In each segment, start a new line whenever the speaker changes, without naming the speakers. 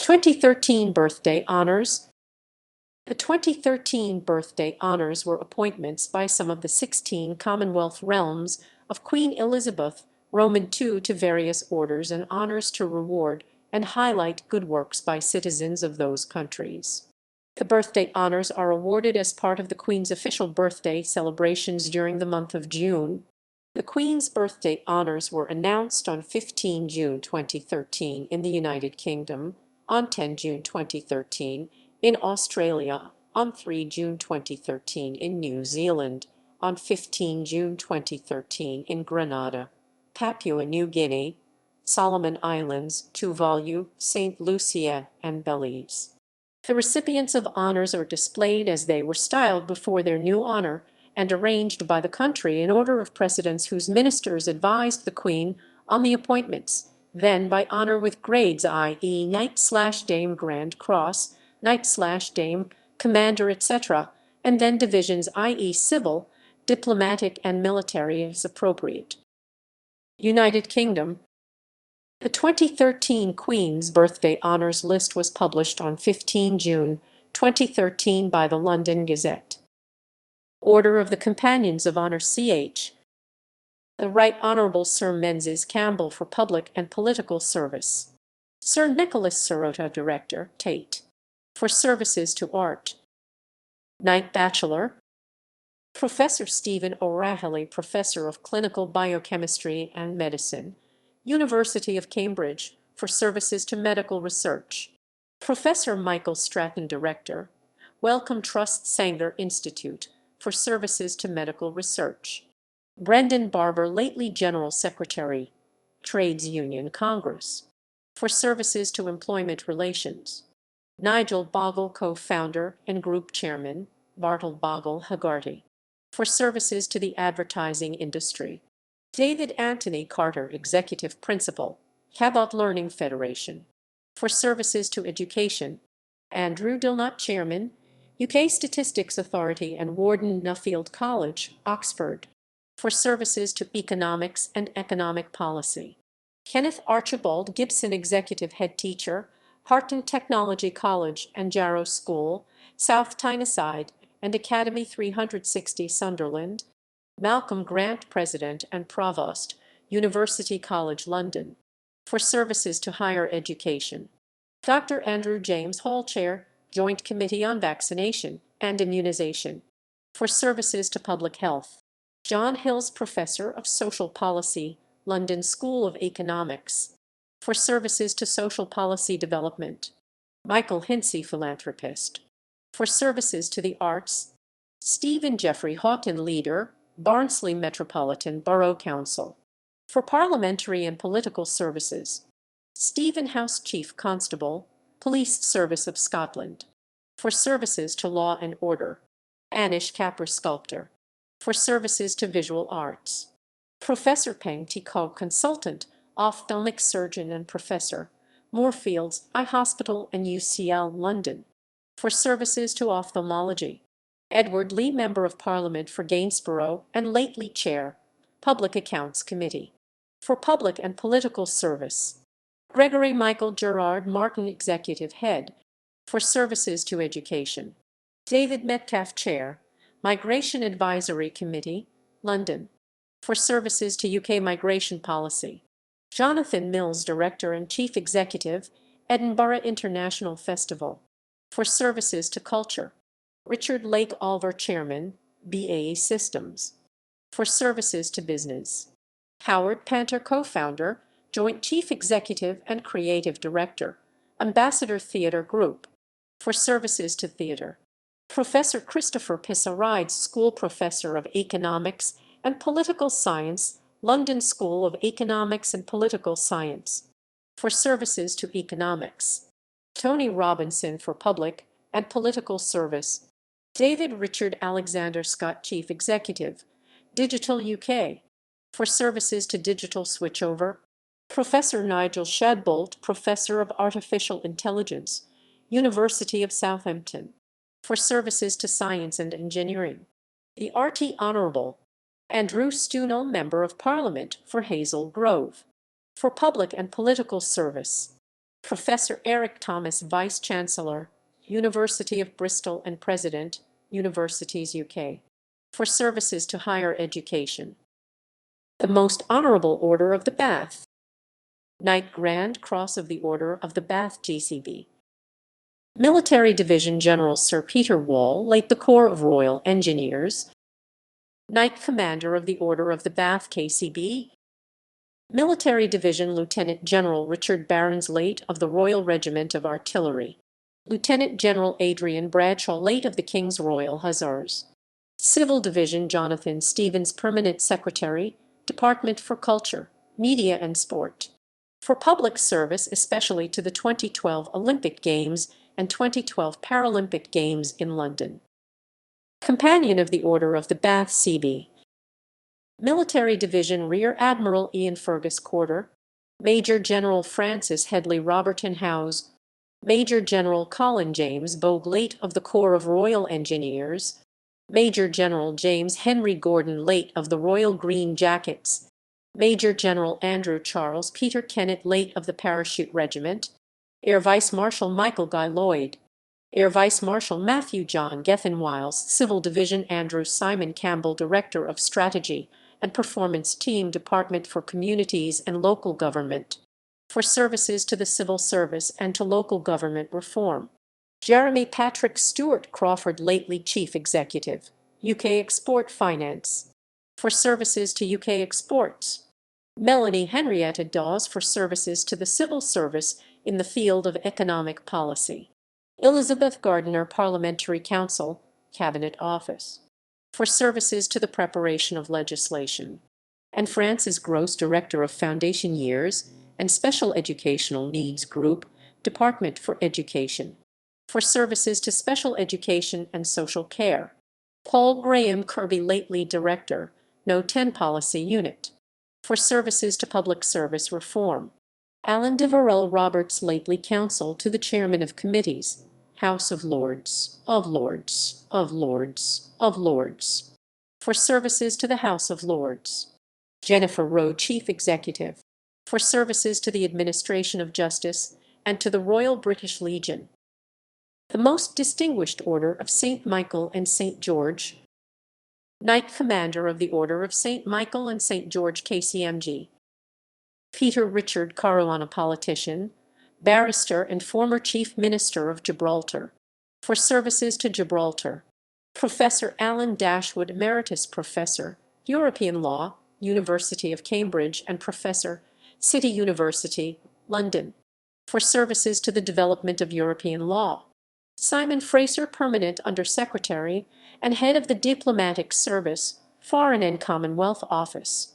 2013 Birthday Honors. The 2013 birthday honors were appointments by some of the 16 Commonwealth realms of Queen Elizabeth II to various orders and honors to reward and highlight good works by citizens of those countries. The birthday honors are awarded as part of the Queen's official birthday celebrations during the month of June. The Queen's birthday honors were announced on 15 June 2013 in the United Kingdom, on 10 June 2013 in Australia, on 3 June 2013 in New Zealand, on 15 June 2013 in Grenada, Papua New Guinea, Solomon Islands, Tuvalu, St. Lucia and Belize. The recipients of honors are displayed as they were styled before their new honor and arranged by the country in order of precedence whose ministers advised the Queen on the appointments, then by honor with grades, i.e. Knight/Dame, Grand Cross, Knight/Dame, Commander, etc., and then divisions, i.e. civil, diplomatic, and military as appropriate. United Kingdom. The 2013 Queen's Birthday Honours list was published on 15 June 2013 by the London Gazette. Order of the Companions of Honour ch. The Right Honourable Sir Menzies Campbell for Public and Political Service. Sir Nicholas Sirota, Director, Tate, for services to art. Knight Bachelor. Professor Stephen O'Rahilly, Professor of Clinical Biochemistry and Medicine, University of Cambridge, for services to medical research. Professor Michael Stratton, Director, Wellcome Trust Sanger Institute, for services to medical research. Brendan Barber, lately General Secretary, Trades Union Congress, for services to employment relations. Nigel Bogle, Co-founder and Group Chairman, Bartle Bogle Hagarty, for services to the advertising industry. David Anthony Carter, Executive Principal, Cabot Learning Federation, for services to education. Andrew Dilnot, Chairman, UK Statistics Authority and Warden, Nuffield College, Oxford, for services to economics and economic policy. Kenneth Archibald Gibson, Executive Head Teacher, Harton Technology College and Jarrow School, South Tyneside and Academy 360, Sunderland. Malcolm Grant, President and Provost, University College London, for services to higher education. Dr. Andrew James Hall, Chair, Joint Committee on Vaccination and Immunization, for services to public health. John Hills, Professor of Social Policy, London School of Economics, for services to social policy development. Michael Hinsey, Philanthropist, for services to the arts. Stephen Jeffrey Houghton, Leader, Barnsley Metropolitan Borough Council, for parliamentary and political services. Stephen House, Chief Constable, Police Service of Scotland, for services to law and order. Anish Kapur, Sculptor, for services to visual arts. Professor Peng Tiko, Consultant, Ophthalmic Surgeon and Professor, Moorfields Eye Hospital and UCL London, for services to ophthalmology. Edward Lee, Member of Parliament for Gainsborough and lately Chair, Public Accounts Committee, for public and political service. Gregory Michael Gerard Martin, Executive Head, for services to education. David Metcalf, Chair, Migration Advisory Committee, London, for services to UK migration policy. Jonathan Mills, Director and Chief Executive, Edinburgh International Festival, for services to culture. Richard Lake Olver, Chairman, BAE Systems, for services to business. Howard Panter, Co-founder, Joint Chief Executive and Creative Director, Ambassador Theatre Group, for services to theatre. Professor Christopher Pissarides, School Professor of Economics and Political Science, London School of Economics and Political Science, for services to economics. Tony Robinson, for public and political service. David Richard Alexander Scott, Chief Executive, Digital UK, for services to digital switchover. Professor Nigel Shadbolt, Professor of Artificial Intelligence, University of Southampton, for services to science and engineering. The RT Honourable Andrew Stunell, Member of Parliament for Hazel Grove, for public and political service. Professor Eric Thomas, Vice-Chancellor, University of Bristol and President, Universities UK, for services to higher education. The Most Honourable Order of the Bath. Knight Grand Cross of the Order of the Bath GCB. Military Division General Sir Peter Wall, late the Corps of Royal Engineers. Knight Commander of the Order of the Bath KCB. Military Division Lieutenant General Richard Barons, late of the Royal Regiment of Artillery. Lieutenant General Adrian Bradshaw, late of the King's Royal Hussars. Civil Division Jonathan Stevens, Permanent Secretary, Department for Culture, Media and Sport. For public service, especially to the 2012 Olympic Games and 2012 Paralympic Games in London. Companion of the Order of the Bath CB. Military Division Rear Admiral Ian Fergus Corder, Major General Francis Headley Roberton Howes, Major General Colin James Bogue, late of the Corps of Royal Engineers, Major General James Henry Gordon, late of the Royal Green Jackets, Major General Andrew Charles Peter Kennett, late of the Parachute Regiment, Air Vice Marshal Michael Guy Lloyd, Air Vice Marshal Matthew John Gethin Wiles, Civil Division Andrew Simon Campbell, Director of Strategy and Performance Team, Department for Communities and Local Government, for services to the civil service and to local government reform. Jeremy Patrick Stewart Crawford, lately Chief Executive, UK Export Finance, for services to UK exports. Melanie Henrietta Dawes, for services to the civil service in the field of economic policy. Elizabeth Gardiner, Parliamentary Council, Cabinet Office, for services to the preparation of legislation. And Frances Gross, Director of Foundation Years and Special Educational Needs Group, Department for Education, for services to special education and social care. Paul Graham Kirby, lately Director, No. 10 Policy Unit, for services to public service reform. Alan Deverell Roberts, lately Counsel to the Chairman of Committees, House of Lords, of Lords, of Lords, of Lords, for services to the House of Lords. Jennifer Rowe, Chief Executive, for services to the administration of justice and to the Royal British Legion. The Most Distinguished Order of St. Michael and St. George. Knight Commander of the Order of St. Michael and St. George KCMG. Peter Richard Caruana, politician, barrister and former Chief Minister of Gibraltar, for services to Gibraltar. Professor Alan Dashwood, Emeritus Professor, European Law, University of Cambridge and Professor, City University, London, for services to the development of European law. Simon Fraser, Permanent Under Secretary and Head of the Diplomatic Service, Foreign and Commonwealth Office,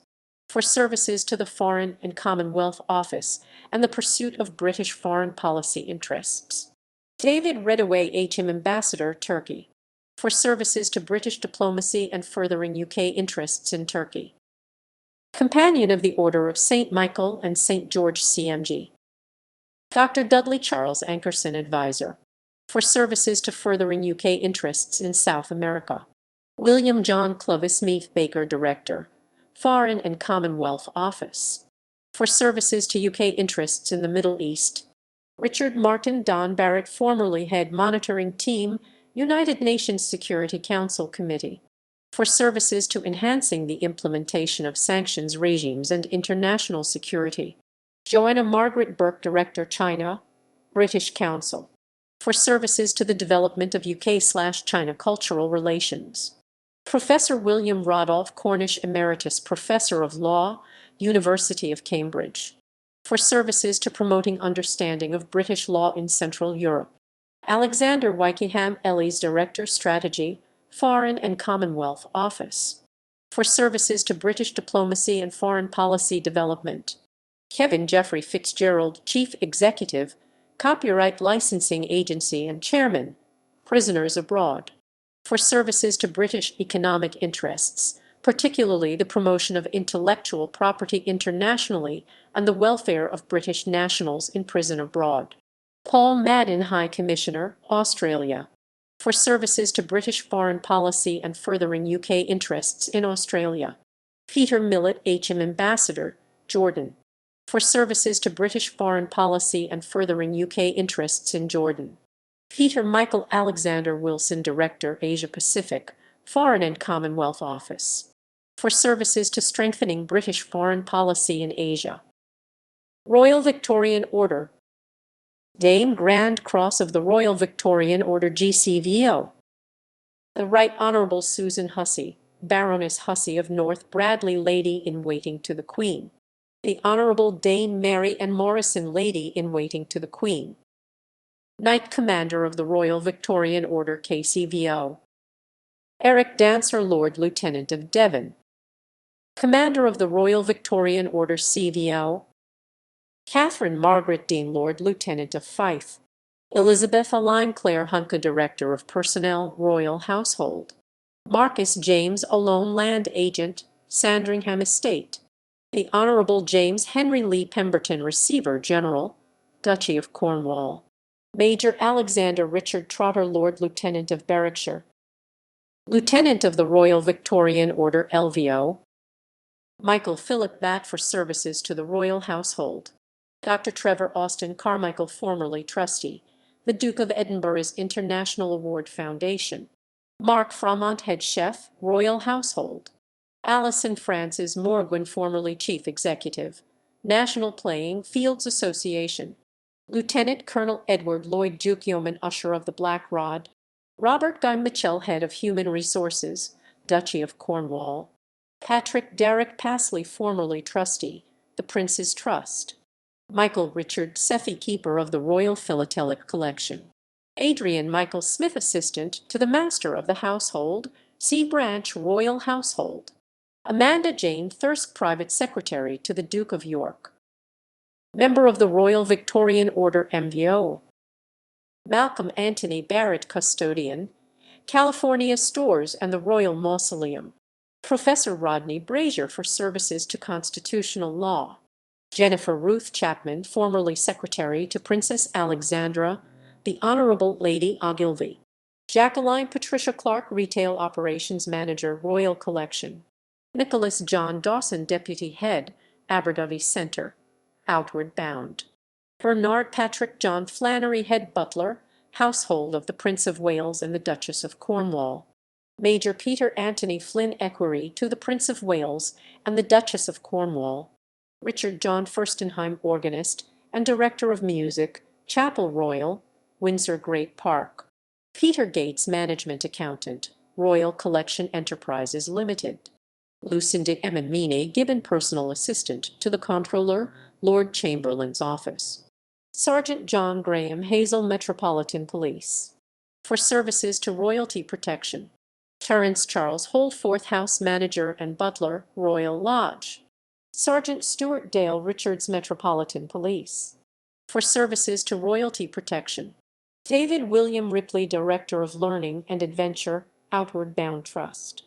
for services to the Foreign and Commonwealth Office and the pursuit of British foreign policy interests. David Redaway, HM Ambassador, Turkey, for services to British diplomacy and furthering UK interests in Turkey. Companion of the Order of St. Michael and St. George CMG. Dr. Dudley Charles Ankerson, Advisor, for services to furthering UK interests in South America. William John Clovis Meath Baker, Director, Foreign and Commonwealth Office, for services to UK interests in the Middle East. Richard Martin Don Barrett, formerly Head Monitoring Team, United Nations Security Council Committee, for services to enhancing the implementation of sanctions regimes and international security. Joanna Margaret Burke, Director, China, British Council, for services to the development of UK/China cultural relations. Professor William Rodolph Cornish, Emeritus Professor of Law, University of Cambridge, for services to promoting understanding of British law in Central Europe. Alexander Wykeham Ellis, Director, Strategy, Foreign and Commonwealth Office, for services to British diplomacy and foreign policy development. Kevin Jeffrey Fitzgerald, Chief Executive, Copyright Licensing Agency and Chairman, Prisoners Abroad, for services to British economic interests, particularly the promotion of intellectual property internationally and the welfare of British nationals in prison abroad. Paul Madden, High Commissioner, Australia, for services to British foreign policy and furthering UK interests in Australia. Peter Millett, HM Ambassador, Jordan, for services to British foreign policy and furthering UK interests in Jordan. Peter Michael Alexander Wilson, Director, Asia Pacific, Foreign and Commonwealth Office, for services to strengthening British foreign policy in Asia. Royal Victorian Order. Dame Grand Cross of the Royal Victorian Order GCVO. The Right Honourable Susan Hussey, Baroness Hussey of North Bradley, Lady-in-Waiting to the Queen. The Honourable Dame Mary Ann Morrison, Lady-in-Waiting to the Queen. Knight Commander of the Royal Victorian Order KCVO. Eric Dancer, Lord Lieutenant of Devon. Commander of the Royal Victorian Order CVO. Catherine Margaret Dean, Lord Lieutenant of Fife. Elizabeth Aline Clare Hunka, Director of Personnel, Royal Household. Marcus James Alone, Land Agent, Sandringham Estate. The Honourable James Henry Lee Pemberton, Receiver General, Duchy of Cornwall. Major Alexander Richard Trotter, Lord Lieutenant of Berwickshire. Lieutenant of the Royal Victorian Order LVO. Michael Philip Batt, for services to the Royal Household. Dr. Trevor Austin Carmichael, formerly Trustee, the Duke of Edinburgh's International Award Foundation. Mark Froment, Head Chef, Royal Household. Alison Francis Morgan, formerly Chief Executive, National Playing Fields Association. Lieutenant Colonel Edward Lloyd Duke, Yeoman Usher of the Black Rod. Robert Guy Mitchell, Head of Human Resources, Duchy of Cornwall. Patrick Derrick Pasley, formerly Trustee, the Prince's Trust. Michael Richard Seffy, Keeper of the Royal Philatelic Collection. Adrian Michael Smith, Assistant to the Master of the Household, C Branch, Royal Household. Amanda Jane Thirsk, Private Secretary to the Duke of York. Member of the Royal Victorian Order MVO. Malcolm Anthony Barrett, Custodian, California Stores and the Royal Mausoleum. Professor Rodney Brazier, for services to constitutional law. Jennifer Ruth Chapman, formerly Secretary to Princess Alexandra, the Honourable Lady Ogilvy. Jacqueline Patricia Clark, Retail Operations Manager, Royal Collection. Nicholas John Dawson, Deputy Head, Aberdyfi Centre, Outward Bound. Bernard Patrick John Flannery, Head Butler, Household of the Prince of Wales and the Duchess of Cornwall. Major Peter Anthony Flynn, Equerry to the Prince of Wales and the Duchess of Cornwall. Richard John Furstenheim, Organist and Director of Music, Chapel Royal, Windsor Great Park. Peter Gates, Management Accountant, Royal Collection Enterprises Limited. Lucinda Emine Gibbon, Personal Assistant to the Comptroller, Lord Chamberlain's Office. Sergeant John Graham, Hazel Metropolitan Police, for services to royalty protection. Terence Charles Holdforth, House Manager and Butler, Royal Lodge. Sergeant Stuart Dale Richards, Metropolitan Police, for services to royalty protection. David William Ripley, Director of Learning and Adventure, Outward Bound Trust.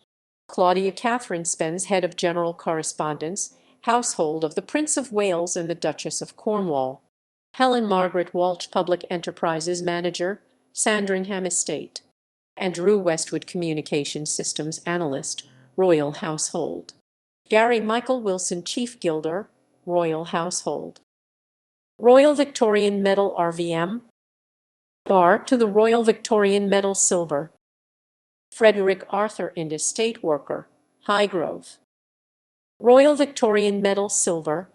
Claudia Catherine Spence, Head of General Correspondence, Household of the Prince of Wales and the Duchess of Cornwall. Helen Margaret Walsh, Public Enterprises Manager, Sandringham Estate. Andrew Westwood, Communication Systems Analyst, Royal Household. Gary Michael Wilson, Chief Gilder, Royal Household. Royal Victorian Medal RVM. Bar to the Royal Victorian Medal Silver. Frederick Arthur Indus, State Worker, Highgrove. Royal Victorian Medal Silver.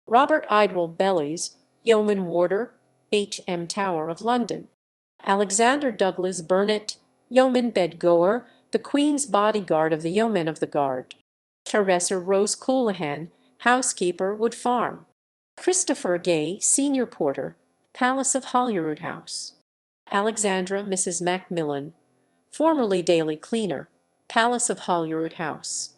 Robert Idwell Bellies, Yeoman Warder, H.M. Tower of London. Alexander Douglas Burnett, Yeoman Bedgoer, the Queen's Bodyguard of the Yeomen of the Guard. Teresa Rose Coulahan, Housekeeper, Wood Farm. Christopher Gay, Senior Porter, Palace of Holyrood House. Alexandra Mrs. Macmillan, formerly Daily Cleaner, Palace of Holyrood House.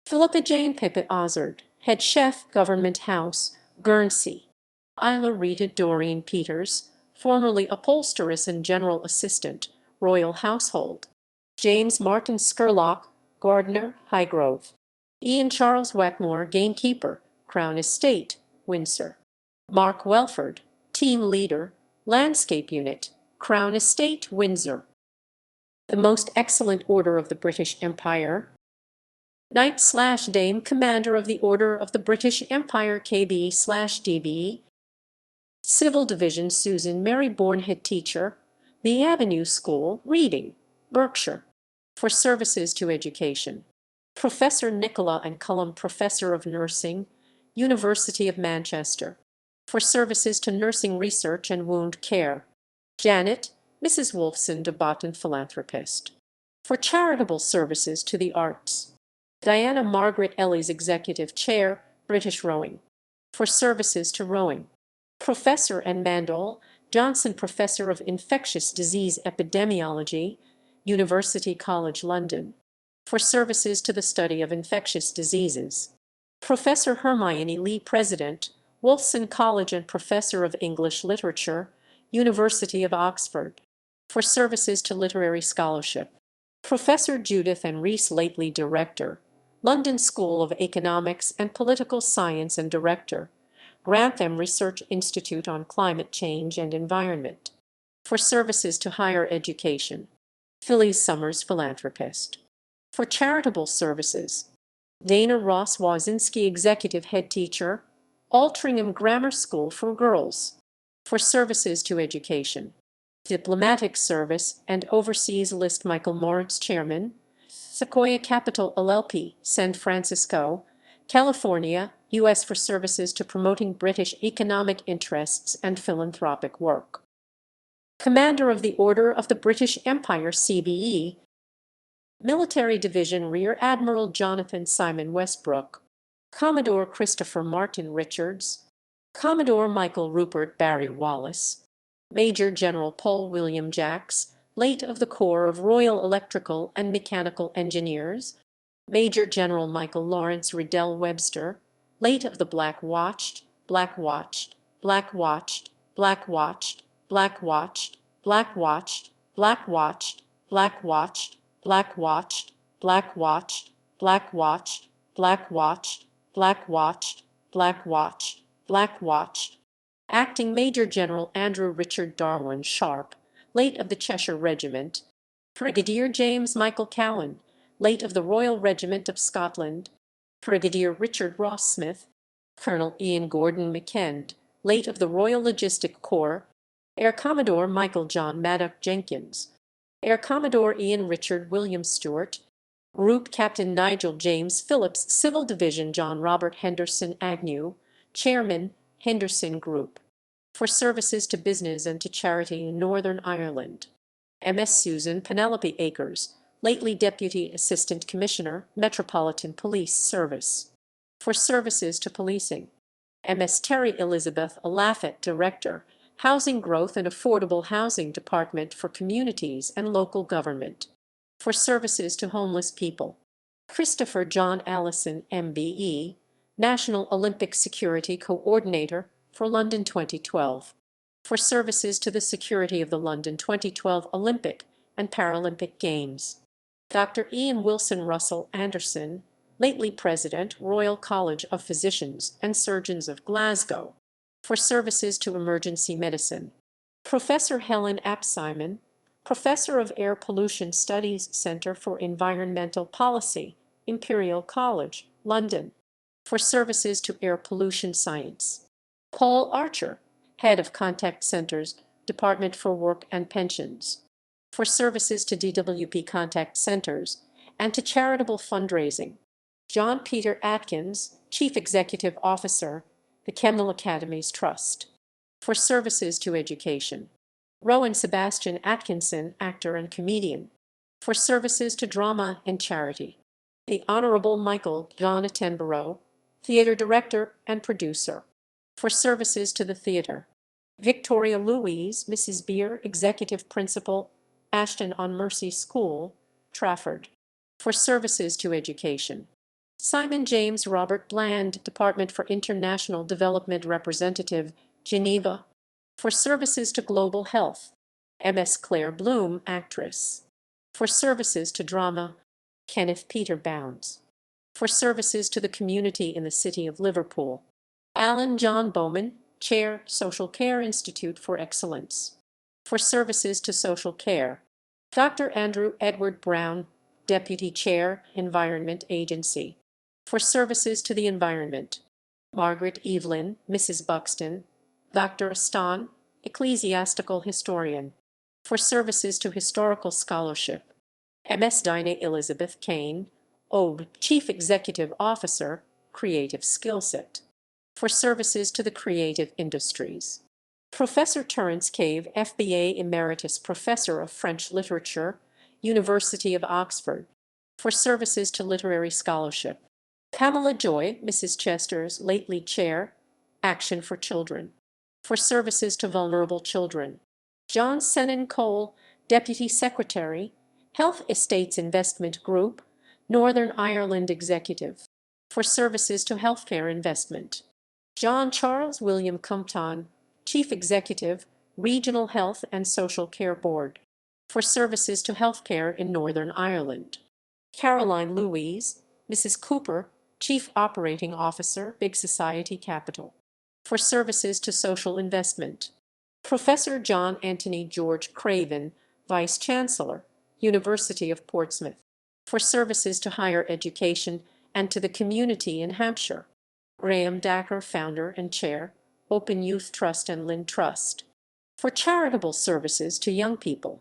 Philippa Jane Pippa Ozard, Head Chef, Government House, Guernsey. Isla Rita Doreen Peters, formerly Upholsteress and General Assistant, Royal Household. James Martin Scurlock, Gardener, Highgrove. Ian Charles Wetmore, Gamekeeper, Crown Estate, Windsor. Mark Welford, Team Leader, Landscape Unit, Crown Estate, Windsor. The Most Excellent Order of the British Empire. Knight/Dame Commander of the Order of the British Empire KB/DB. Civil Division Susan Mary Bourne Head Teacher, The Avenue School, Reading, Berkshire, for services to education. Professor Nicola and Cullum Professor of Nursing, University of Manchester, for services to nursing research and wound care. Janet, Mrs. Wolfson de Botton Philanthropist, for charitable services to the arts. Diana Margaret Ellis Executive Chair, British Rowing, for services to rowing. Professor and Mandel Johnson Professor of Infectious Disease Epidemiology, University College London, for services to the study of infectious diseases. Professor Hermione Lee President, Wolfson College and Professor of English Literature, University of Oxford, for services to literary scholarship. Professor Judith and Rhys Lately Director, London School of Economics and Political Science and Director, Grantham Research Institute on Climate Change and Environment, for services to higher education. Phyllis Summers Philanthropist, for charitable services. Dana Ross Wazinski Executive Head Teacher, Altrincham Grammar School for Girls, for services to education. Diplomatic Service and Overseas List Michael Moritz Chairman, Sequoia Capital LLP, San Francisco, California, U.S. for services to promoting British economic interests and philanthropic work. Commander of the Order of the British Empire CBE, Military Division Rear Admiral Jonathan Simon Westbrook, Commodore Christopher Martin Richards, Commodore Michael Rupert Barry Wallace, Major General Paul William Jacks, late of the Corps of Royal Electrical and Mechanical Engineers, Major General Michael Lawrence Riddell Webster, late of the Black Watched, Black Watched, Black Watched, Black Watched, Black Watched, Black Watched, Black Watched, Black Watched, Black Watched, Black Watched, Black Watched, Black Watched, Black Watched, Black Watched, Black Watched. Acting Major General Andrew Richard Darwin Sharp, late of the Cheshire Regiment, Brigadier James Michael Cowan, late of the Royal Regiment of Scotland, Brigadier Richard Ross Smith, Colonel Ian Gordon McKend, late of the Royal Logistic Corps, Air Commodore Michael John Maddock Jenkins, Air Commodore Ian Richard William Stewart, Group Captain Nigel James Phillips, Civil Division John Robert Henderson Agnew, Chairman, Henderson Group, for services to business and to charity in Northern Ireland. MS Susan Penelope Akers, lately Deputy Assistant Commissioner, Metropolitan Police Service, for services to policing. MS Terry Elizabeth Alaffet, Director, Housing Growth and Affordable Housing Department for Communities and Local Government, for services to homeless people. Christopher John Allison, MBE, National Olympic Security Coordinator for London 2012, for services to the security of the London 2012 Olympic and Paralympic Games. Dr. Ian Wilson Russell Anderson, lately President, Royal College of Physicians and Surgeons of Glasgow, for services to emergency medicine. Professor Helen App Simon, Professor of Air Pollution Studies, Centre for Environmental Policy, Imperial College, London, for services to air pollution science. Paul Archer, Head of Contact Centres, Department for Work and Pensions, for services to DWP contact centers and to charitable fundraising. John Peter Atkins, Chief Executive Officer, the Kemmel Academies Trust, for services to education. Rowan Sebastian Atkinson, actor and comedian, for services to drama and charity. The Honorable Michael John Attenborough, theater director and producer, for services to the theater. Victoria Louise, Mrs. Beer, executive principal, Ashton-on-Mercy School, Trafford, for services to education. Simon James Robert Bland, Department for International Development Representative, Geneva, for services to global health. MS Claire Bloom, actress, for services to drama. Kenneth Peter Bounds, for services to the community in the city of Liverpool. Alan John Bowman, Chair, Social Care Institute for Excellence, for services to social care. Dr. Andrew Edward Brown, Deputy Chair, Environment Agency. For services to the environment. Margaret Evelyn, Mrs. Buxton. Dr. Aston, Ecclesiastical Historian. For services to historical scholarship. Ms. Dinah Elizabeth Kane, OB, Chief Executive Officer, Creative Skillset. For services to the creative industries. Professor Terence Cave, FBA Emeritus Professor of French Literature, University of Oxford. For services to literary scholarship. Pamela Joy, Mrs. Chester's, lately Chair, Action for Children. For services to vulnerable children. John Senan Cole, Deputy Secretary, Health Estates Investment Group, Northern Ireland Executive. For services to healthcare investment. John Charles William Compton, Chief Executive, Regional Health and Social Care Board. For services to healthcare in Northern Ireland. Caroline Louise, Mrs. Cooper, Chief Operating Officer, Big Society Capital. For services to social investment. Professor John Anthony George Craven, Vice Chancellor, University of Portsmouth. For services to higher education and to the community in Hampshire. Graham Dacker, Founder and Chair, Open Youth Trust and Lynn Trust. For charitable services to young people.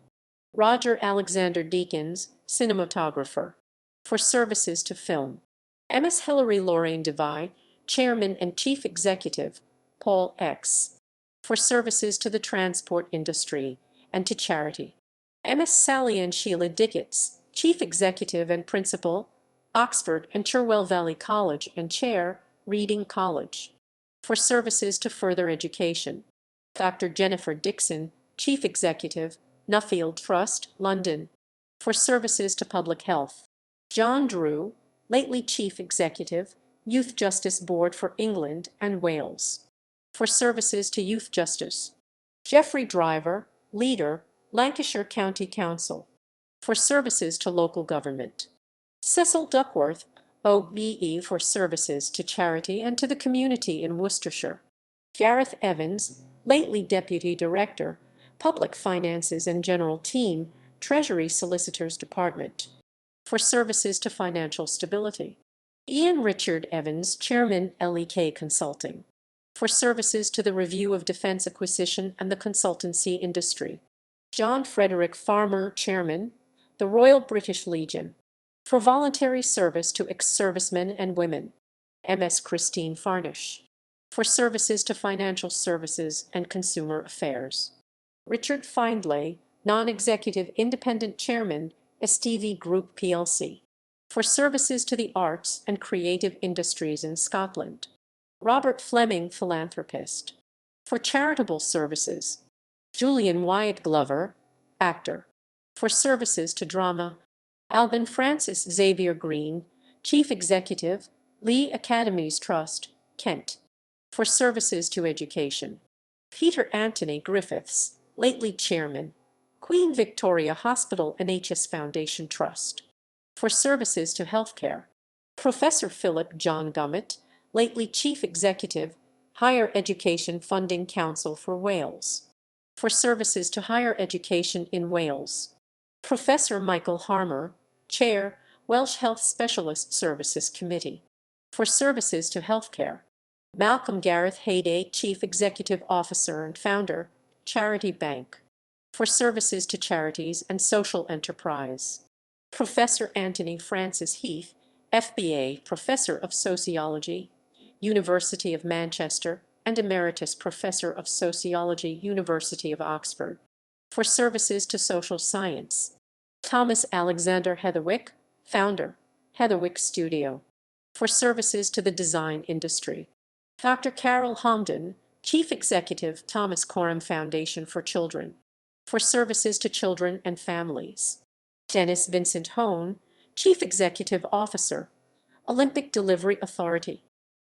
Roger Alexander Deakins, Cinematographer. For services to film. Ms. Hilary Lorraine Devine, Chairman and Chief Executive, Paul X. For services to the transport industry and to charity. Ms. Sally Ann Sheila Dickett's, Chief Executive and Principal, Oxford and Cherwell Valley College and Chair, Reading College. For services to further education. Dr. Jennifer Dixon, Chief Executive, Nuffield Trust, London. For services to public health. John Drew, lately Chief Executive, Youth Justice Board for England and Wales. For services to youth justice. Geoffrey Driver, Leader, Lancashire County Council. For services to local government. Cecil Duckworth, OBE, for services to charity and to the community in Worcestershire. Gareth Evans, lately Deputy Director, Public Finances and General Team, Treasury Solicitors Department. For services to financial stability. Ian Richard Evans, Chairman, LEK Consulting. For services to the review of defense acquisition and the consultancy industry. John Frederick Farmer, Chairman, the Royal British Legion. For voluntary service to ex-servicemen and women. Ms. Christine Farnish. For services to financial services and consumer affairs. Richard Findlay, Non-Executive Independent Chairman, STV Group plc. For services to the arts and creative industries in Scotland. Robert Fleming, Philanthropist. For charitable services. Julian Wyatt Glover, Actor. For services to drama. Alban Francis Xavier Green, Chief Executive, Lee Academies Trust, Kent. For services to education. Peter Anthony Griffiths, lately Chairman, Queen Victoria Hospital NHS Foundation Trust. For services to healthcare. Professor Philip John Gummett, lately Chief Executive, Higher Education Funding Council for Wales. For services to higher education in Wales. Professor Michael Harmer, Chair, Welsh Health Specialist Services Committee. For services to healthcare. Malcolm Gareth Hayday, Chief Executive Officer and Founder, Charity Bank. For services to charities and social enterprise. Professor Anthony Francis Heath, FBA, Professor of Sociology, University of Manchester, and Emeritus Professor of Sociology, University of Oxford. For services to social science. Thomas Alexander Heatherwick, Founder, Heatherwick Studio. For services to the design industry. Dr. Carol Homden, Chief Executive, Thomas Coram Foundation for Children. For services to children and families. Dennis Vincent Hone, Chief Executive Officer, Olympic Delivery Authority.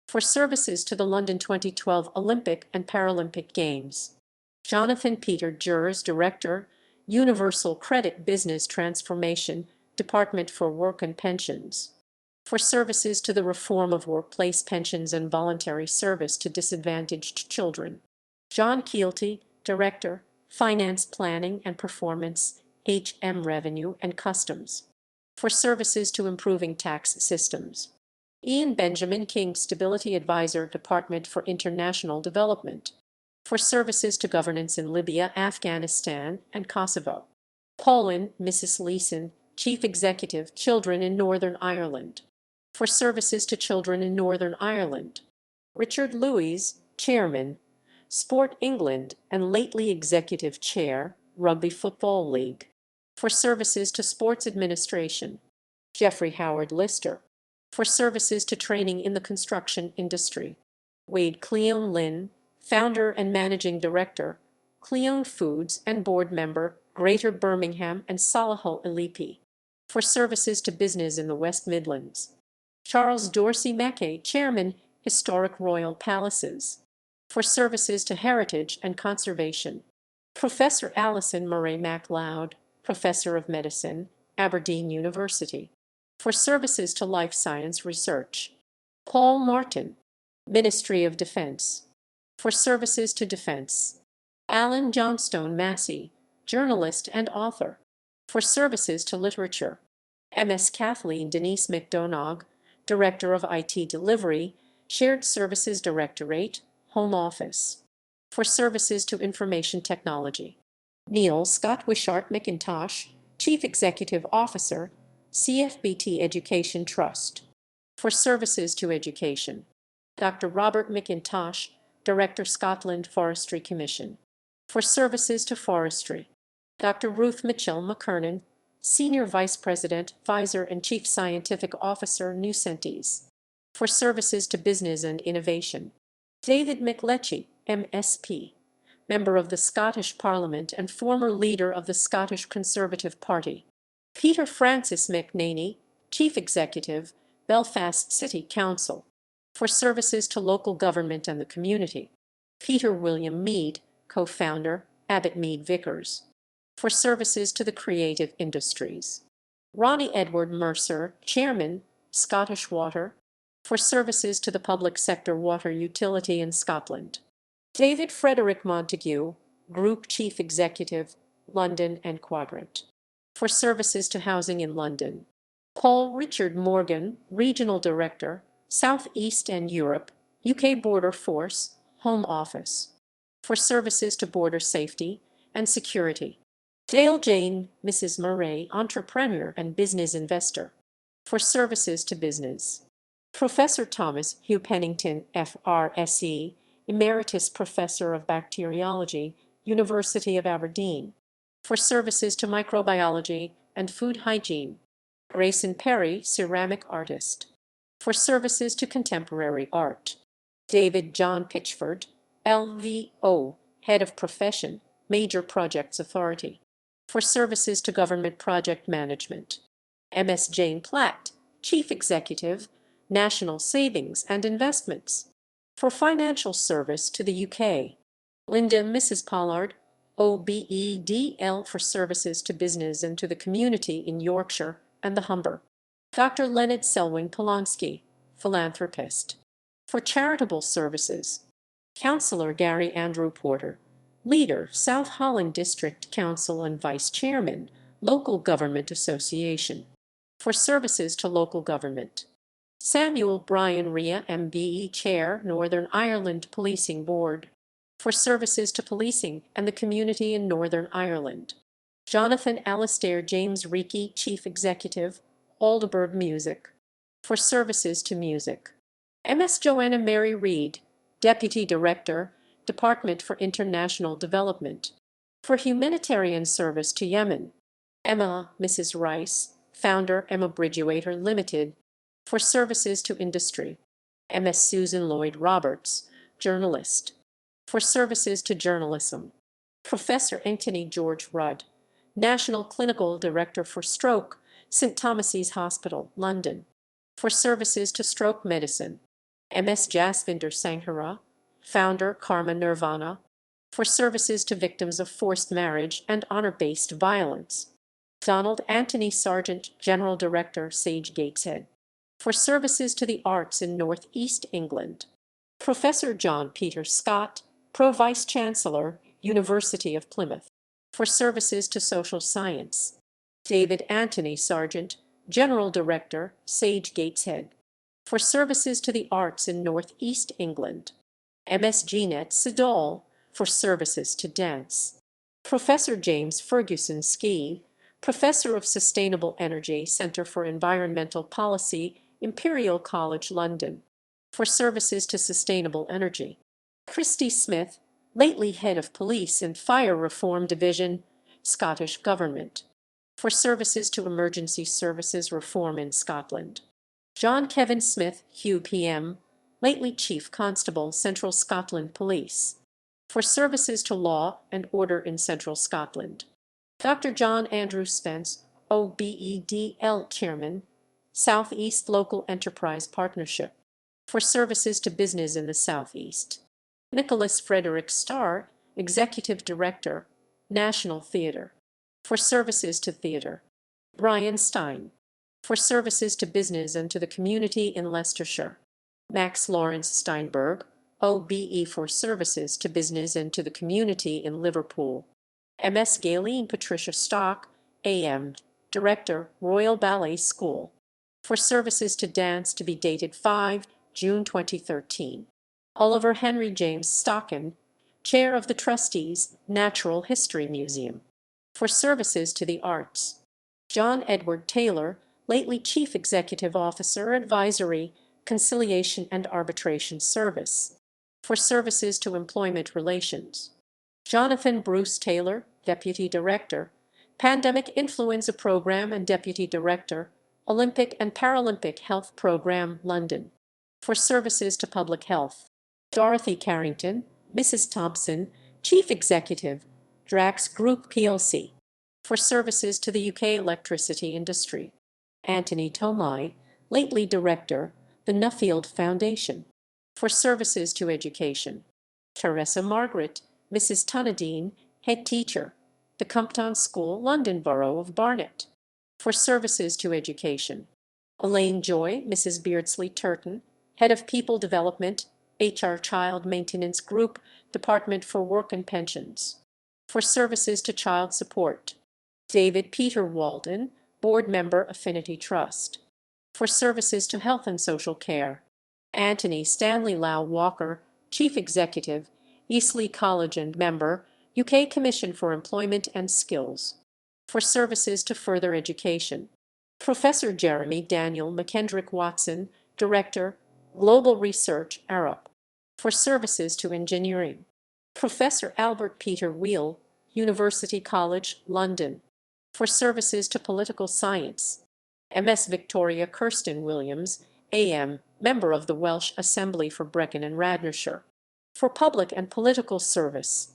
For services to the London 2012 Olympic and Paralympic Games. Jonathan Peter Jers, Director, Universal Credit Business Transformation, Department for Work and Pensions. For services to the reform of workplace pensions and voluntary service to disadvantaged children. John Keelty, Director, Finance Planning and Performance, HM Revenue and Customs. for services to improving tax systems. Ian Benjamin King, Stability Advisor, Department for International Development, for services to governance in Libya, Afghanistan, and Kosovo. Pauline Mrs. Leeson, Chief Executive, Children in Northern Ireland, for services to children in Northern Ireland. Richard Louise, Chairman, Sport England and lately Executive Chair, Rugby Football League, for services to sports administration. Jeffrey Howard Lister, for services to training in the construction industry. Wade Cleone Lynn, Founder and Managing Director, Cleone Foods and Board Member, Greater Birmingham and Solihull Ilipi, for services to business in the West Midlands. Charles Dorsey Mackay, Chairman, Historic Royal Palaces, for services to heritage and conservation. Professor Alison Murray MacLeod, Professor of Medicine, Aberdeen University, for services to life science research. Paul Martin, Ministry of Defense, for services to defense. Alan Johnstone Massey, journalist and author, for services to literature. Ms. Kathleen Denise McDonough, Director of IT Delivery, Shared Services Directorate, Home Office, for services to information technology. Neil Scott Wishart McIntosh, Chief Executive Officer, CFBT Education Trust, for services to education. Dr. Robert McIntosh, Director, Scotland Forestry Commission, for services to forestry. Dr. Ruth Mitchell McKernan, Senior Vice President, Advisor and Chief Scientific Officer, Nucentis, for services to business and innovation. David McLetchie, MSP, Member of the Scottish Parliament and former leader of the Scottish Conservative Party. Peter Francis McNaney, Chief Executive, Belfast City Council, for services to local government and the community. Peter William Mead, Co-founder, Abbott Mead Vickers, for services to the creative industries. Ronnie Edward Mercer, Chairman, Scottish Water, for services to the public sector water utility in Scotland. David Frederick Montague, Group Chief Executive, London and Quadrant, for services to housing in London. Paul Richard Morgan, Regional Director, South East and Europe, UK Border Force, Home Office, for services to border safety and security. Dale Jane, Mrs. Murray, Entrepreneur and Business Investor, for services to business. Professor Thomas Hugh Pennington, FRSE, Emeritus Professor of Bacteriology, University of Aberdeen, for services to microbiology and food hygiene. Grayson Perry, Ceramic Artist, for services to contemporary art. David John Pitchford, LVO, Head of Profession, Major Projects Authority, for services to government project management. Ms. Jane Platt, Chief Executive, National Savings and Investments, for financial service to the UK. Linda Mrs. Pollard, OBEDL, for services to business and to the community in Yorkshire and the Humber. Dr. Leonard Selwyn Polonsky, philanthropist, for charitable services. Councillor Gary Andrew Porter, leader, South Holland District Council and Vice Chairman, Local Government Association, for services to local government. Samuel Bryan Ria, MBE Chair, Northern Ireland Policing Board, for services to policing and the community in Northern Ireland. Jonathan Alastair James Reiki, Chief Executive, Aldeburgh Music, for services to music. Ms. Joanna Mary Reid, Deputy Director, Department for International Development, for humanitarian service to Yemen. Emma Mrs. Rice, Founder, Emma Bridgewater Limited, for services to industry. Ms. Susan Lloyd Roberts, journalist, for services to journalism. Professor Anthony George Rudd, National Clinical Director for Stroke, St. Thomas's Hospital, London, for services to stroke medicine. Ms. Jasvinder Sanghara, Founder, Karma Nirvana, for services to victims of forced marriage and honor-based violence. Donald Anthony Sargent, General Director, Sage Gateshead, for services to the arts in North East England. Professor John Peter Scott, Pro-Vice Chancellor, University of Plymouth, for services to social science. David Anthony Sargent, General Director, Sage Gateshead. For services to the arts in North East England. MS Jeanette Siddall, for services to dance. Professor James Ferguson Ski, Professor of Sustainable Energy, Centre for Environmental Policy, Imperial College London, for services to sustainable energy. Christy Smith, lately Head of Police and Fire Reform Division, Scottish Government, for services to emergency services reform in Scotland. John Kevin Smith, Hugh PM, lately Chief Constable, Central Scotland Police, for services to law and order in Central Scotland. Dr. John Andrew Spence, OBEDL Chairman, South East Local Enterprise Partnership, for services to business in the South East. Nicholas Frederick Starr, Executive Director, National Theatre, for services to theatre. Brian Stein, for services to business and to the community in Leicestershire. Max Lawrence Steinberg, OBE, for services to business and to the community in Liverpool. MS Galen Patricia Stock, AM, Director, Royal Ballet School, for services to dance, to be dated 5 June 2013. Oliver Henry James Stockin, Chair of the Trustees, Natural History Museum, for services to the arts. John Edward Taylor, lately Chief Executive Officer, Advisory, Conciliation and Arbitration Service, for services to employment relations. Jonathan Bruce Taylor, Deputy Director, Pandemic Influenza Program and Deputy Director, Olympic and Paralympic Health Program, London, for services to public health. Dorothy Carrington, Mrs. Thompson, Chief Executive, Drax Group plc, for services to the UK electricity industry. Anthony Tomai, lately Director, the Nuffield Foundation, for services to education. Teresa Margaret, Mrs. Tunadine, Head Teacher, the Compton School, London Borough of Barnet, for services to education. Elaine Joy, Mrs. Beardsley Turton, Head of People Development, HR Child Maintenance Group, Department for Work and Pensions, for services to child support. David Peter Walden, Board Member, Affinity Trust, for services to health and social care. Anthony Stanley Lau Walker, Chief Executive, Eastleigh College and Member, UK Commission for Employment and Skills, for services to further education. Professor Jeremy Daniel McKendrick Watson, Director, Global Research, Arup, for services to engineering. Professor Albert Peter Wheel, University College, London, for services to political science. MS Victoria Kirsten Williams, AM, Member of the Welsh Assembly for Brecon and Radnorshire, for public and political service.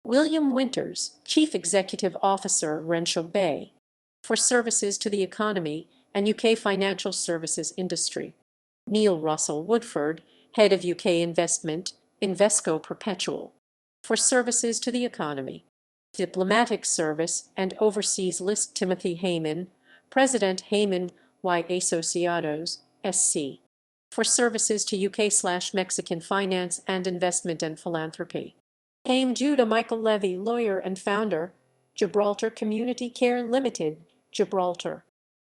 William Winters, Chief Executive Officer, Renshaw Bay, for services to the economy and UK financial services industry. Neil Russell Woodford, Head of UK Investment, Invesco Perpetual, for services to the economy. Diplomatic Service and Overseas List Timothy Heyman, President Heyman y Asociados, SC, for services to UK/Mexican finance and investment and philanthropy. Haim Judah Michael Levy, lawyer and founder, Gibraltar Community Care Limited, Gibraltar,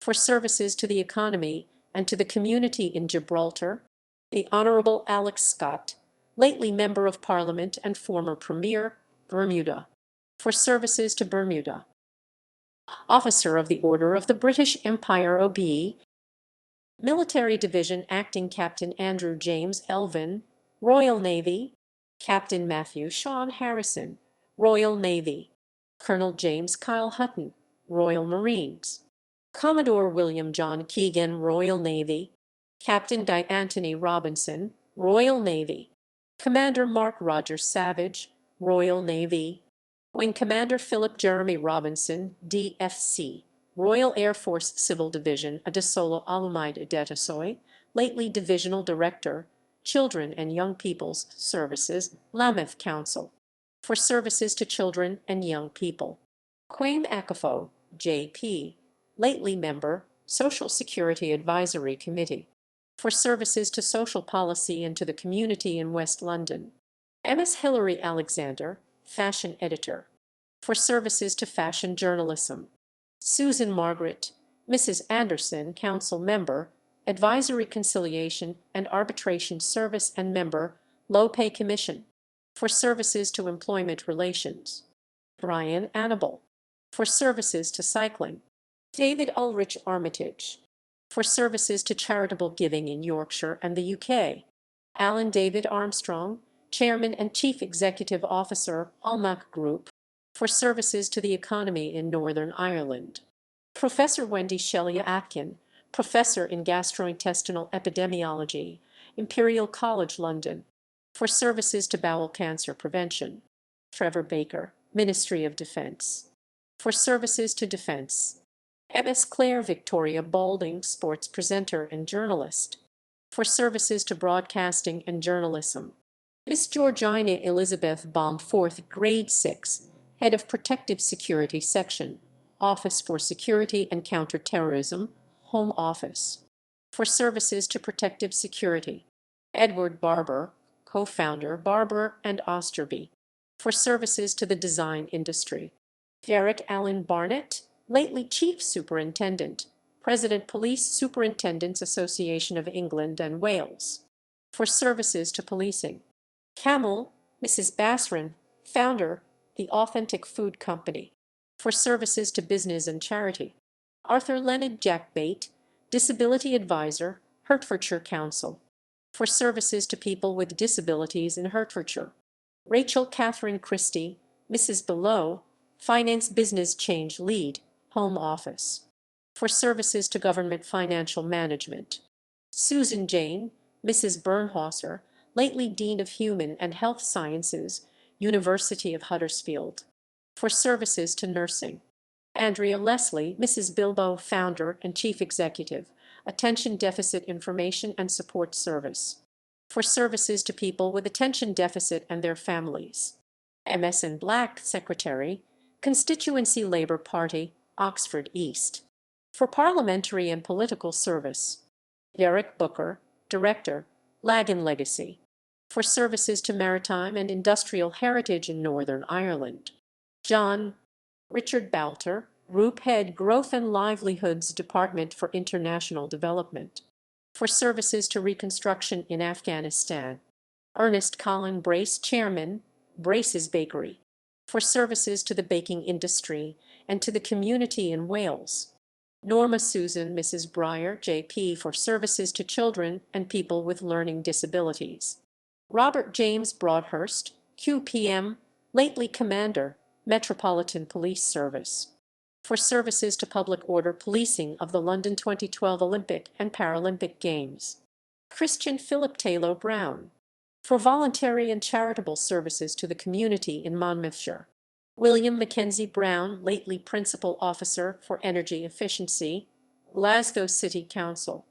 for services to the economy and to the community in Gibraltar. The Honourable Alex Scott, lately Member of Parliament and former Premier, Bermuda, for services to Bermuda. Officer of the Order of the British Empire, OBE. Military Division Acting Captain Andrew James Elvin, Royal Navy. Captain Matthew Sean Harrison, Royal Navy. Colonel James Kyle Hutton, Royal Marines. Commodore William John Keegan, Royal Navy. Captain Di Anthony Robinson, Royal Navy. Commander Mark Rogers Savage, Royal Navy. Wing Commander Philip Jeremy Robinson, DFC, Royal Air Force Civil Division, Adesolo Alumide Adetasoy, lately Divisional Director, Children and Young People's Services, Lambeth Council, for services to children and young people. Quaim Akafo, JP, lately Member, Social Security Advisory Committee, for services to social policy and to the community in West London. MS Hilary Alexander, Fashion Editor, for services to fashion journalism. Susan Margaret, Mrs. Anderson, Council Member, Advisory Conciliation and Arbitration Service and Member, Low Pay Commission, for services to employment relations. Brian Annable, for services to cycling. David Ulrich Armitage, for services to charitable giving in Yorkshire and the UK. Alan David Armstrong, Chairman and Chief Executive Officer, Almac Group, for services to the economy in Northern Ireland. Professor Wendy Shelley-Atkin, Professor in Gastrointestinal Epidemiology, Imperial College London, for services to bowel cancer prevention. Trevor Baker, Ministry of Defence, for services to defence. Ms. Claire Victoria Balding, sports presenter and journalist, for services to broadcasting and journalism. Miss Georgina Elizabeth Baum, 4th grade 6, Head of Protective Security Section, Office for Security and Counterterrorism, Home Office, for services to protective security. Edward Barber, co-founder Barber and Osterby, for services to the design industry. Derek Allen Barnett, lately Chief Superintendent, President Police Superintendents Association of England and Wales, for services to policing. Camel, Mrs. Basran, founder, The Authentic Food Company, for services to business and charity. Arthur Leonard Jackbait, Disability Advisor, Hertfordshire Council, for services to people with disabilities in Hertfordshire. Rachel Catherine Christie, Mrs. Below, Finance Business Change Lead, Home Office, for services to government financial management. Susan Jane, Mrs. Bernhauser, lately Dean of Human and Health Sciences, University of Huddersfield, for services to nursing. Andrea Leslie, Mrs. Bilbo, founder and chief executive, Attention Deficit Information and Support Service, for services to people with attention deficit and their families. MSN Black, secretary, Constituency Labour Party, Oxford East, for parliamentary and political service. Derek Booker, director, Lagan Legacy, for services to maritime and industrial heritage in Northern Ireland. John Richard Balter, Group Head, Growth and Livelihoods Department for International Development, for services to reconstruction in Afghanistan. Ernest Colin Brace, Chairman, Brace's Bakery, for services to the baking industry and to the community in Wales. Norma Susan, Mrs. Breyer, JP, for services to children and people with learning disabilities. Robert James Broadhurst, QPM, lately Commander, Metropolitan Police Service, for services to public order policing of the London 2012 Olympic and Paralympic Games. Christian Philip Taylor Brown, for voluntary and charitable services to the community in Monmouthshire. William Mackenzie Brown, lately Principal Officer for Energy Efficiency, Glasgow City Council,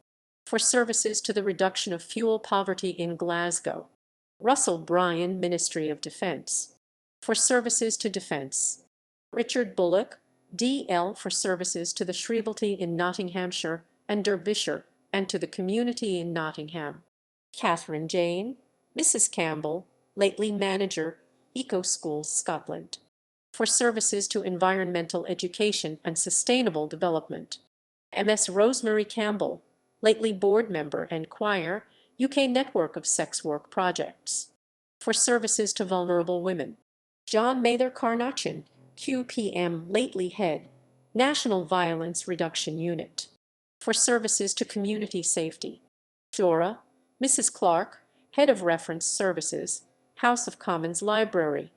for services to the reduction of fuel poverty in Glasgow. Russell Bryan, Ministry of Defence, for services to defence. Richard Bullock, DL, for services to the Shrievalty in Nottinghamshire and Derbyshire and to the community in Nottingham. Catherine Jane, Mrs. Campbell, lately Manager, Eco Schools Scotland, for services to environmental education and sustainable development. Ms. Rosemary Campbell, lately Board Member and Choir, UK Network of Sex Work Projects, for services to vulnerable women. John Mather Carnachin, QPM, lately Head, National Violence Reduction Unit, for services to community safety. Dora, Mrs. Clark, Head of Reference Services, House of Commons Library,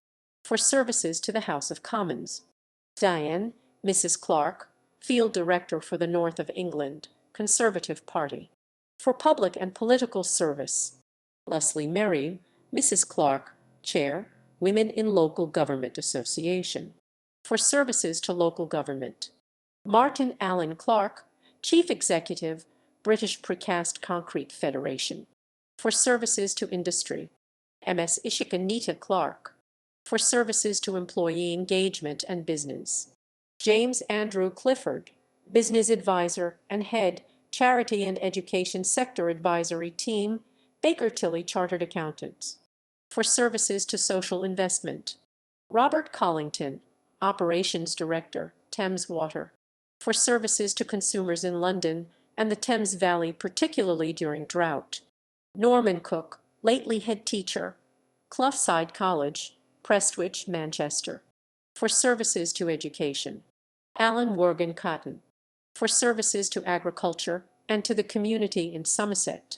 for services to the House of Commons. Diane, Mrs. Clark, Field Director for the North of England, Conservative Party, for public and political service. Leslie Merry, Mrs. Clark, Chair, Women in Local Government Association, for services to local government. Martin Allen Clark, Chief Executive, British Precast Concrete Federation, for services to industry. Ms. Ishikanita Clark, for services to employee engagement and business. James Andrew Clifford, Business Advisor and Head, Charity and Education Sector Advisory Team, Baker Tilly Chartered Accountants, for services to social investment. Robert Collington, Operations Director, Thames Water, for services to consumers in London and the Thames Valley, particularly during drought. Norman Cook, lately head teacher, Cloughside College, Prestwich, Manchester, for services to education. Alan Worgan Cotton, for services to agriculture and to the community in Somerset.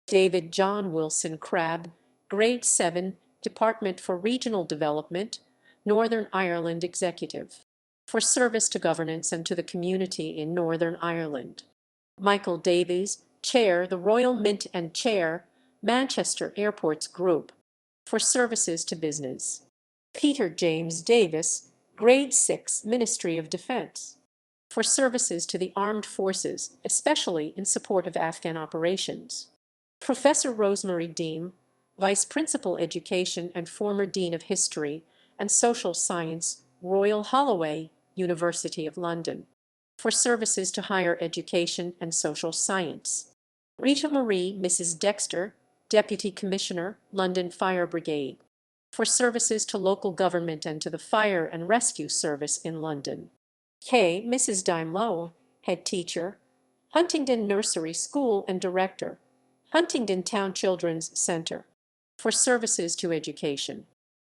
David John Wilson Crabb, Grade 7, Department for Regional Development, Northern Ireland Executive, for service to governance and to the community in Northern Ireland. Michael Davies, Chair, the Royal Mint and Chair, Manchester Airports Group, for services to business. Peter James Davis, Grade 6, Ministry of Defence, for services to the armed forces, especially in support of Afghan operations. Professor Rosemary Deem, Vice Principal Education and former Dean of History and Social Science, Royal Holloway, University of London, for services to higher education and social science. Rita Marie Mrs. Dexter, Deputy Commissioner, London Fire Brigade, for services to local government and to the fire and rescue service in London. K. Mrs. Daimlo, Head Teacher, Huntingdon Nursery School and Director, Huntingdon Town Children's Centre, for services to education.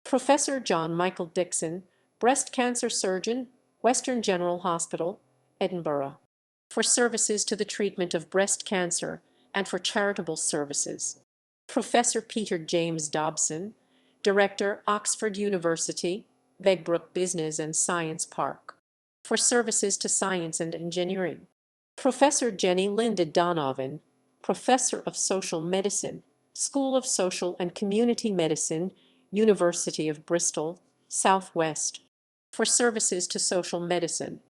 Professor John Michael Dixon, Breast Cancer Surgeon, Western General Hospital, Edinburgh, for services to the treatment of breast cancer and for charitable services. Professor Peter James Dobson, Director, Oxford University, Begbrook Business and Science Park, for services to science and engineering. Professor Jenny Linda Donovan, Professor of Social Medicine, School of Social and Community Medicine, University of Bristol, Southwest, for services to social medicine.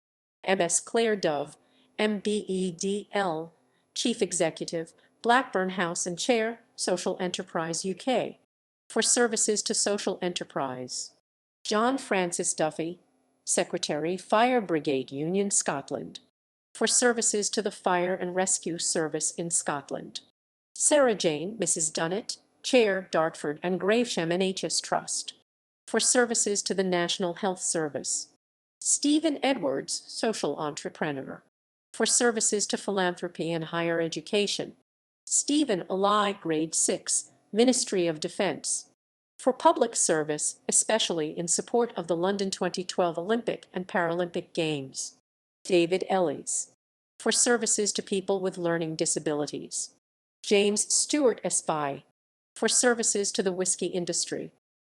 MS Claire Dove, MBEDL, Chief Executive, Blackburn House and Chair, Social Enterprise UK, for services to social enterprise. John Francis Duffy, Secretary, Fire Brigade Union, Scotland, for services to the fire and rescue service in Scotland. Sarah Jane, Mrs. Dunnett, Chair, Dartford and Gravesham NHS Trust, for services to the National Health Service. Stephen Edwards, Social Entrepreneur, for services to philanthropy and higher education. Stephen Eli, Grade 6, Ministry of Defence, for public service, especially in support of the London 2012 Olympic and Paralympic Games. David Ellis, for services to people with learning disabilities. James Stewart Espy, for services to the whiskey industry.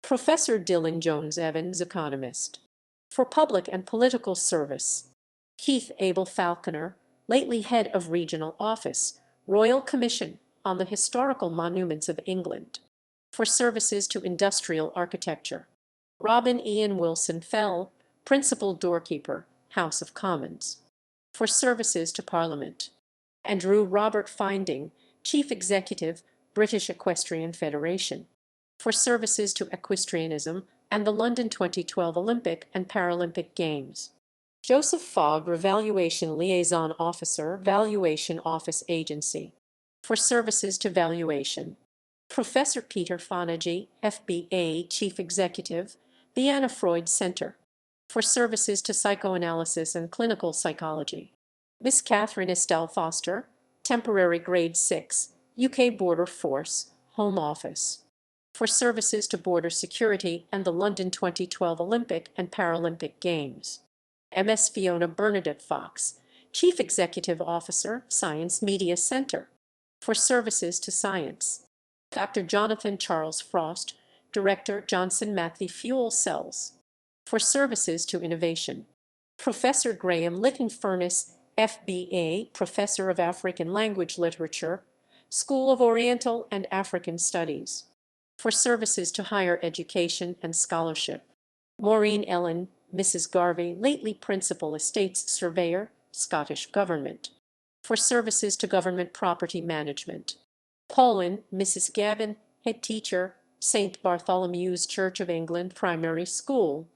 Professor Dylan Jones Evans, economist, for public and political service. Keith Abel Falconer, lately head of Regional Office, Royal Commission on the Historical Monuments of England, for services to industrial architecture. Robin Ian Wilson Fell, Principal Doorkeeper, House of Commons, for services to Parliament. Andrew Robert Finding, Chief Executive, British Equestrian Federation, for services to equestrianism and the London 2012 Olympic and Paralympic Games. Joseph Fogg, Revaluation Liaison Officer, Valuation Office Agency, for services to valuation. Professor Peter Fonagy, FBA Chief Executive, the Anna Freud Center, for services to psychoanalysis and clinical psychology. Miss Catherine Estelle Foster, Temporary Grade 6, UK Border Force, Home Office, for services to border security and the London 2012 Olympic and Paralympic Games. MS Fiona Bernadette Fox, Chief Executive Officer, Science Media Center, for services to science. Dr. Jonathan Charles Frost, Director, Johnson Matthey Fuel Cells, for services to innovation. Professor Graham Lytton Furness, FBA, Professor of African Language Literature, School of Oriental and African Studies, for services to higher education and scholarship. Maureen Ellen, Mrs. Garvey, lately Principal Estates Surveyor, Scottish Government, for services to government property management. Pauline, Mrs. Gavin, Head Teacher, St. Bartholomew's Church of England Primary School,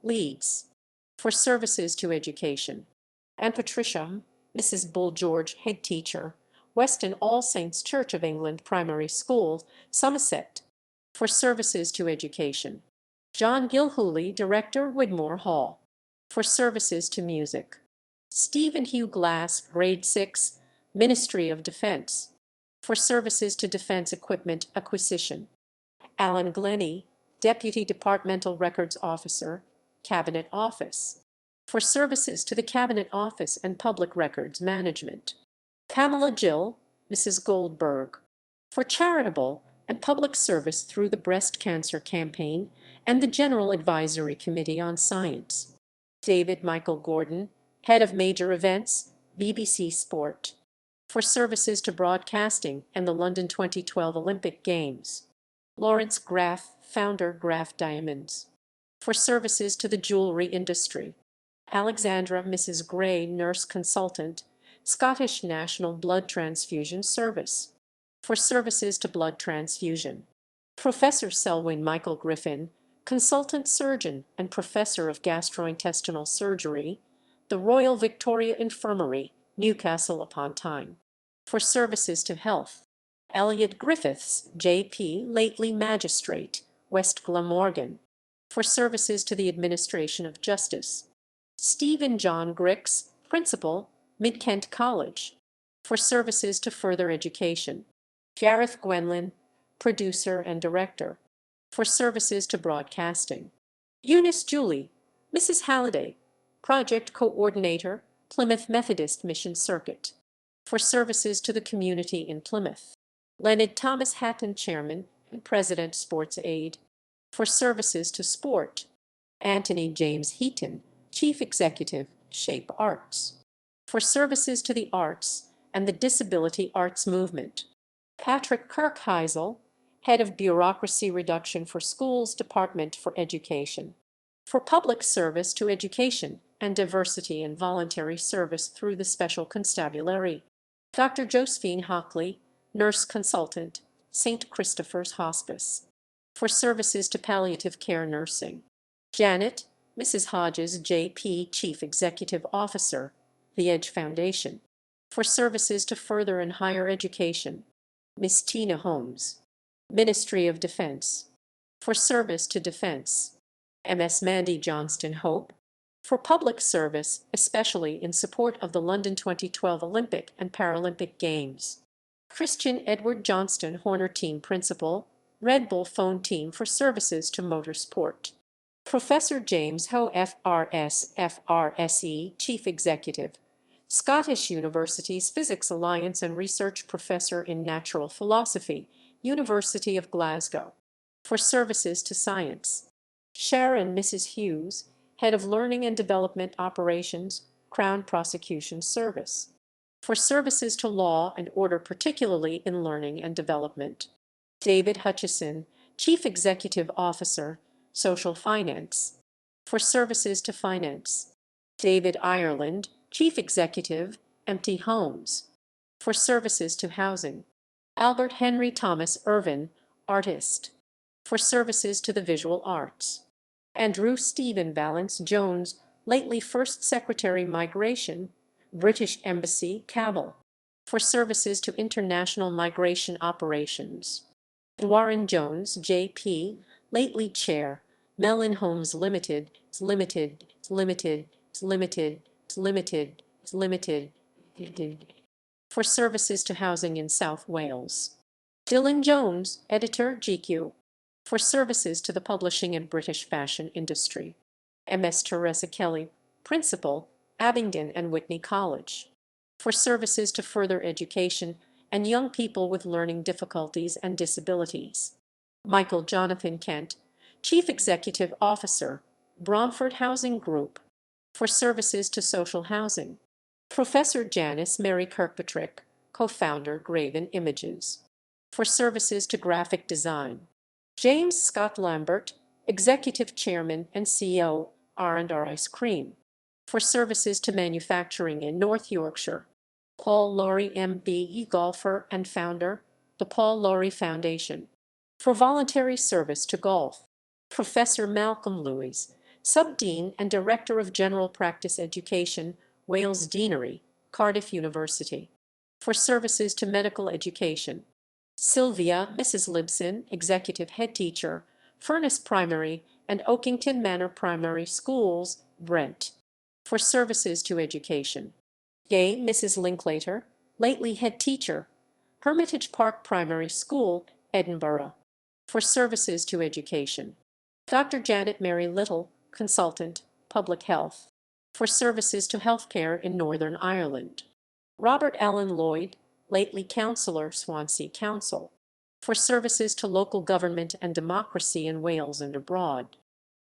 Leeds, for services to education. And Patricia, Mrs. Bull George, Head Teacher, Weston All Saints Church of England Primary School, Somerset, for services to education. John Gilhooly, Director, Widmore Hall, for services to music. Stephen Hugh Glass, Grade 6, Ministry of Defense, for services to defense equipment acquisition. Alan Glennie, Deputy Departmental Records Officer, Cabinet Office, for services to the Cabinet Office and Public Records Management. Pamela Jill, Mrs. Goldberg, for charitable and public service through the Breast Cancer Campaign and the General Advisory Committee on Science. David Michael Gordon, Head of Major Events, BBC Sport, for services to broadcasting and the London 2012 Olympic Games. Lawrence Graff, Founder Graff Diamonds, for services to the jewelry industry. Alexandra Mrs. Gray, Nurse Consultant, Scottish National Blood Transfusion Service, for services to blood transfusion. Professor Selwyn Michael Griffin, Consultant Surgeon and Professor of Gastrointestinal Surgery, the Royal Victoria Infirmary, Newcastle upon Tyne, for services to health. Elliot Griffiths, J.P., lately Magistrate, West Glamorgan, for services to the administration of justice. Stephen John Grix, Principal, Mid-Kent College, for services to further education. Gareth Gwenlyn, Producer and Director, for services to broadcasting. Eunice Julie, Mrs. Halliday, Project Coordinator, Plymouth Methodist Mission Circuit, for services to the community in Plymouth. Leonard Thomas Hatton, Chairman and President Sports Aid, for services to sport. Anthony James Heaton, Chief Executive, Shape Arts, for services to the arts and the disability arts movement. Patrick Kirkheisel, Head of Bureaucracy Reduction for Schools Department for Education, for public service to education and diversity and voluntary service through the Special Constabulary. Dr. Josephine Hockley, Nurse Consultant, St. Christopher's Hospice, for services to palliative care nursing. Janet, Mrs. Hodges, J.P., Chief Executive Officer, The Edge Foundation, for services to further and higher education. Miss Tina Holmes, Ministry of Defense, for service to defense. Ms. Mandy Johnston Hope, for public service, especially in support of the London 2012 Olympic and Paralympic Games. Christian Edward Johnston Horner, Team Principal, Red Bull Phone Team, for services to motorsport. Professor James Ho, FRSE, Chief Executive, Scottish University's Physics Alliance and Research Professor in Natural Philosophy, University of Glasgow, for services to science. Sharon Mrs. Hughes, Head of Learning and Development Operations, Crown Prosecution Service, for services to law and order, particularly in learning and development. David Hutchison, Chief Executive Officer, Social Finance, for services to finance. David Ireland, Chief Executive, Empty Homes, for services to housing. Albert Henry Thomas Irvin, Artist, for services to the visual arts. Andrew Stephen Valence Jones, lately First Secretary Migration, British Embassy, Kabul, for services to international migration operations. Warren Jones, J.P., lately Chair, Mellon Homes Limited, for services to housing in South Wales. Dylan Jones, Editor, GQ, for services to the publishing and British fashion industry. Ms. Teresa Kelly, Principal, Abingdon and Whitney College, for services to further education and young people with learning difficulties and disabilities. Michael Jonathan Kent, Chief Executive Officer, Bromford Housing Group, for services to social housing. Professor Janice Mary Kirkpatrick, Co-founder, Graven Images, for services to graphic design. James Scott Lambert, Executive Chairman and CEO, R&R Ice Cream, for services to manufacturing in North Yorkshire. Paul Laurie, MBE, golfer and founder, the Paul Laurie Foundation, for voluntary service to golf. Professor Malcolm Lewis, Sub-Dean and Director of General Practice Education, Wales Deanery, Cardiff University, for services to medical education. Sylvia, Mrs. Libson, Executive Head Teacher, Furness Primary and Oakington Manor Primary Schools, Brent, for services to education. Gay Mrs. Linklater, lately head teacher, Hermitage Park Primary School, Edinburgh, for services to education. Dr. Janet Mary Little, consultant, public health, for services to healthcare in Northern Ireland. Robert Allen Lloyd, lately councillor, Swansea Council, for services to local government and democracy in Wales and abroad.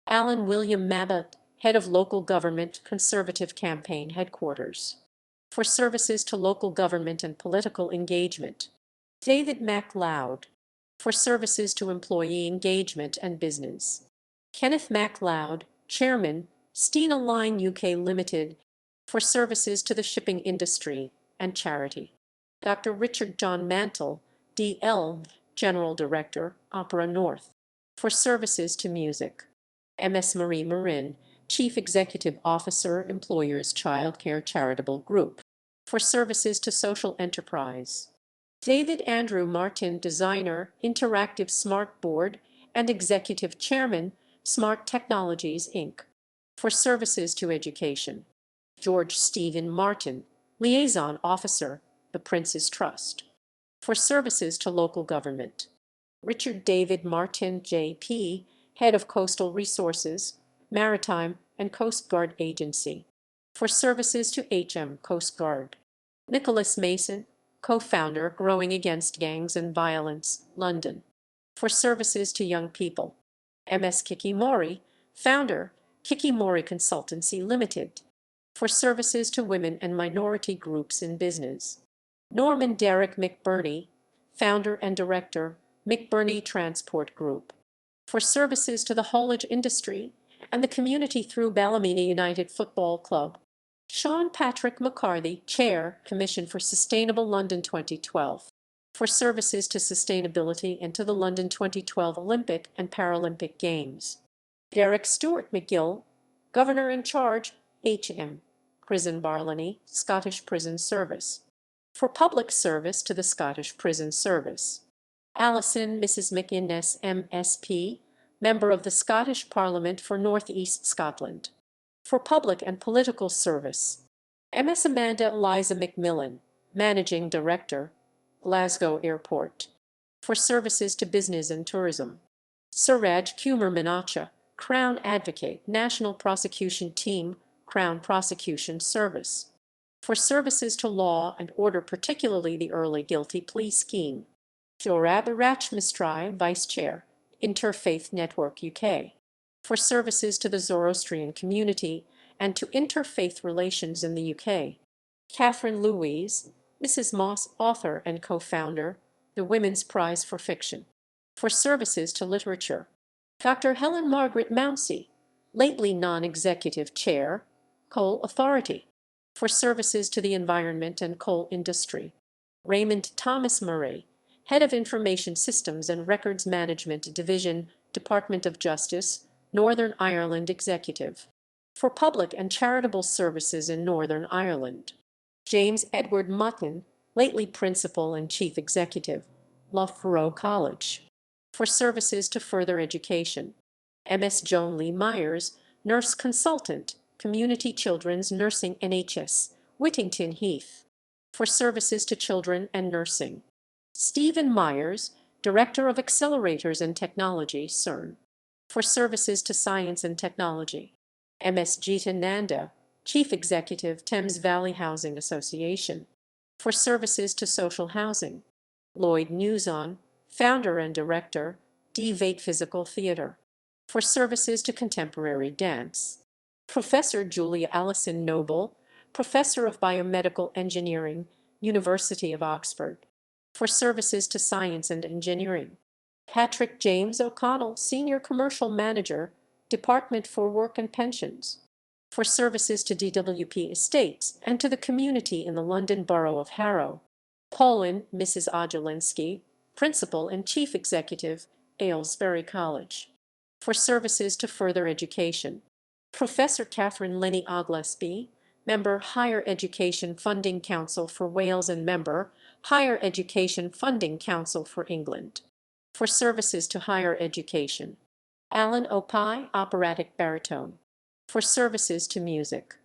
Alan William Mabbutt, head of local government, Conservative Campaign Headquarters, for services to local government and political engagement. David MacLeod, for services to employee engagement and business. Kenneth MacLeod, chairman, Stena Line UK Limited, for services to the shipping industry and charity. Dr. Richard John Mantle, D.L., general director, Opera North, for services to music. Ms. Marie Marin, chief executive officer, Employers Childcare Charitable Group, for services to social enterprise. David Andrew Martin, designer, Interactive Smart Board, and executive chairman, Smart Technologies, Inc., for services to education. George Stephen Martin, liaison officer, The Prince's Trust, for services to local government. Richard David Martin, J.P., head of Coastal Resources, Maritime and Coast Guard Agency, for services to HM Coast Guard. Nicholas Mason, co-founder, Growing Against Gangs and Violence, London, for services to young people. Ms. Kikimori, founder, Kikimori Consultancy Limited, for services to women and minority groups in business. Norman Derek McBurney, founder and director, McBurney Transport Group, for services to the haulage industry and the community through Ballymena United Football Club. Sean Patrick McCarthy, Chair, Commission for Sustainable London 2012, for services to sustainability and to the London 2012 Olympic and Paralympic Games. Derek Stewart McGill, Governor in Charge, HM, Prison Barley, Scottish Prison Service, for public service to the Scottish Prison Service. Alison Mrs. McInnes, MSP, Member of the Scottish Parliament for North East Scotland, for public and political service. Ms. Amanda Eliza McMillan, Managing Director, Glasgow Airport, for services to business and tourism. Suraj Kumar Minacha, Crown Advocate, National Prosecution Team, Crown Prosecution Service, for services to law and order, particularly the early guilty plea scheme. Jorab Irachmistrai, Vice Chair, Interfaith Network UK, for services to the Zoroastrian community and to interfaith relations in the UK. Catherine Louise, Mrs. Moss, author and co-founder, the Women's Prize for Fiction, for services to literature. Dr. Helen Margaret Mounsey, lately non-executive chair, Coal Authority, for services to the environment and coal industry. Raymond Thomas Murray, Head of Information Systems and Records Management Division, Department of Justice, Northern Ireland Executive, for public and charitable services in Northern Ireland. James Edward Mutton, lately Principal and Chief Executive, Loughborough College, for services to further education. Ms. Joan Lee Myers, Nurse Consultant, Community Children's Nursing NHS, Whittington Heath, for services to children and nursing. Stephen Myers, Director of Accelerators and Technology, CERN, for services to science and technology. Ms. Geeta Nanda, Chief Executive, Thames Valley Housing Association, for services to social housing. Lloyd Newson, Founder and Director, D-Vate Physical Theatre, for services to contemporary dance. Professor Julia Allison Noble, Professor of Biomedical Engineering, University of Oxford, for services to science and engineering. Patrick James O'Connell, Senior Commercial Manager, Department for Work and Pensions, for services to DWP Estates and to the community in the London Borough of Harrow. Pauline Mrs. Ojelinski, Principal and Chief Executive, Aylesbury College, for services to further education. Professor Catherine Lenny Oglesby, Member Higher Education Funding Council for Wales and Member Higher Education Funding Council for England, for services to higher education. Alan Opie, Operatic Baritone, for services to music.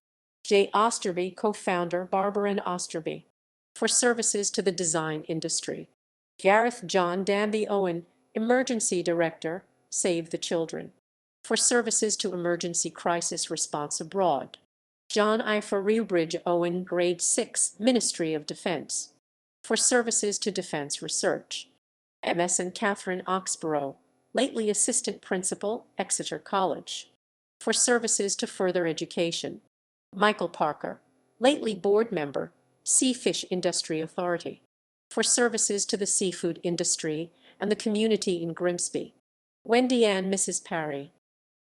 J. Osterby, co-founder, Barber and Osterby, for services to the design industry. Gareth John Danby Owen, emergency director, Save the Children, for services to emergency crisis response abroad. John Ifer Rewbridge Owen, grade 6, Ministry of Defense, for services to defense research. MS and Catherine Oxborough, lately assistant principal, Exeter College, for services to further education. Michael Parker, lately board member, Sea Fish Industry Authority, for services to the seafood industry and the community in Grimsby. Wendy Ann Mrs. Parry,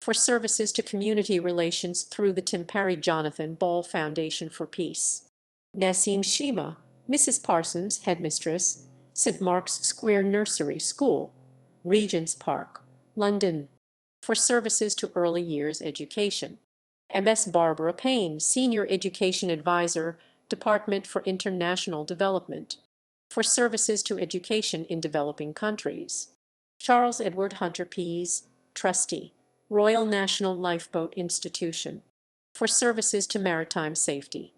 for services to community relations through the Tim Parry Jonathan Ball Foundation for Peace. Nassim Shima, Mrs. Parsons, headmistress, St. Mark's Square Nursery School, Regent's Park, London, for services to early years education. MS Barbara Payne, Senior Education Advisor, Department for International Development, for services to education in developing countries. Charles Edward Hunter Pease, Trustee, Royal National Lifeboat Institution, for services to maritime safety.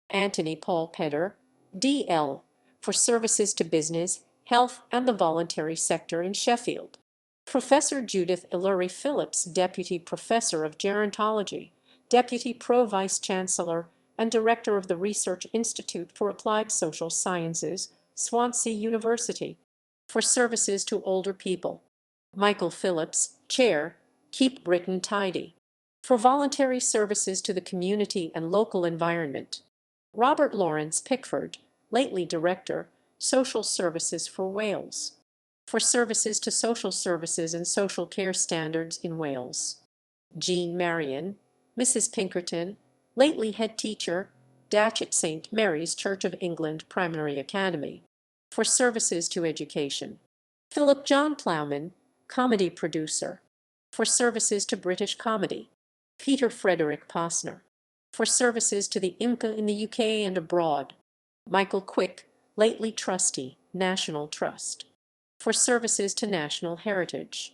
Anthony Paul Pedder, D.L., for services to business, health, and the voluntary sector in Sheffield. Professor Judith Illury Phillips, Deputy Professor of Gerontology, Deputy Pro-Vice-Chancellor, and Director of the Research Institute for Applied Social Sciences, Swansea University, for services to older people. Michael Phillips, Chair, Keep Britain Tidy, for voluntary services to the community and local environment. Robert Lawrence Pickford, lately Director, Social Services for Wales, for services to social services and social care standards in Wales. Jean Marion, Mrs. Pinkerton, lately Head Teacher, Datchet St. Mary's Church of England Primary Academy, for services to education. Philip John Plowman, Comedy Producer, for services to British comedy. Peter Frederick Posner, for services to the IMCA in the UK and abroad. Michael Quick, lately Trustee, National Trust, for services to national heritage.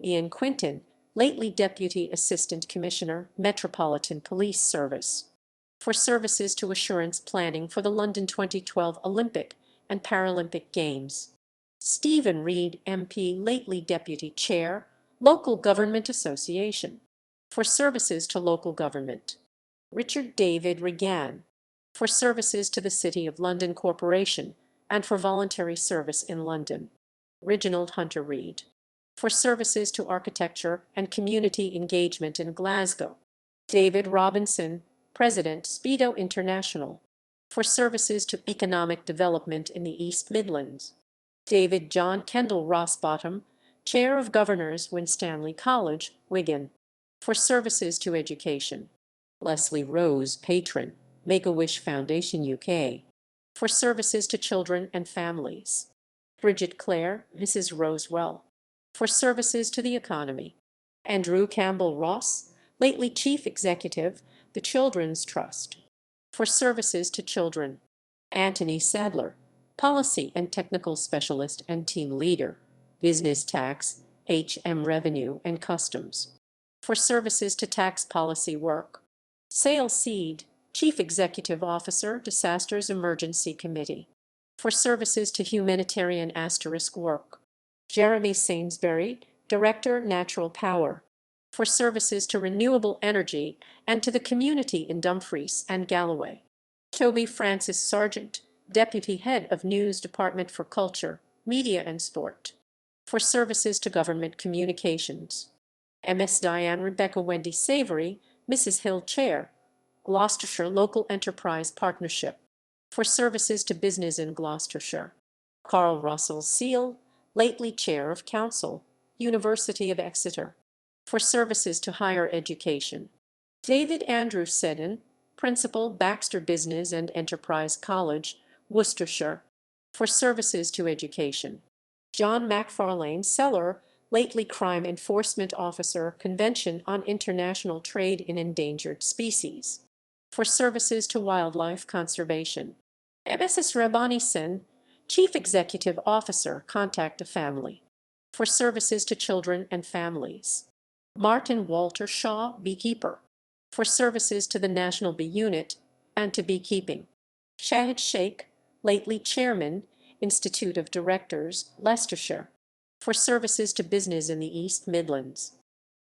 Ian Quinton, lately Deputy Assistant Commissioner, Metropolitan Police Service, for services to assurance planning for the London 2012 Olympic and Paralympic Games. Stephen Reed, MP, lately Deputy Chair, Local Government Association, for services to local government. Richard David Regan, for services to the City of London Corporation and for voluntary service in London. Reginald Hunter Reed, for services to architecture and community engagement in Glasgow. David Robinson, President, Speedo International, for services to economic development in the East Midlands. David John Kendall Rossbottom, Chair of Governors, Winstanley College, Wigan, for services to education. Leslie Rose, Patron, Make-A-Wish Foundation UK, for services to children and families. Bridget Clare, Mrs. Rosewell, for services to the economy. Andrew Campbell Ross, lately Chief Executive, the Children's Trust, for services to children. Anthony Sadler, Policy and Technical Specialist and Team Leader, Business Tax, HM Revenue and Customs, for services to tax policy work. Sale Seed, Chief Executive Officer, Disasters Emergency Committee, for services to humanitarian * work. Jeremy Sainsbury, Director, Natural Power, for services to renewable energy and to the community in Dumfries and Galloway. Toby Francis Sargent, Deputy Head of News Department for Culture, Media and Sport, for services to government communications. MS Diane Rebecca Wendy Savory, Mrs. Hill Chair, Gloucestershire Local Enterprise Partnership, for services to business in Gloucestershire. Carl Russell Seal, lately Chair of Council, University of Exeter, for services to higher education. David Andrew Seddon, Principal, Baxter Business and Enterprise College, Worcestershire, for services to education. John McFarlane Seller, lately Crime Enforcement Officer, Convention on International Trade in Endangered Species, for services to wildlife conservation. Mrs. Rabani Sen, Chief Executive Officer, Contact a Family, for services to children and families. Martin Walter Shaw, Beekeeper, for services to the National Bee Unit and to beekeeping. Shahid Sheikh, lately Chairman, Institute of Directors, Leicestershire, for services to business in the East Midlands.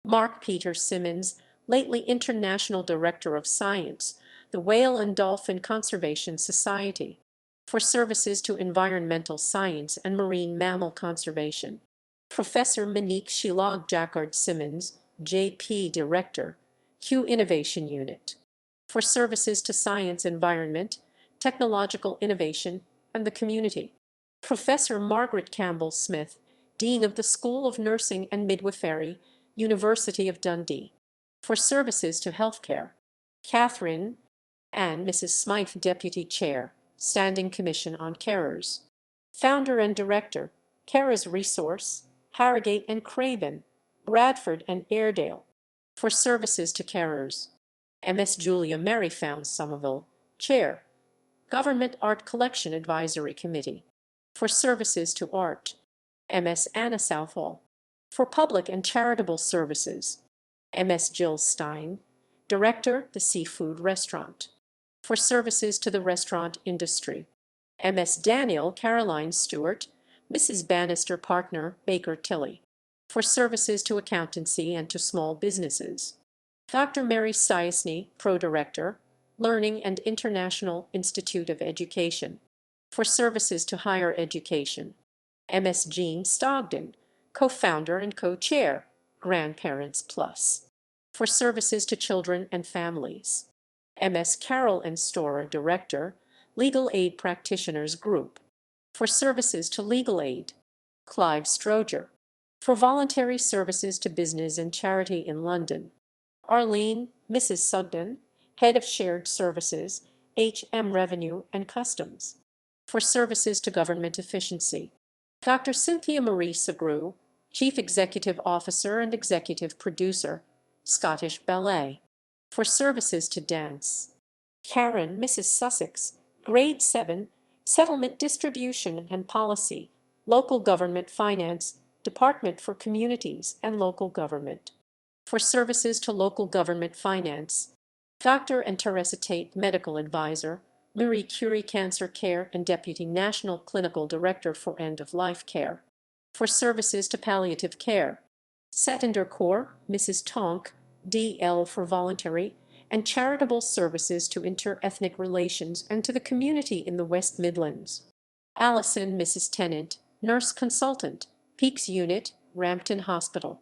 Mark Peter Simmons, lately International Director of Science, the Whale and Dolphin Conservation Society, for services to environmental science and marine mammal conservation. Professor Monique Shilog Jaccard Simmons, JP Director, Q Innovation Unit, for services to science, environment, technological innovation, and the community. Professor Margaret Campbell Smith, Dean of the School of Nursing and Midwifery, University of Dundee, for services to healthcare. Catherine and Mrs. Smythe, Deputy Chair, Standing Commission on Carers. Founder and Director, Carers Resource, Harrogate and Craven, Bradford and Airedale, for services to carers. Ms. Julia Mary Found Somerville, Chair, Government Art Collection Advisory Committee, for services to art. Ms. Anna Southall, for public and charitable services. Ms. Jill Stein, Director, the Seafood Restaurant, for services to the restaurant industry. Ms. Daniel Caroline Stewart, Mrs. Bannister Partner, Baker Tilly, for services to accountancy and to small businesses. Dr. Mary Stiasny, Pro-Director, Learning and International Institute of Education, for services to higher education. Ms. Jean Stogden, Co-Founder and Co-Chair, Grandparents Plus, for services to children and families. Ms. Carol N. Storer, Director, Legal Aid Practitioners Group, for services to legal aid. Clive Stroger, for voluntary services to business and charity in London. Arlene, Mrs. Sugden, Head of Shared Services, HM Revenue and Customs, for services to government efficiency. Dr. Cynthia Marie Sagru, Chief Executive Officer and Executive Producer, Scottish Ballet, for services to dance. Karen, Mrs. Sussex, Grade 7, Settlement Distribution and Policy, Local Government Finance, Department for Communities and Local Government, for services to local government finance. Dr. and Teresa Tate, Medical Advisor, Marie Curie Cancer Care and Deputy National Clinical Director for End-of-Life Care, for services to palliative care. Satinder Kaur, Mrs. Tonk, DL, for voluntary and charitable services to inter-ethnic relations and to the community in the West Midlands. Allison, Mrs. Tennant, Nurse Consultant, Peaks Unit, Rampton Hospital,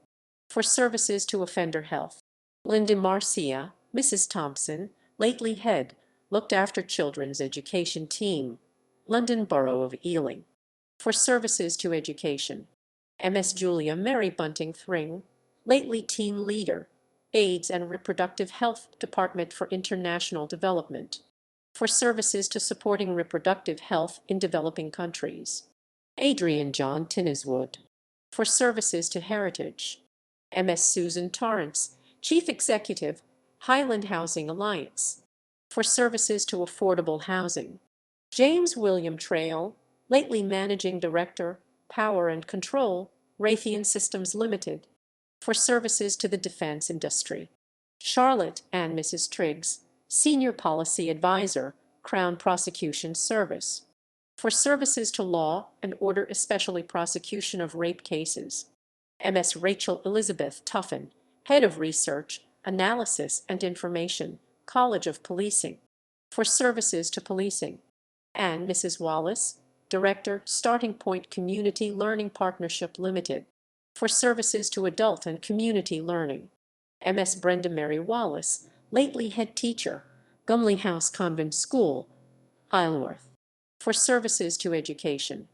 for services to offender health. Linda Marcia, Mrs. Thompson, lately Head, Looked After Children's Education Team, London Borough of Ealing, for services to education. Ms. Julia Mary Bunting Thring, lately Team Leader, AIDS and Reproductive Health Department for International Development, for services to supporting reproductive health in developing countries. Adrian John Tinneswood, for services to heritage. Ms. Susan Torrance, Chief Executive, Highland Housing Alliance, for services to affordable housing. James William Trail, lately Managing Director, Power and Control, Raytheon Systems Limited, for services to the defense industry. Charlotte and Mrs. Triggs, Senior Policy Advisor, Crown Prosecution Service, for services to law and order, especially prosecution of rape cases. Ms. Rachel Elizabeth Tuffin, Head of Research, Analysis and Information, College of Policing, for services to policing. And Mrs. Wallace, Director, Starting Point Community Learning Partnership Limited, for services to adult and community learning. Ms. Brenda Mary Wallace, lately Head Teacher, Gumley House Convent School, Isleworth, for services to education.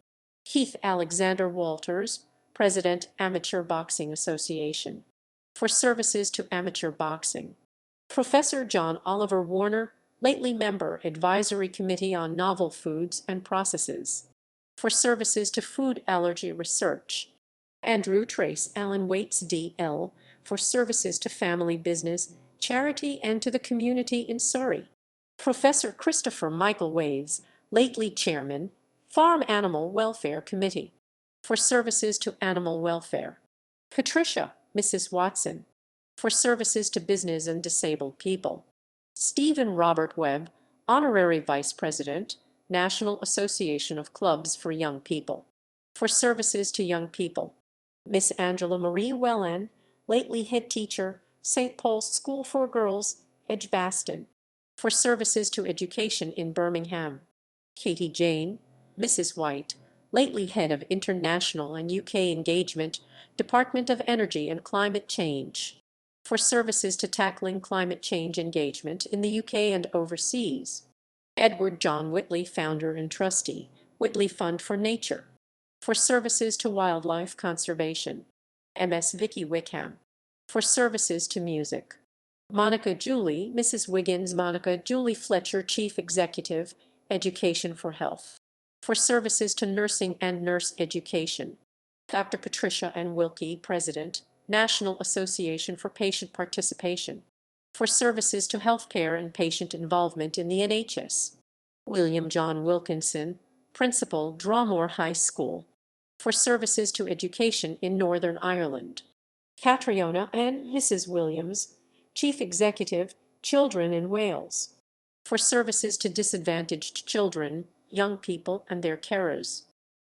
Keith Alexander Walters, President, Amateur Boxing Association, for services to amateur boxing. Professor John Oliver Warner, lately Member, Advisory Committee on Novel Foods and Processes, for services to food allergy research. Andrew Trace Allen Waits, DL, for services to family business, charity and to the community in Surrey. Professor Christopher Michael Waves, lately Chairman, Farm Animal Welfare Committee, for services to animal welfare. Patricia, Mrs. Watson, for services to business and disabled people. Stephen Robert Webb, Honorary Vice President, National Association of Clubs for Young People, for services to young people. Miss Angela Marie Wellen, lately head teacher, St. Paul's School for Girls, Edgbaston, for services to education in Birmingham. Katie Jane, Mrs. White, lately head of International and UK Engagement, Department of Energy and Climate Change, for services to tackling climate change engagement in the UK and overseas. Edward John Whitley, founder and trustee, Whitley Fund for Nature, for services to wildlife conservation. MS Vicky Wickham, for services to music. Monica Julie, Mrs. Wiggins Monica Julie Fletcher, Chief Executive, Education for Health, for services to nursing and nurse education. Dr. Patricia N. Wilkie, President, National Association for Patient Participation, for services to healthcare and patient involvement in the NHS. William John Wilkinson, Principal, Drawmore High School, for services to education in Northern Ireland. Catriona and Mrs. Williams, Chief Executive, Children in Wales, for services to disadvantaged children, young people, and their carers.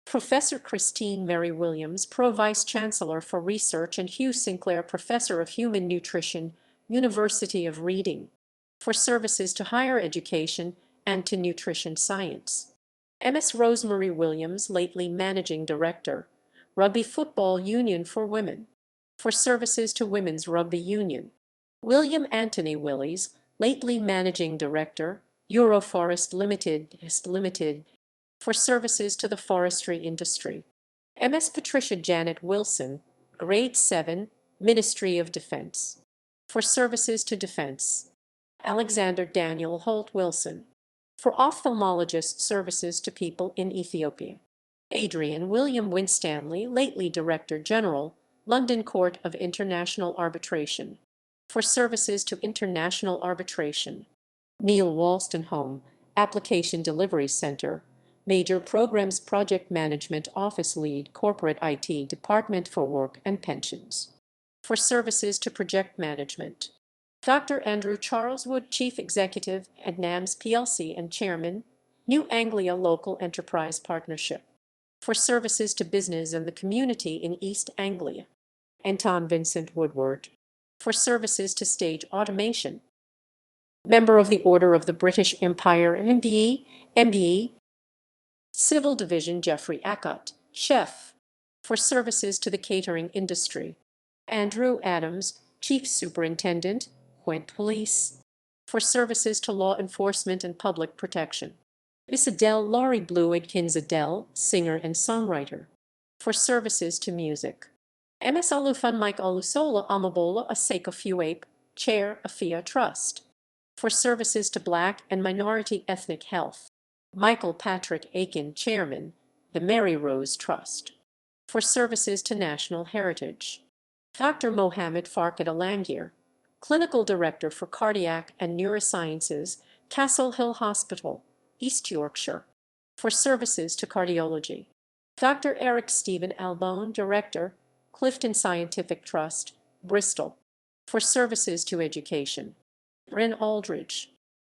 Professor Christine Mary Williams, Pro Vice Chancellor for Research, and Hugh Sinclair, Professor of Human Nutrition, University of Reading, for services to higher education and to nutrition science. MS Rosemary Williams, lately Managing Director, Rugby Football Union for Women, for services to Women's Rugby Union. William Anthony Willies, lately Managing Director, Euroforest Limited, for services to the forestry industry. MS Patricia Janet Wilson, Grade 7, Ministry of Defense, for services to defense. Alexander Daniel Holt Wilson, for ophthalmologist services to people in Ethiopia. Adrian William Winstanley, lately Director General, London Court of International Arbitration, for services to international arbitration. Neil Wolstenholme, Application Delivery Center, Major Programs Project Management Office Lead, Corporate IT Department for Work and Pensions, for services to project management. Dr. Andrew Charles Wood, Chief Executive at NAMS plc and Chairman, New Anglia Local Enterprise Partnership, for services to business and the community in East Anglia. Anton Vincent Woodward, for services to stage automation. Member of the Order of the British Empire, MBE. Civil Division Geoffrey Ackott, Chef, for services to the catering industry. Andrew Adams, Chief Superintendent, Gwent Police, for services to law enforcement and public protection. Miss Adele Laurie Blue Adkins Adele, singer and songwriter, for services to music. MS Olufun Mike Olusola Amabola Aseka Fuape, Chair, Afia Trust, for services to Black and minority ethnic health. Michael Patrick Aiken, Chairman, the Mary Rose Trust, for services to national heritage. Dr. Mohammed Farkad Alangier, Clinical Director for Cardiac and Neurosciences, Castle Hill Hospital, East Yorkshire, for services to cardiology. Dr. Eric Stephen Albone, Director, Clifton Scientific Trust, Bristol, for services to education. Bryn Aldridge,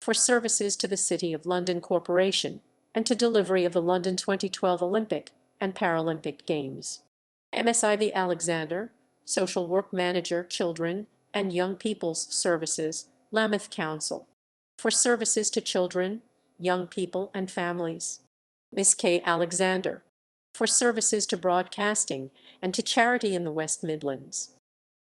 for services to the City of London Corporation and to delivery of the London 2012 Olympic and Paralympic Games. MS Ivy Alexander, Social Work Manager, Children and Young People's Services, Lambeth Council, for services to children, young people and families. Miss K. Alexander, for services to broadcasting and to charity in the West Midlands.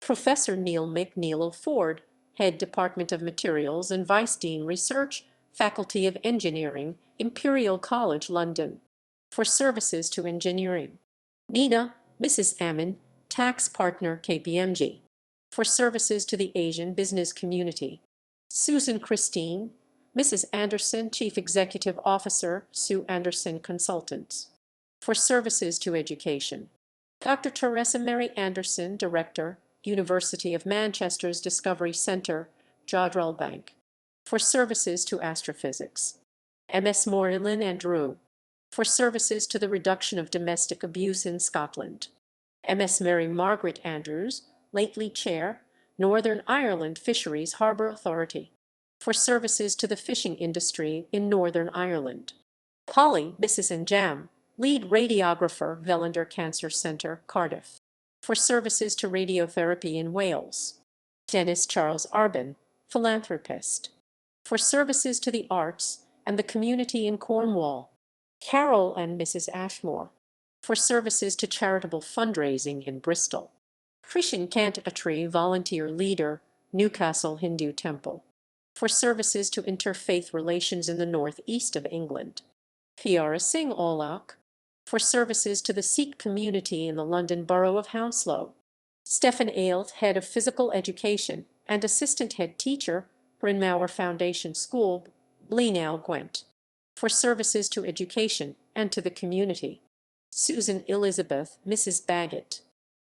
Professor Neil McNeil Ford, Head Department of Materials and Vice Dean Research, Faculty of Engineering, Imperial College London, for services to engineering. Nina, Mrs. Ammon, Tax Partner KPMG, for services to the Asian business community. Susan Christine, Mrs. Anderson, Chief Executive Officer, Sue Anderson Consultants, for services to education. Dr. Teresa Mary Anderson, Director, University of Manchester's Discovery Centre, Jodrell Bank, for services to astrophysics. MS Morilyn Andrew, for services to the reduction of domestic abuse in Scotland. MS Mary Margaret Andrews, lately Chair, Northern Ireland Fisheries Harbour Authority, for services to the fishing industry in Northern Ireland. Polly, Mrs. and Jam, lead radiographer, Velander Cancer Centre, Cardiff, for services to radiotherapy in Wales. Dennis Charles Arbin, philanthropist, for services to the arts and the community in Cornwall. Carol and Mrs. Ashmore, for services to charitable fundraising in Bristol. Krishan Kantatri, volunteer leader, Newcastle Hindu Temple, for services to interfaith relations in the northeast of England. Piara Singh Olak, for services to the Sikh community in the London Borough of Hounslow. Stephen Ailes, head of physical education and assistant head teacher, Bryn Mawr Foundation School, Blaenau Gwent, for services to education and to the community. Susan Elizabeth, Mrs. Baggett,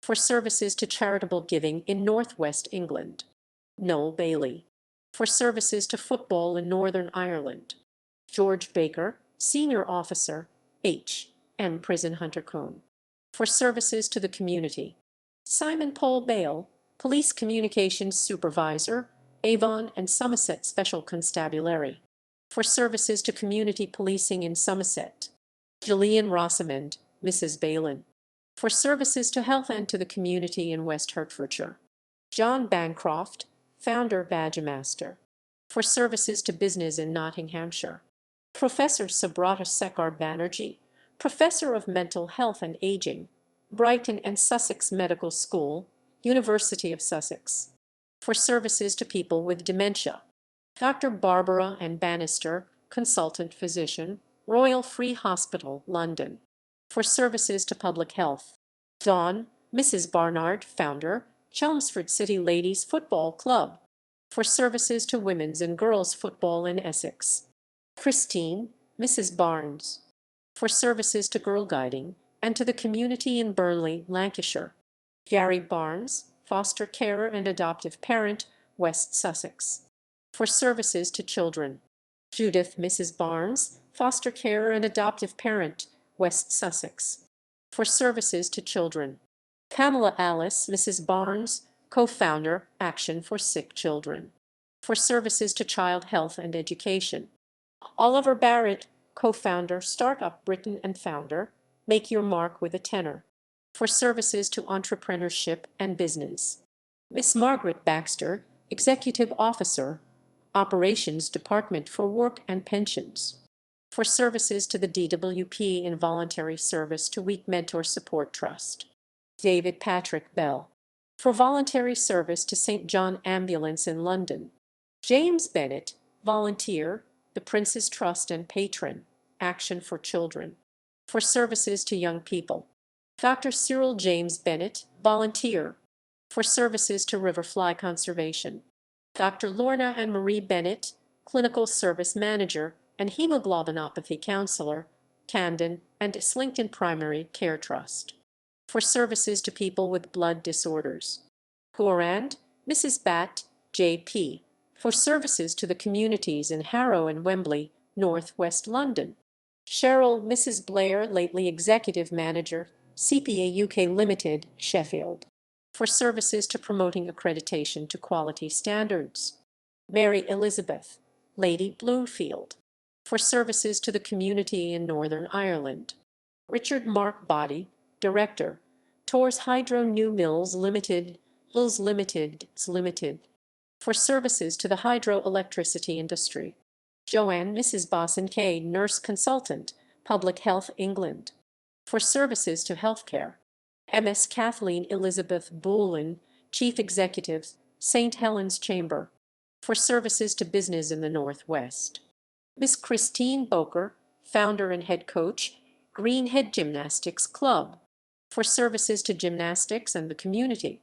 for services to charitable giving in northwest England. Noel Bailey, for services to football in Northern Ireland. George Baker, senior officer, H.M. Prison Hunter Cone, for services to the community. Simon Paul Bale, police communications supervisor, Avon and Somerset Special Constabulary, for services to community policing in Somerset. Gillian Rosamond, Mrs. Balin, for services to health and to the community in West Hertfordshire. John Bancroft, founder Badgermaster, for services to business in Nottinghamshire. Professor Subrata Sekar Banerjee, professor of mental health and aging, Brighton and Sussex Medical School, University of Sussex, for services to people with dementia. Dr. Barbara Ann Bannister, consultant physician, Royal Free Hospital, London, for services to public health. Dawn, Mrs. Barnard, founder, Chelmsford City Ladies Football Club, for services to women's and girls' football in Essex. Christine, Mrs. Barnes, for services to girl guiding and to the community in Burnley, Lancashire. Gary Barnes, foster carer and adoptive parent, West Sussex, for services to children. Judith, Mrs. Barnes, foster carer and adoptive parent, West Sussex, for services to children. Pamela Alice, Mrs. Barnes, co-founder, Action for Sick Children, for services to child health and education. Oliver Barrett, co-founder, Startup Britain and founder, Make Your Mark with a Tenor, for services to entrepreneurship and business. Miss Margaret Baxter, executive officer, Operations Department for Work and Pensions, for services to the DWP in voluntary service to Weak Mentor Support Trust. David Patrick Bell, for voluntary service to St. John Ambulance in London. James Bennett, volunteer, the Prince's Trust and patron, Action for Children, for services to young people. Dr. Cyril James Bennett, volunteer, for services to riverfly conservation. Dr. Lorna Ann Marie Bennett, clinical service manager and hemoglobinopathy counselor, Camden and Islington Primary Care Trust, for services to people with blood disorders. Courand, Mrs. Batt, J.P., for services to the communities in Harrow and Wembley, North-West London. Cheryl, Mrs. Blair, lately executive manager, CPA UK Limited, Sheffield, for services to promoting accreditation to quality standards. Mary Elizabeth, Lady Bloomfield, for services to the community in Northern Ireland. Richard Mark Body, Director, Tors Hydro New Mills Limited, Limited, for services to the hydroelectricity industry. Joanne Mrs. Bosson K, nurse consultant, Public Health England, for services to healthcare. MS Kathleen Elizabeth Boulin, chief executive, St. Helens Chamber, for services to business in the Northwest. Miss Christine Boker, founder and head coach, Greenhead Gymnastics Club, for services to gymnastics and the community.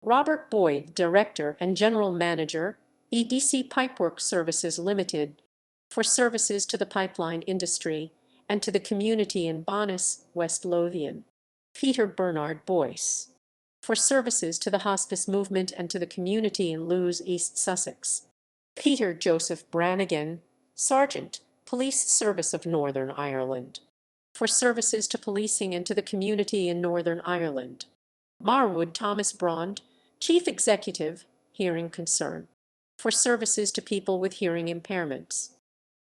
Robert Boyd, director and general manager, EDC Pipework Services Limited, for services to the pipeline industry and to the community in Bonus, West Lothian. Peter Bernard Boyce, for services to the hospice movement and to the community in Lewes, East Sussex. Peter Joseph Brannigan, Sergeant, Police Service of Northern Ireland, for services to policing and to the community in Northern Ireland. Marwood Thomas Brond, Chief Executive, hearing concern. For services to people with hearing impairments.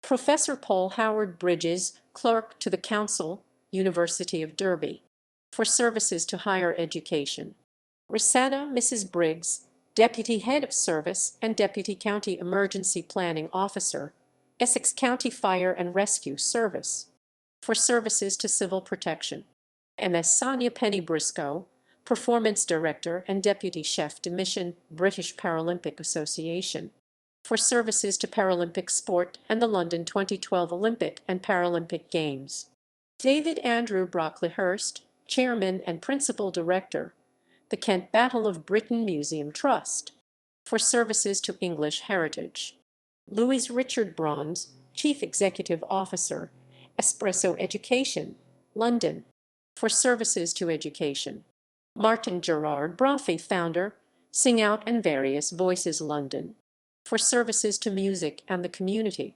Professor Paul Howard Bridges, Clerk to the Council, University of Derby. For services to higher education. Rosanna Mrs. Briggs, Deputy Head of Service and Deputy County Emergency Planning Officer, Essex County Fire and Rescue Service. For services to civil protection. Ms. Sonia Penny Briscoe, Performance Director and Deputy Chef de Mission, British Paralympic Association. For services to Paralympic sport and the London 2012 Olympic and Paralympic Games. David Andrew Brocklehurst, Chairman and Principal Director, the Kent Battle of Britain Museum Trust. For services to English Heritage. Louis Richard Bronze, Chief Executive Officer, Espresso Education, London. For services to education. Martin Gerard Brophy, Founder, Sing Out and Various Voices, London. For services to music and the community.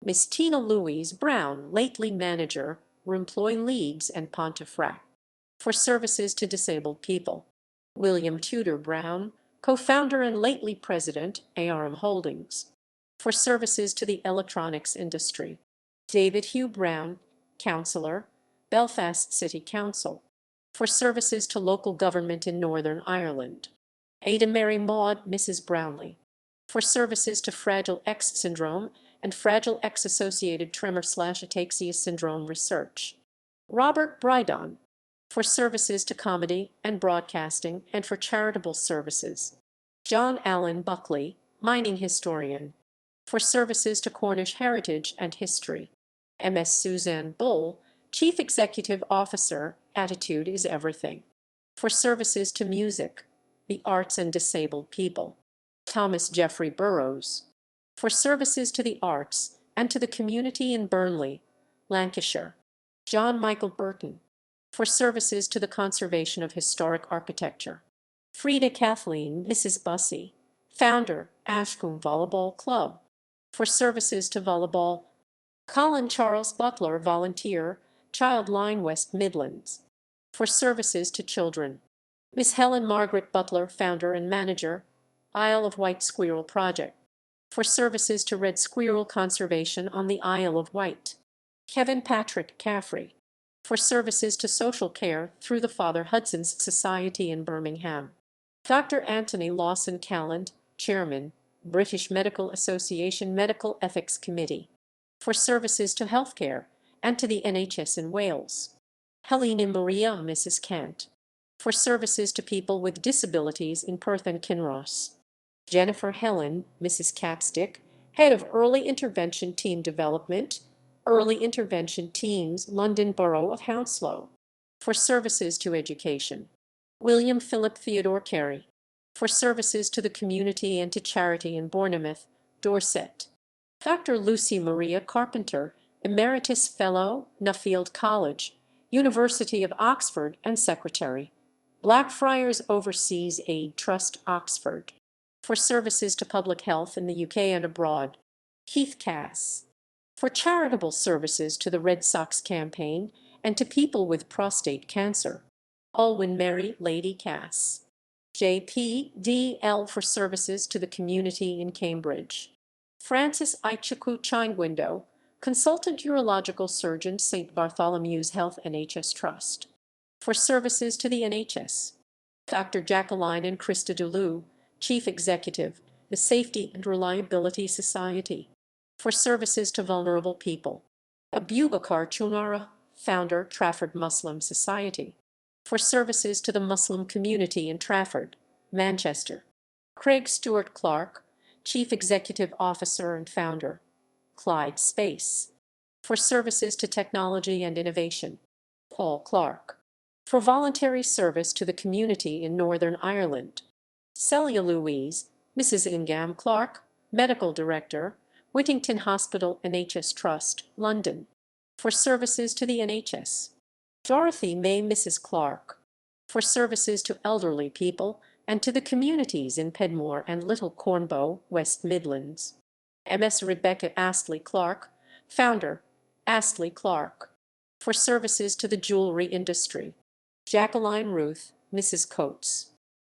Miss Tina Louise Brown, lately Manager, Employ Leagues and Pontefract. For services to disabled people. William Tudor Brown, Co-founder and lately President, ARM Holdings. For services to the electronics industry. David Hugh Brown, Councillor, Belfast City Council. For services to local government in Northern Ireland. Ada Mary Maud, Mrs. Brownlee. For services to Fragile X syndrome and Fragile X associated tremor/ataxia syndrome research. Robert Brydon. For services to comedy and broadcasting and for charitable services. John Allen Buckley, mining historian. For services to Cornish heritage and history. Ms. Suzanne Bull, Chief Executive Officer, Attitude is Everything. For services to music, the arts and disabled people. Thomas Jeffrey Burrows. For services to the arts and to the community in Burnley, Lancashire. John Michael Burton. For services to the conservation of historic architecture. Frida Kathleen, Mrs. Bussey, Founder, Ashcombe Volleyball Club. For services to volleyball. Colin Charles Butler, Volunteer, Childline West Midlands. For services to children. Miss Helen Margaret Butler, Founder and Manager, Isle of Wight Squirrel Project. For services to red squirrel conservation on the Isle of Wight. Kevin Patrick Caffrey. For services to social care through the Father Hudson's Society in Birmingham. Dr. Anthony Lawson Calland, Chairman, British Medical Association Medical Ethics Committee. For services to healthcare and to the NHS in Wales. Helena Maria, Mrs. Kent. For services to people with disabilities in Perth and Kinross. Jennifer Helen, Mrs. Capstick, Head of Early Intervention Team Development, Early Intervention Teams, London Borough of Hounslow. For services to education. William Philip Theodore Carey. For services to the community and to charity in Bournemouth, Dorset. Dr. Lucy Maria Carpenter, Emeritus Fellow, Nuffield College, University of Oxford and Secretary, Blackfriars Overseas Aid Trust, Oxford. For services to public health in the UK and abroad, Keith Cass. For charitable services to the Red Sox campaign and to people with prostate cancer, Alwyn Mary Lady Cass. JPDL. For services to the community in Cambridge. Francis Ichuku Chingwindo, Consultant Urological Surgeon, St. Bartholomew's Health NHS Trust. For services to the NHS. Dr. Jacqueline and Krista Dulu, Chief Executive, the Safety and Reliability Society. For services to vulnerable people. Abubakar Chunara, Founder, Trafford Muslim Society. For services to the Muslim community in Trafford, Manchester. Craig Stewart Clark, Chief Executive Officer and Founder, Clyde Space. For services to technology and innovation, Paul Clark. For voluntary service to the community in Northern Ireland, Celia Louise, Mrs. Ingham Clark, Medical Director, Whittington Hospital NHS Trust, London. For services to the NHS, Dorothy May, Mrs. Clark. For services to elderly people and to the communities in Pedmore and Little Cornbow, West Midlands, Ms. Rebecca Astley Clark, Founder, Astley Clark. For services to the jewelry industry, Jacqueline Ruth, Mrs. Coates.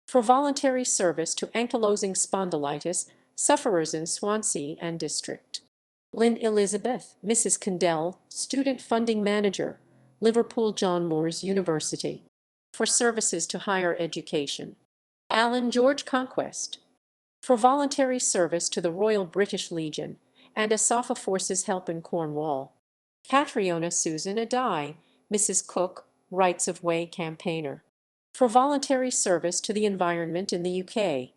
for voluntary service to ankylosing spondylitis sufferers in Swansea and District. Lynn Elizabeth, Mrs. Condell, Student Funding Manager, Liverpool John Moores University, for services to higher education. Alan George Conquest, for voluntary service to the Royal British Legion and Asafa Forces Help in Cornwall. Catriona Susan Adai, Mrs. Cook, Rights of Way campaigner, for voluntary service to the environment in the UK.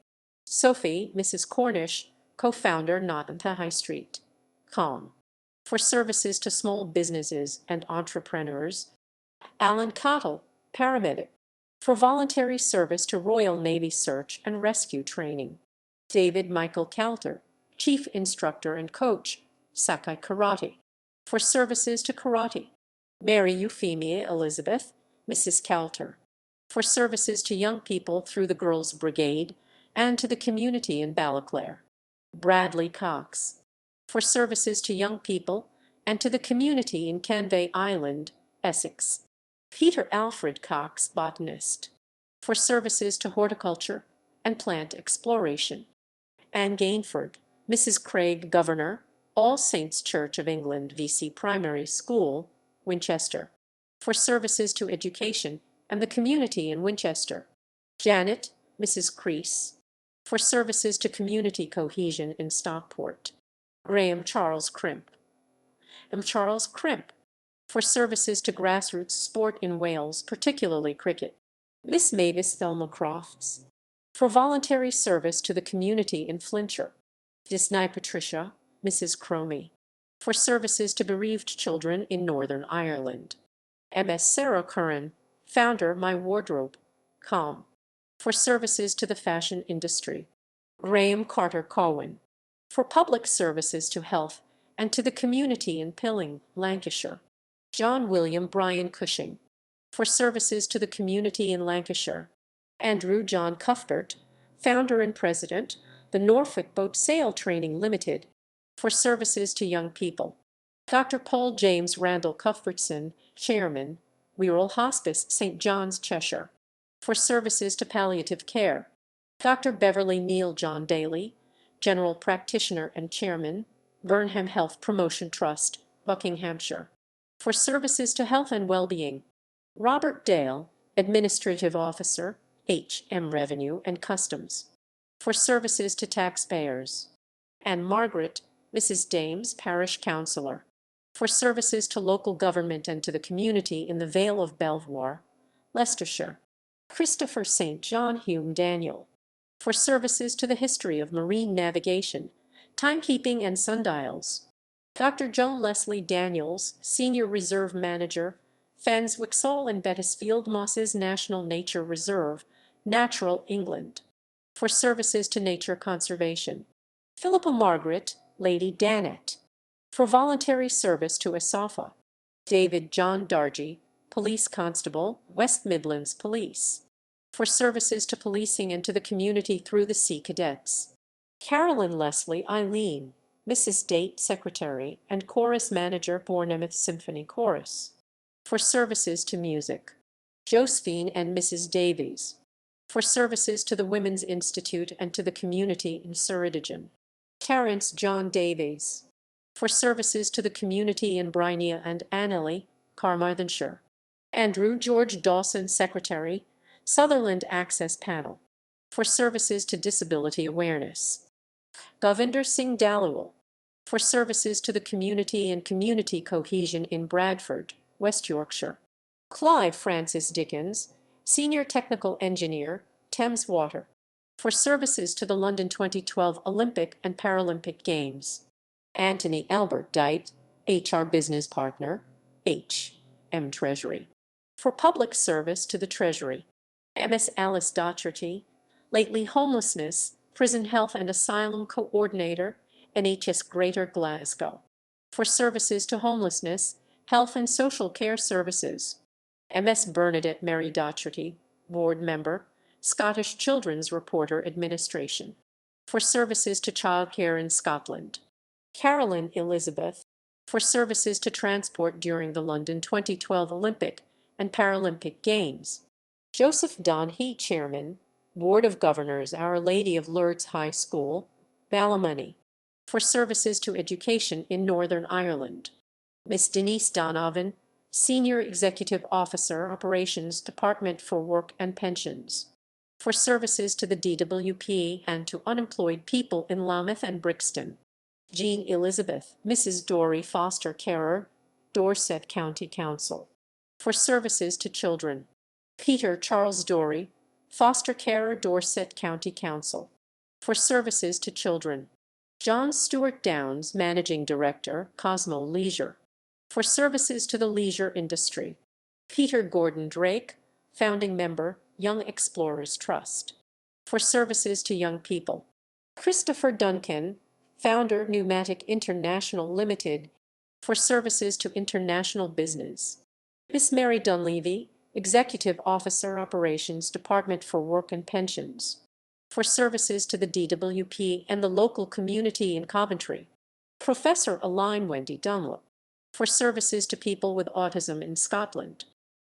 Sophie, Mrs. Cornish, co-founder Nottingham High Street, com, for services to small businesses and entrepreneurs. Alan Cottle, paramedic, for voluntary service to Royal Navy search and rescue training. David Michael Calter, chief instructor and coach, Sakai Karate, for services to karate. Mary Euphemia Elizabeth, Mrs. Calter, for services to young people through the Girls' Brigade and to the community in Ballyclare. Bradley Cox, for services to young people and to the community in Canvey Island, Essex. Peter Alfred Cox, botanist, for services to horticulture and plant exploration. Anne Gainford, Mrs. Craig Governor, All Saints Church of England VC Primary School, Winchester, for services to education and the community in Winchester. Janet, Mrs. Crease, for services to community cohesion in Stockport. Graham Charles Crimp, Charles Crimp, for services to grassroots sport in Wales, particularly cricket. Miss Mavis Thelma Crofts, for voluntary service to the community in Flintshire. Disney Patricia, Mrs. Cromie, for services to bereaved children in Northern Ireland. MS Sarah Curran, founder My Wardrobe, com, for services to the fashion industry. Graham Carter Cowan, for public services to health and to the community in Pilling, Lancashire. John William Bryan Cushing, for services to the community in Lancashire. Andrew John Cuthbert, founder and president, the Norfolk Boat Sail Training Limited, for services to young people. Dr. Paul James Randall Cuthbertson, chairman, Wirral Hospice, St. John's, Cheshire, for services to palliative care. Dr. Beverly Neal John Daly, general practitioner and chairman, Burnham Health Promotion Trust, Buckinghamshire, for services to health and well-being. Robert Dale, administrative officer, HM Revenue and Customs, for services to taxpayers. And Margaret, Mrs. Dames, parish councillor, for services to local government and to the community in the Vale of Belvoir, Leicestershire. Christopher St. John Hume Daniel, for services to the history of marine navigation, timekeeping and sundials. Dr. Joan Leslie Daniels, Senior Reserve Manager, Fens Wixall and Bettisfield Mosses National Nature Reserve, Natural, England, for services to nature conservation. Philippa Margaret, Lady Danet, for voluntary service to Asafa. David John Dargy, Police Constable, West Midlands Police, for services to policing and to the community through the Sea Cadets. Carolyn Leslie Eileen, Mrs. Date Secretary and Chorus Manager, Bournemouth Symphony Chorus, for services to music. Josephine and Mrs. Davies, for services to the Women's Institute and to the community in Ceredigion. Terence John Davies, for services to the community in Brynia and Annelly, Carmarthenshire. Andrew George Dawson, Secretary, Sutherland Access Panel, for services to disability awareness. Govinder Singh Dalwal, for services to the community and community cohesion in Bradford, West Yorkshire. Clive Francis Dickens, Senior Technical Engineer, Thames Water, for services to the London 2012 Olympic and Paralympic Games. Anthony Albert Dite, HR Business Partner, HM Treasury, for public service to the Treasury. Ms. Alice Docherty, lately Homelessness, Prison Health and Asylum Coordinator, NHS Greater Glasgow, for services to homelessness, health and social care services. Ms. Bernadette Mary Docherty, Board Member, Scottish Children's Reporter Administration, for services to childcare in Scotland. Carolyn Elizabeth, for services to transport during the London 2012 Olympic and Paralympic Games. Joseph Donahue, Chairman, Board of Governors, Our Lady of Lourdes High School, Ballymoney. For services to education in Northern Ireland. Miss Denise Donovan, Senior Executive Officer, Operations Department for Work and Pensions. For services to the DWP and to unemployed people in Lameth and Brixton. Jean Elizabeth, Mrs. Dory Foster Carer, Dorset County Council. For services to children. Peter Charles Dory, Foster Carer, Dorset County Council. For services to children. John Stuart Downs, Managing Director, Cosmo Leisure. For services to the leisure industry. Peter Gordon Drake, Founding Member, Young Explorers Trust. For services to young people. Christopher Duncan, Founder, Pneumatic International Limited. For services to international business. Miss Mary Dunleavy, Executive Officer, Operations Department for Work and Pensions. For services to the DWP and the local community in Coventry. Professor Aline Wendy Dunlop. For services to people with autism in Scotland.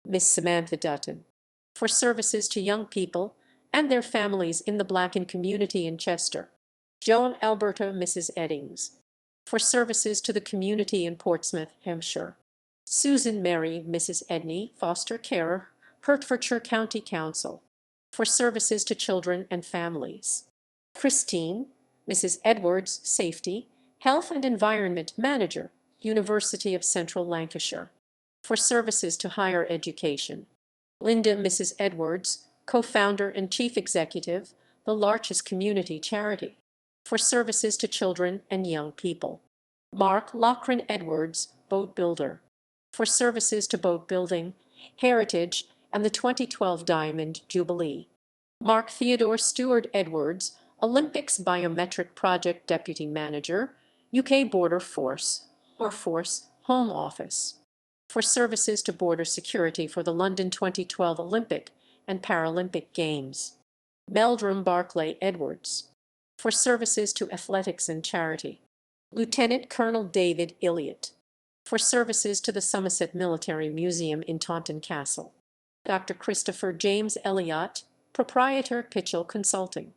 Miss Samantha Dutton. For services to young people and their families in the Blackened community in Chester. Joan Alberta, Mrs. Eddings. For services to the community in Portsmouth, Hampshire. Susan Mary, Mrs. Edney, Foster Carer, Hertfordshire County Council. For services to children and families. Christine, Mrs. Edwards, Safety, Health and Environment Manager, University of Central Lancashire. For services to higher education. Linda, Mrs. Edwards, Co-founder and Chief Executive, the Larches Community Charity. For services to children and young people. Mark Lochran Edwards, Boat Builder. For services to boat building, heritage, and the 2012 Diamond Jubilee. Mark Theodore Stewart Edwards, Olympics Biometric Project Deputy Manager, UK Border Force, or Force, Home Office. For services to border security for the London 2012 Olympic and Paralympic Games. Meldrum Barclay Edwards. For services to athletics and charity. Lieutenant Colonel David Elliott. For services to the Somerset Military Museum in Taunton Castle. Dr. Christopher James Elliott, Proprietor, Pitchell Consulting.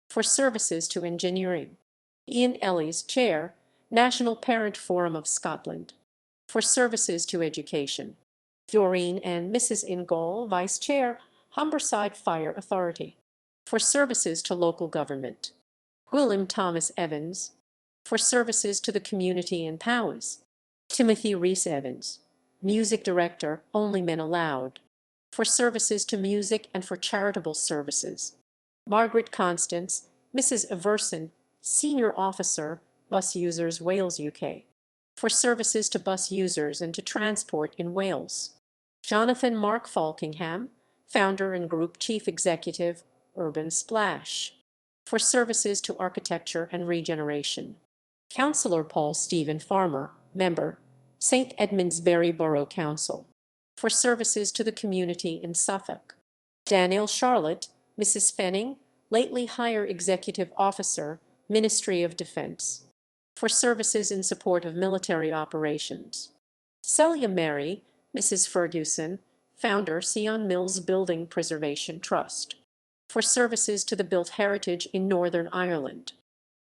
For services to engineering. Ian Ellis, Chair, National Parent Forum of Scotland. For services to education. Doreen and Mrs. Ingall, Vice Chair, Humberside Fire Authority. For services to local government. William Thomas Evans. For services to the community in Powys. Timothy Rees Evans, Music Director, Only Men Allowed. For services to music and for charitable services. Margaret Constance, Mrs. Everson, Senior Officer, Bus Users Wales UK. For services to bus users and to transport in Wales. Jonathan Mark Falkingham, Founder and Group Chief Executive, Urban Splash. For services to architecture and regeneration. Councillor Paul Stephen Farmer, Member, St. Edmundsbury Borough Council. For services to the community in Suffolk. Danielle Charlotte, Mrs. Fenning, lately Higher Executive Officer, Ministry of Defence. For services in support of military operations. Celia Mary, Mrs. Ferguson, Founder, Sion Mills Building Preservation Trust. For services to the built heritage in Northern Ireland.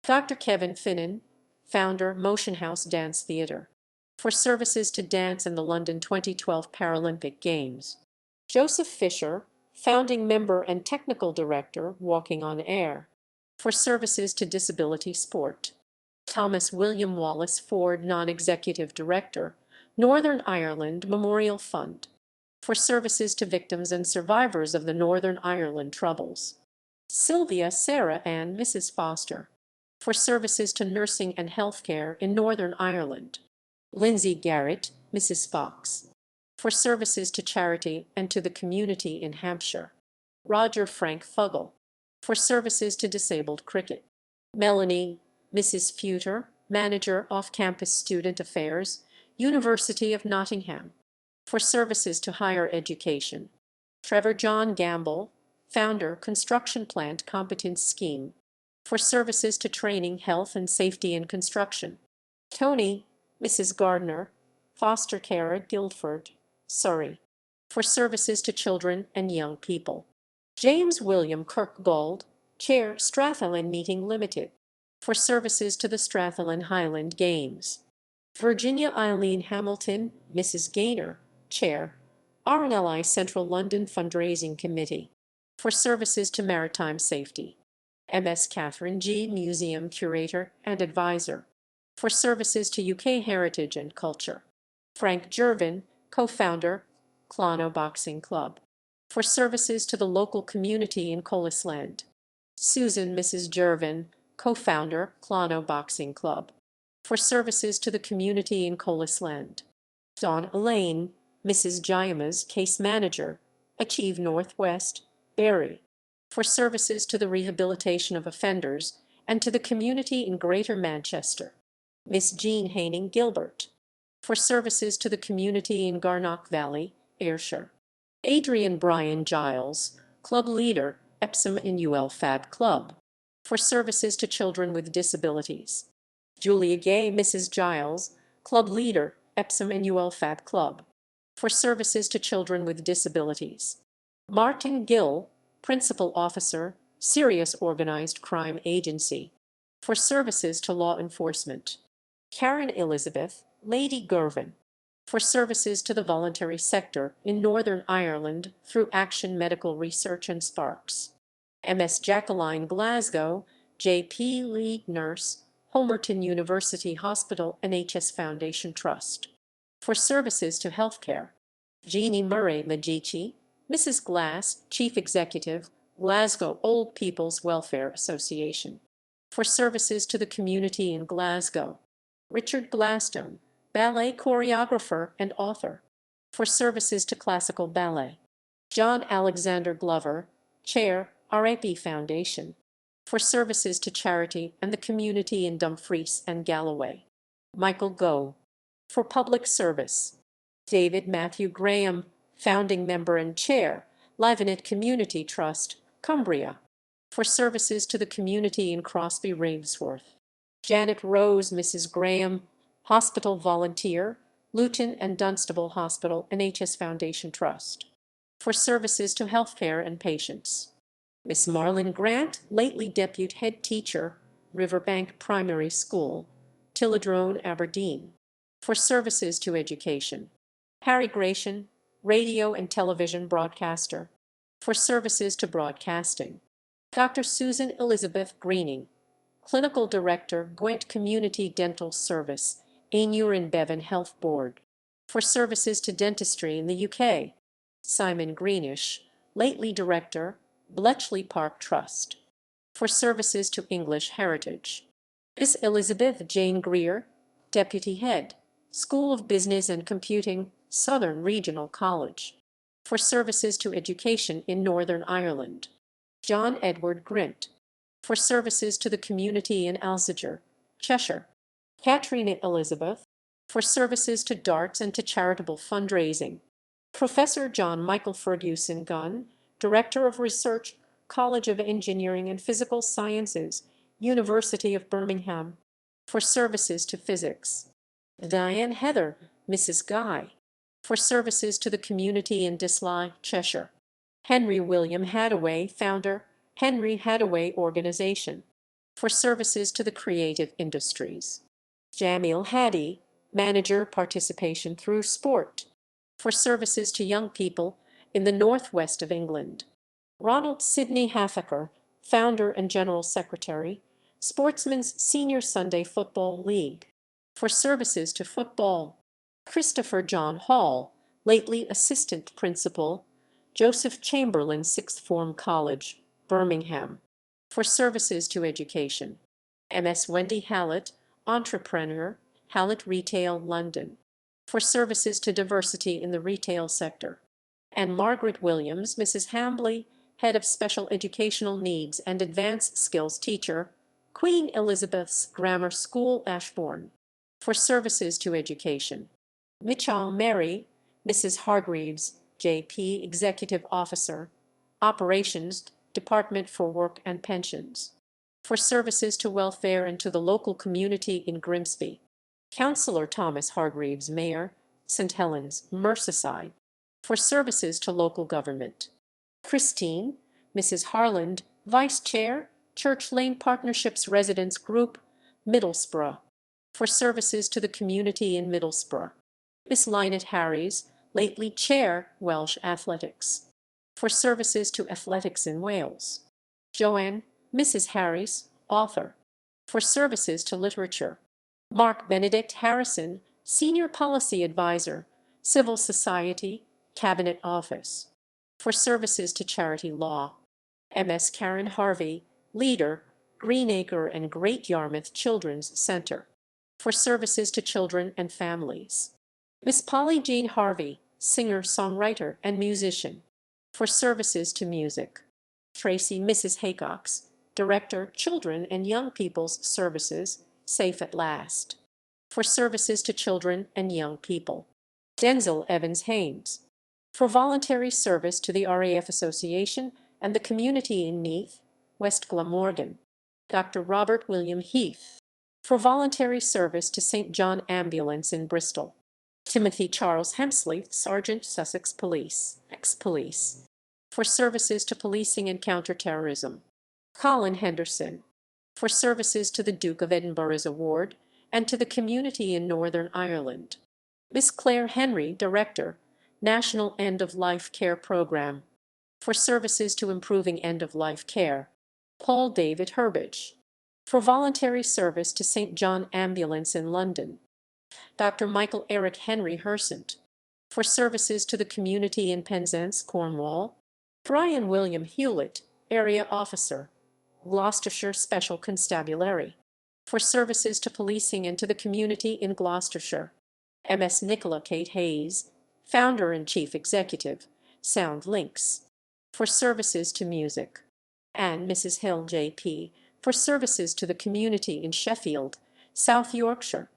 Dr. Kevin Finnan, Founder, Motion House Dance Theatre. For services to dance in the London 2012 Paralympic Games. Joseph Fisher, Founding Member and Technical Director, Walking on Air. For services to disability sport. Thomas William Wallace Ford, Non-Executive Director, Northern Ireland Memorial Fund. For services to victims and survivors of the Northern Ireland Troubles. Sylvia Sarah Ann, Mrs. Foster. For services to nursing and healthcare in Northern Ireland. Lindsay Garrett, Mrs. Fox. For services to charity and to the community in Hampshire. Roger Frank Fuggle. For services to disabled cricket. Melanie, Mrs. Futer, Manager, Off-Campus Student Affairs, University of Nottingham. For services to higher education. Trevor John Gamble, Founder, Construction Plant Competence Scheme. For services to training, health and safety in construction. Tony, Mrs. Gardner, Foster Care at Guildford, Surrey. For services to children and young people. James William Kirkgold, Chair, Strathallan Meeting Limited, for services to the Strathallan Highland Games. Virginia Eileen Hamilton, Mrs. Gaynor, Chair, RNLI Central London Fundraising Committee, for services to maritime safety. MS Catherine G. Museum Curator and Advisor, for services to UK Heritage and Culture. Frank Jervin, Co-founder, Clono Boxing Club, for services to the local community in Colisland. Susan Mrs. Jervin, Co-founder, Clono Boxing Club, for services to the community in Colisland. Dawn Elaine, Mrs. Jaima's Case Manager, Achieve Northwest, Barrie, for services to the rehabilitation of offenders and to the community in Greater Manchester. Miss Jean Haining Gilbert, for services to the community in Garnock Valley, Ayrshire. Adrian Brian Giles, Club Leader, Epsom in UL Fab Club, for services to children with disabilities. Julia Gay Mrs. Giles, Club Leader, Epsom and UL Fab Club, for services to children with disabilities. Martin Gill, Principal Officer, Serious Organized Crime Agency, for services to law enforcement. Karen Elizabeth, Lady Gervin, for services to the voluntary sector in Northern Ireland through Action Medical Research and Sparks. MS Jacqueline Glasgow, J.P. Lead Nurse, Homerton University Hospital NHS Foundation Trust, for services to healthcare. Jeannie Murray Medici, Mrs. Glass, Chief Executive, Glasgow Old People's Welfare Association, for services to the community in Glasgow. Richard Gladstone, ballet choreographer and author, for services to classical ballet. John Alexander Glover, Chair, RAP Foundation, for services to charity and the community in Dumfries and Galloway. Michael Goh, for public service. David Matthew Graham, founding member and chair, Livenet Community Trust, Cumbria, for services to the community in Crosby Ravensworth. Janet Rose Mrs. Graham, hospital volunteer, Luton and Dunstable Hospital NHS Foundation Trust, for services to healthcare and patients. Miss Marlon Grant, lately Deputy Head Teacher, Riverbank Primary School, Tilladrone, Aberdeen, for services to education. Harry Gratian, radio and television broadcaster, for services to broadcasting. Dr. Susan Elizabeth Greening, Clinical Director, Gwent Community Dental Service, Ainurin Bevan Health Board, for services to dentistry in the UK. Simon Greenish, lately Director, Bletchley Park Trust, for services to English Heritage. Miss Elizabeth Jane Greer, Deputy Head, School of Business and Computing, Southern Regional College, for services to education in Northern Ireland. John Edward Grint, for services to the community in Alsager, Cheshire. Katrina Elizabeth, for services to darts and to charitable fundraising. Professor John Michael Ferguson Gunn, Director of Research, College of Engineering and Physical Sciences, University of Birmingham, for services to physics. Diane Heather, Mrs. Guy, for services to the community in Disley, Cheshire. Henry William Hadaway, founder, Henry Hadaway Organization, for services to the creative industries. Jamil Hadi, manager, participation through sport, for services to young people in the northwest of England. Ronald Sidney Haffaker, founder and general secretary, Sportsmen's Senior Sunday Football League, for services to football. Christopher John Hall, lately assistant principal, Joseph Chamberlain Sixth Form College, Birmingham, for services to education. MS Wendy Hallett, entrepreneur, Hallett Retail, London, for services to diversity in the retail sector. And Margaret Williams, Mrs. Hambley, Head of Special Educational Needs and Advanced Skills Teacher, Queen Elizabeth's Grammar School, Ashbourne, for services to education. Mitchell Mary, Mrs. Hargreaves, J.P. Executive Officer, Operations, Department for Work and Pensions, for services to welfare and to the local community in Grimsby. Councillor Thomas Hargreaves, Mayor, St. Helens, Merseyside, for services to local government. Christine, Mrs. Harland, Vice Chair, Church Lane Partnerships Residents Group, Middlesbrough, for services to the community in Middlesbrough. Miss Lynette Harries, lately Chair, Welsh Athletics, for services to athletics in Wales. Joanne, Mrs. Harries, author, for services to literature. Mark Benedict Harrison, Senior Policy Advisor, Civil Society, Cabinet Office, for services to charity law. Ms. Karen Harvey, Leader, Greenacre and Great Yarmouth Children's Center, for services to children and families. Miss Polly Jean Harvey, singer, songwriter, and musician, for services to music. Tracy Mrs. Haycox, Director, Children and Young People's Services, Safe at Last, for services to children and young people. Denzel Evans Haynes, for voluntary service to the RAF Association and the community in Neath, West Glamorgan. Dr. Robert William Heath, for voluntary service to St. John Ambulance in Bristol. Timothy Charles Hemsley, Sergeant, Sussex Police, ex-police, for services to policing and counter-terrorism. Colin Henderson, for services to the Duke of Edinburgh's award and to the community in Northern Ireland. Miss Claire Henry, Director, National End-of-Life Care Program, for services to improving end-of-life care. Paul David Herbage, for voluntary service to St. John Ambulance in London. Dr. Michael Eric Henry Hersant, for services to the community in Penzance, Cornwall. Brian William Hewlett, Area Officer, Gloucestershire Special Constabulary, for services to policing and to the community in Gloucestershire. Ms. Nicola Kate Hayes, Founder and Chief Executive, Sound Links, for services to music. And Mrs. Hill J.P., for services to the community in Sheffield, South Yorkshire.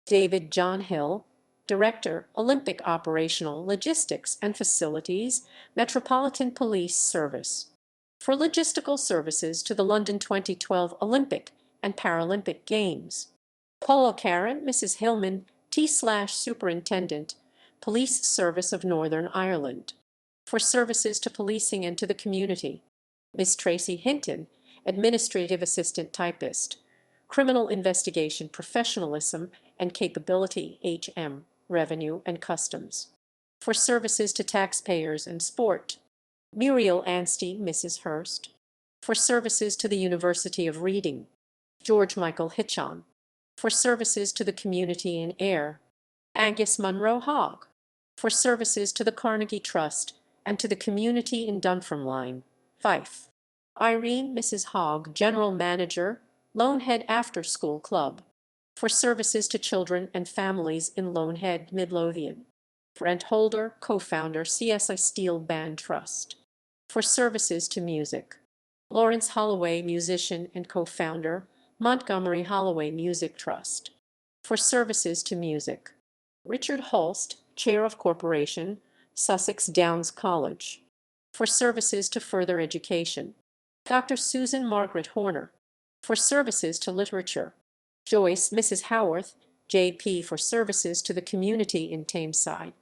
David John Hill, Director, Olympic Operational Logistics and Facilities, Metropolitan Police Service, for logistical services to the London 2012 Olympic and Paralympic Games. Paul O'Carron, Mrs. Hillman, T/Superintendent, Police Service of Northern Ireland, for services to policing and to the community. Miss Tracy Hinton, Administrative Assistant Typist, Criminal Investigation Professionalism and Capability HM, Revenue and Customs, for services to taxpayers and sport. Muriel Anstey, Mrs. Hurst, for services to the University of Reading. George Michael Hitchon, for services to the community in Ayr. Angus Munro Hogg, for services to the Carnegie Trust and to the community in Dunfermline, Fife. Irene Mrs. Hogg, General Manager, Loanhead After School Club, for services to children and families in Loanhead, Midlothian. Brent Holder, Co-founder, CSI Steel Band Trust, for services to music. Lawrence Holloway, musician and co-founder, Montgomery Holloway Music Trust, for services to music. Richard Holst, Chair of Corporation, Sussex Downs College, for services to further education. Dr. Susan Margaret Horner, for services to literature. Joyce Mrs. Howarth, J.P. for services to the community in Tameside,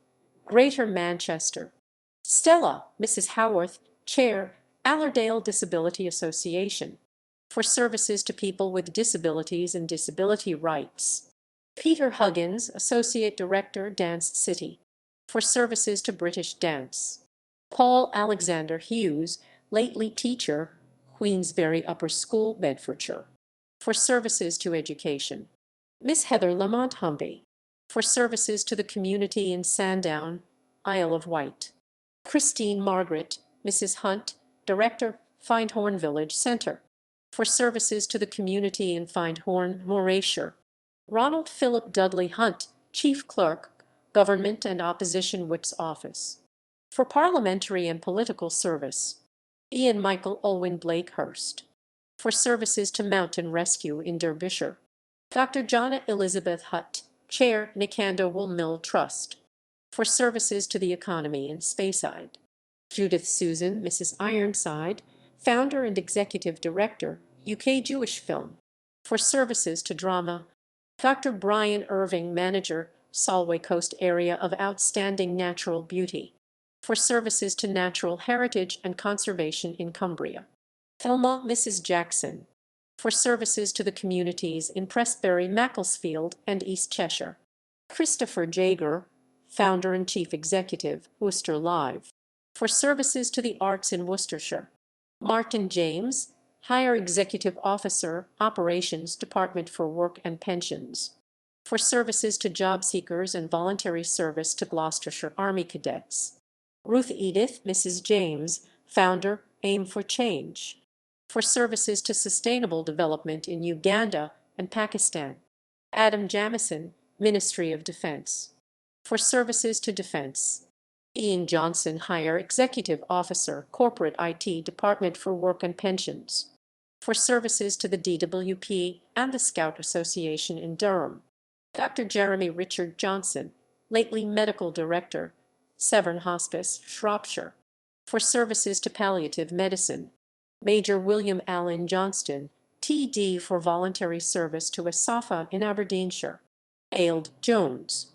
Greater Manchester. Stella Mrs. Howarth, Chair, Allerdale Disability Association, for services to people with disabilities and disability rights. Peter Huggins, Associate Director, Dance City, for services to British dance. Paul Alexander Hughes, lately teacher, Queensberry Upper School, Bedfordshire, for services to education. Miss Heather Lamont Humby, for services to the community in Sandown, Isle of Wight. Christine Margaret, Mrs. Hunt, Director, Findhorn Village Centre, for services to the community in Findhorn, Morayshire. Ronald Philip Dudley Hunt, Chief Clerk, Government and Opposition Whip's Office, for parliamentary and political service. Ian Michael Olwyn Blakehurst, for services to mountain rescue in Derbyshire. Dr. Jonna Elizabeth Hutt, Chair, Nicando Wool Mill Trust, for services to the economy in Speyside. Judith Susan, Mrs. Ironside, Founder and Executive Director, UK Jewish Film, for services to drama. Dr. Brian Irving, Manager, Solway Coast Area of Outstanding Natural Beauty, for services to natural heritage and conservation in Cumbria. Thelma Mrs. Jackson, for services to the communities in Prestbury, Macclesfield, and East Cheshire. Christopher Jager, founder and chief executive, Worcester Live, for services to the arts in Worcestershire. Martin James, higher executive officer, Operations Department for Work and Pensions, for services to job seekers and voluntary service to Gloucestershire Army Cadets. Ruth Edith Mrs. James, founder, Aim for Change, for services to sustainable development in Uganda and Pakistan. Adam Jamison, Ministry of Defense, for services to defense. Ian Johnson, higher executive officer, Corporate IT Department for Work and Pensions, for services to the DWP and the Scout Association in Durham. Dr. Jeremy Richard Johnson, lately Medical Director, Severn Hospice, Shropshire, for services to palliative medicine. Major William Allen Johnston, TD, for voluntary service to Asafa in Aberdeenshire. Ailed Jones,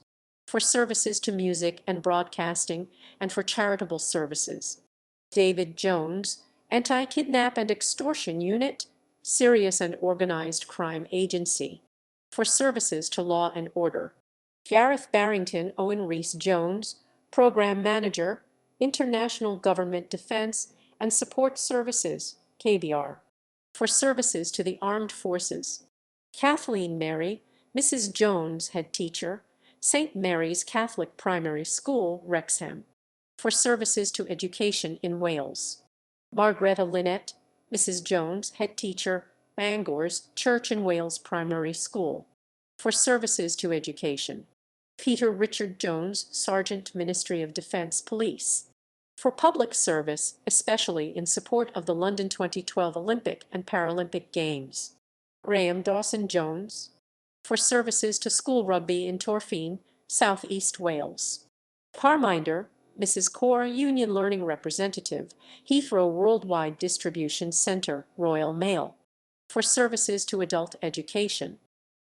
for services to music and broadcasting and for charitable services. David Jones, Anti-Kidnap and Extortion Unit, Serious and Organized Crime Agency, for services to law and order. Gareth Barrington Owen Rees Jones, Program Manager, International Government Defense and Support Services, KBR, for services to the armed forces. Kathleen Mary, Mrs. Jones, Head Teacher, St. Mary's Catholic Primary School, Wrexham, for services to education in Wales. Margaretta Lynette, Mrs. Jones, Head Teacher, Bangor's Church in Wales Primary School, for services to education. Peter Richard Jones, Sergeant, Ministry of Defence Police, for public service, especially in support of the London 2012 Olympic and Paralympic Games. Graham Dawson Jones, for services to school rugby in Torfaen, South East Wales. Parminder, Mrs. Core, Union Learning Representative, Heathrow Worldwide Distribution Centre, Royal Mail, for services to adult education.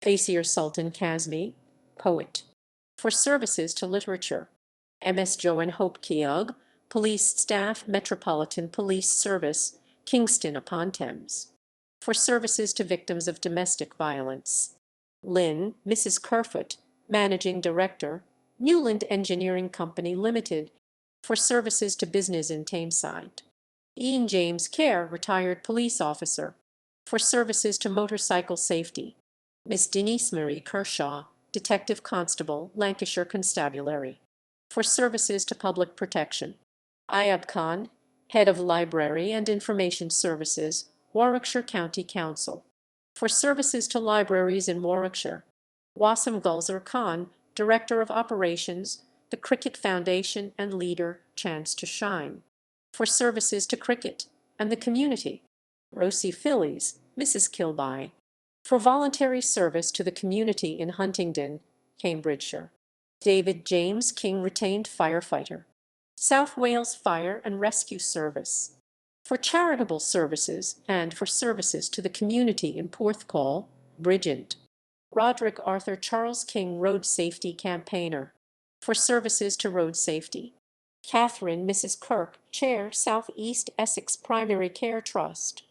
Faisir Sultan Kazmi, Poet, for services to literature. MS Joan Hope Keogh, Police Staff, Metropolitan Police Service, Kingston upon Thames, for services to victims of domestic violence. Lynn, Mrs. Kerfoot, Managing Director, Newland Engineering Company Limited, for services to business in Tameside. Ian James Kerr, Retired Police Officer, for services to motorcycle safety. Miss Denise Marie Kershaw, Detective Constable, Lancashire Constabulary, for services to public protection. Ayub Khan, Head of Library and Information Services, Warwickshire County Council, for services to libraries in Warwickshire. Wasim Gulzar Khan, Director of Operations, the Cricket Foundation and leader, Chance to Shine, for services to cricket and the community. Rosie Phillies, Mrs. Kilby, for voluntary service to the community in Huntingdon, Cambridgeshire. David James King, Retained Firefighter, South Wales Fire and Rescue Service, for charitable services and for services to the community in Porthcawl, Bridgend. Roderick Arthur Charles King, Road Safety Campaigner, for services to road safety. Catherine Mrs. Kirk, Chair, South East Essex Primary Care Trust,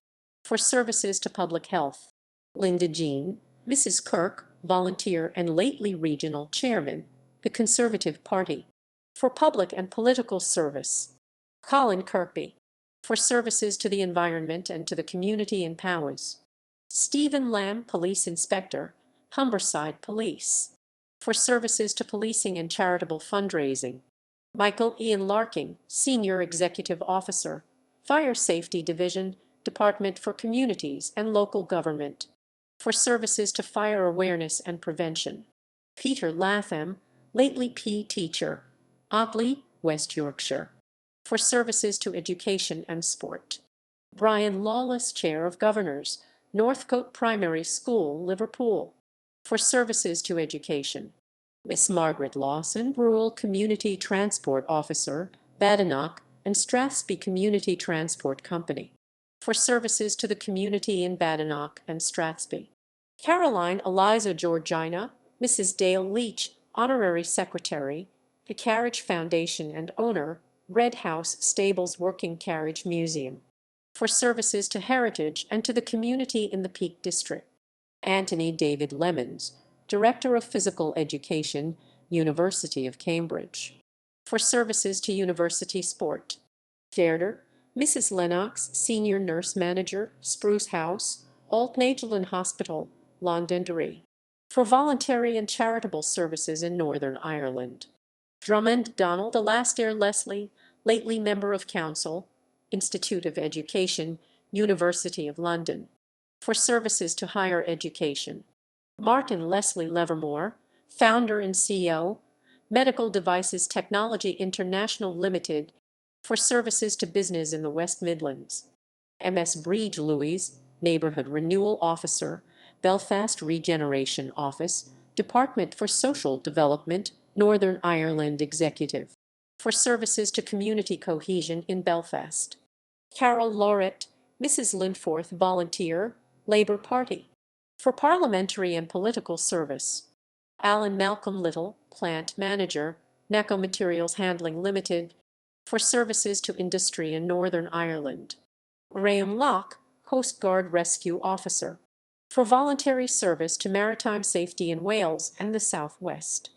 for services to public health. Linda Jean, Mrs. Kirk, volunteer and lately regional chairman, the Conservative Party, for public and political service. Colin Kirkby, for services to the environment and to the community in Powys. Stephen Lamb, Police Inspector, Humberside Police, for services to policing and charitable fundraising. Michael Ian Larking, Senior Executive Officer, Fire Safety Division, Department for Communities and Local Government, for services to fire awareness and prevention. Peter Latham, lately P. Teacher, Otley, West Yorkshire, for services to education and sport. Brian Lawless, Chair of Governors, Northcote Primary School, Liverpool, for services to education. Miss Margaret Lawson, Rural Community Transport Officer, Badenoch and Strathspey Community Transport Company, for services to the community in Badenoch and Strathspey. Caroline Eliza Georgina, Mrs. Dale Leach, Honorary Secretary, the Carriage Foundation and owner, Red House Stables Working Carriage Museum, for services to heritage and to the community in the Peak District. Anthony David Lemons, Director of Physical Education, University of Cambridge, for services to university sport. Deirdre, Mrs. Lennox, Senior Nurse Manager, Spruce House, Altnagelin Hospital, Londonderry, for voluntary and charitable services in Northern Ireland. Drummond Donald Alastair Leslie, lately Member of Council, Institute of Education, University of London, for services to higher education. Martin Leslie Levermore, Founder and CEO, Medical Devices Technology International Limited, for services to business in the West Midlands. MS Breege Louise, Neighbourhood Renewal Officer, Belfast Regeneration Office, Department for Social Development, Northern Ireland Executive, for services to community cohesion in Belfast. Carol Laurett, Mrs. Linforth Volunteer, Labour Party, for parliamentary and political service. Alan Malcolm Little, Plant Manager, NACO Materials Handling Limited, for services to industry in Northern Ireland. Graham Locke, Coast Guard Rescue Officer, for voluntary service to maritime safety in Wales and the South West.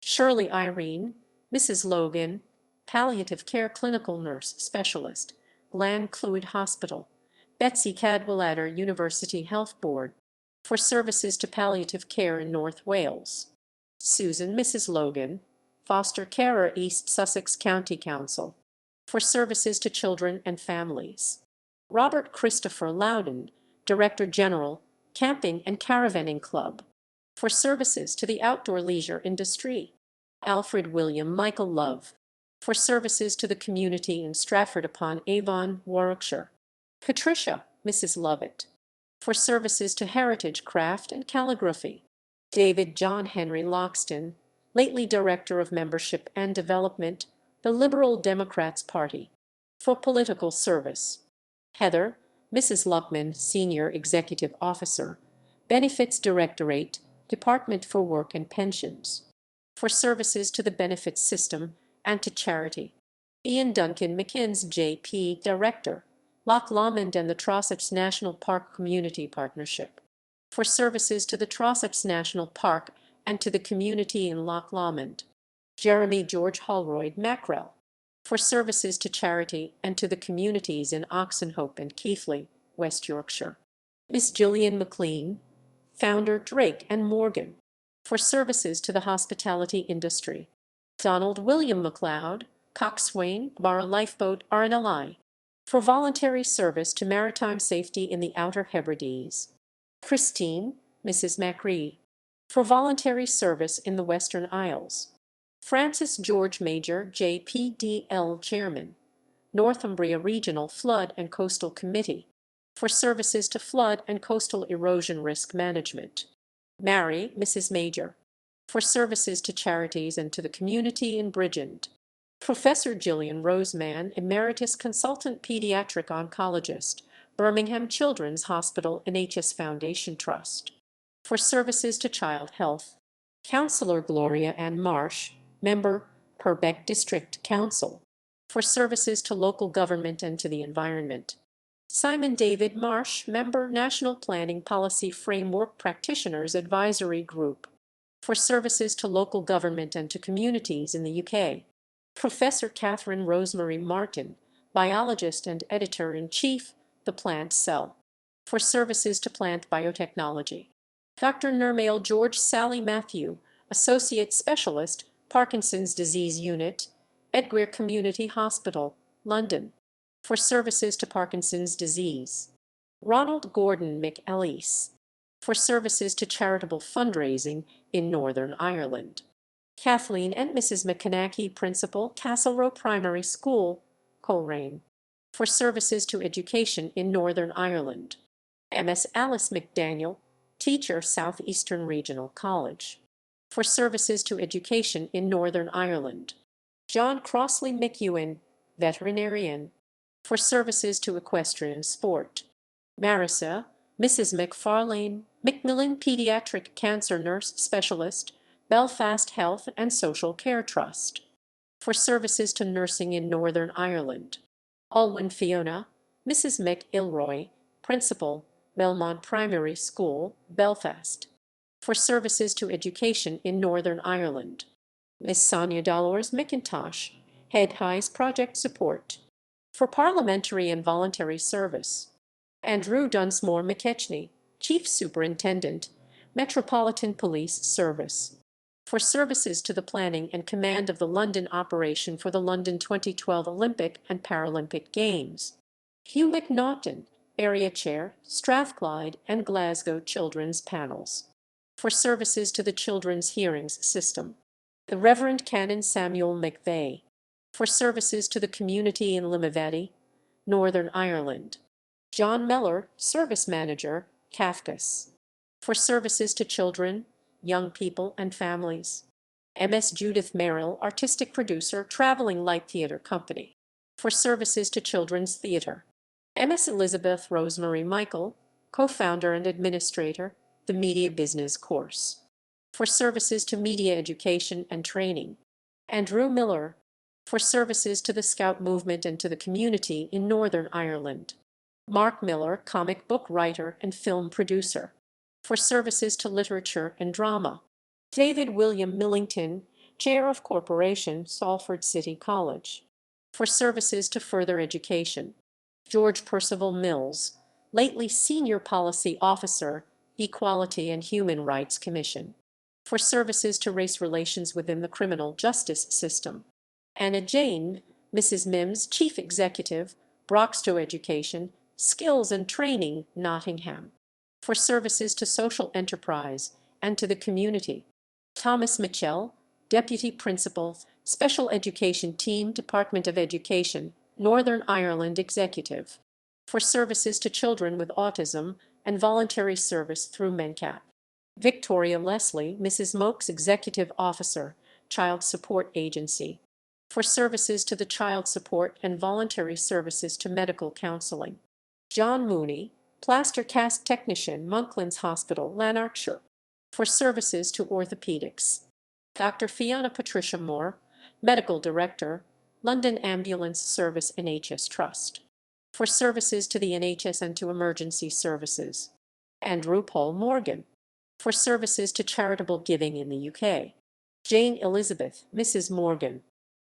Shirley Irene, Mrs. Logan, Palliative Care Clinical Nurse Specialist, Glan Clwyd Hospital. Betsy Cadwallader University Health Board, for services to palliative care in North Wales. Susan Mrs. Logan, Foster Carer East Sussex County Council, for services to children and families. Robert Christopher Loudon, Director General, Camping and Caravanning Club, for services to the outdoor leisure industry. Alfred William Michael Love, for services to the community in Stratford-upon-Avon, Warwickshire. Patricia, Mrs. Lovett, for services to heritage craft and calligraphy. David John Henry Loxton, lately Director of Membership and Development, the Liberal Democrats Party, for political service. Heather, Mrs. Luckman, Senior Executive Officer, Benefits Directorate, Department for Work and Pensions, for services to the benefits system and to charity. Ian Duncan McInnes, J.P., Director, Loch Lomond and the Trossachs National Park Community Partnership, for services to the Trossachs National Park and to the community in Loch Lomond. Jeremy George Holroyd Mackrell, for services to charity and to the communities in Oxenhope and Keighley, West Yorkshire. Miss Gillian McLean, Founder Drake and Morgan, for services to the hospitality industry. Donald William MacLeod, Coxswain, Barra Lifeboat, RNLI, for voluntary service to maritime safety in the Outer Hebrides. Christine, Mrs. Macri, for voluntary service in the Western Isles. Francis George Major, JPDL Chairman, Northumbria Regional Flood and Coastal Committee, for services to flood and coastal erosion risk management. Mary, Mrs. Major, for services to charities and to the community in Bridgend. Professor Gillian Roseman, Emeritus Consultant Pediatric Oncologist, Birmingham Children's Hospital NHS Foundation Trust, for services to child health. Councillor Gloria Ann Marsh, Member, Purbeck District Council, for services to local government and to the environment. Simon David Marsh, Member, National Planning Policy Framework Practitioners Advisory Group, for services to local government and to communities in the UK. Professor Catherine Rosemary Martin, biologist and editor-in-chief, The Plant Cell, for services to plant biotechnology. Dr. Nirmail George Sally Matthew, associate specialist, Parkinson's Disease Unit, Edgware Community Hospital, London, for services to Parkinson's disease. Ronald Gordon McAleese, for services to charitable fundraising in Northern Ireland. Kathleen and Mrs. McConachie, Principal, Castlerow Primary School, Coleraine, for services to education in Northern Ireland. Ms. Alice McDaniel, Teacher, Southeastern Regional College, for services to education in Northern Ireland. John Crossley McEwen, Veterinarian, for services to equestrian sport. Marissa, Mrs. McFarlane, Macmillan Pediatric Cancer Nurse Specialist, Belfast Health and Social Care Trust, for services to nursing in Northern Ireland. Alwyn Fiona, Mrs. McIlroy, Principal, Belmont Primary School, Belfast, for services to education in Northern Ireland. Miss Sonia Dolores McIntosh, Head High's Project Support, for parliamentary and voluntary service. Andrew Dunsmore McKechnie, Chief Superintendent, Metropolitan Police Service, for services to the planning and command of the London operation for the London 2012 Olympic and Paralympic Games. Hugh McNaughton, Area Chair, Strathclyde and Glasgow Children's Panels, for services to the Children's Hearings System. The Reverend Canon Samuel McVeigh, for services to the community in Limavady, Northern Ireland. John Mellor, Service Manager, Kafkas, for services to children, young people, and families. Ms. Judith Merrill, Artistic Producer, Traveling Light Theatre Company, for services to children's theatre. Ms. Elizabeth Rosemary Michael, Co-founder and Administrator, The Media Business Course, for services to media education and training. Andrew Miller, for services to the Scout movement and to the community in Northern Ireland. Mark Miller, comic book writer and film producer, for services to literature and drama. David William Millington, Chair of Corporation, Salford City College, for services to further education. George Percival Mills, lately Senior Policy Officer, Equality and Human Rights Commission, for services to race relations within the criminal justice system. Anna Jane, Mrs. Mims, Chief Executive, Broxtowe Education, Skills and Training, Nottingham, for services to social enterprise and to the community. Thomas Mitchell, Deputy Principal, Special Education Team, Department of Education, Northern Ireland Executive, for services to children with autism and voluntary service through MENCAP. Victoria Leslie, Mrs. Mokes, Executive Officer, Child Support Agency, for services to the child support and voluntary services to medical counseling. John Mooney, Plaster Cast Technician, Monklands Hospital, Lanarkshire, for services to orthopedics. Dr. Fiona Patricia Moore, Medical Director, London Ambulance Service NHS Trust, for services to the NHS and to emergency services. Andrew Paul Morgan, for services to charitable giving in the UK. Jane Elizabeth, Mrs. Morgan,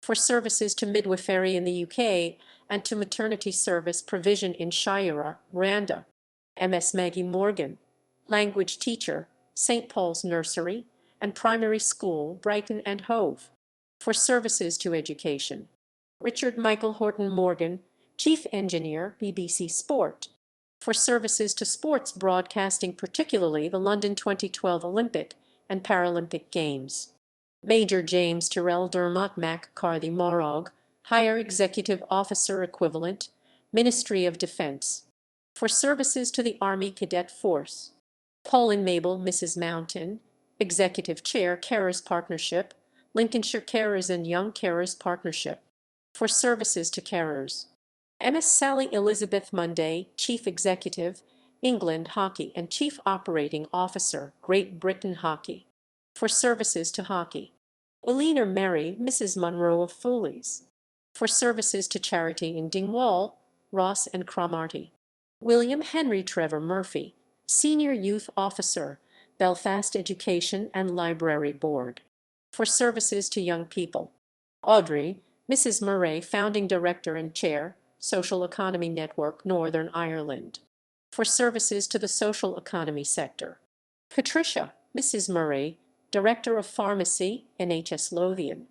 for services to midwifery in the UK and to maternity service provision in Shira, Rwanda. Ms. Maggie Morgan, Language Teacher, St. Paul's Nursery and Primary School, Brighton and Hove, for services to education. Richard Michael Horton Morgan, Chief Engineer, BBC Sport, for services to sports broadcasting, particularly the London 2012 Olympic and Paralympic Games. Major James Tyrrell Dermot MacCarthy Morog, Higher Executive Officer Equivalent, Ministry of Defence, for services to the Army Cadet Force. Pauline Mabel, Mrs. Mountain, Executive Chair, Carers Partnership, Lincolnshire Carers and Young Carers Partnership, for services to carers. Ms. Sally Elizabeth Munday, Chief Executive, England Hockey and Chief Operating Officer, Great Britain Hockey, for services to hockey. Elena Mary, Mrs. Munro of Foolies, for services to charity in Dingwall, Ross and Cromarty. William Henry Trevor Murphy, Senior Youth Officer, Belfast Education and Library Board, for services to young people. Audrey, Mrs. Murray, Founding Director and Chair, Social Economy Network, Northern Ireland, for services to the social economy sector. Patricia, Mrs. Murray, Director of Pharmacy, NHS Lothian,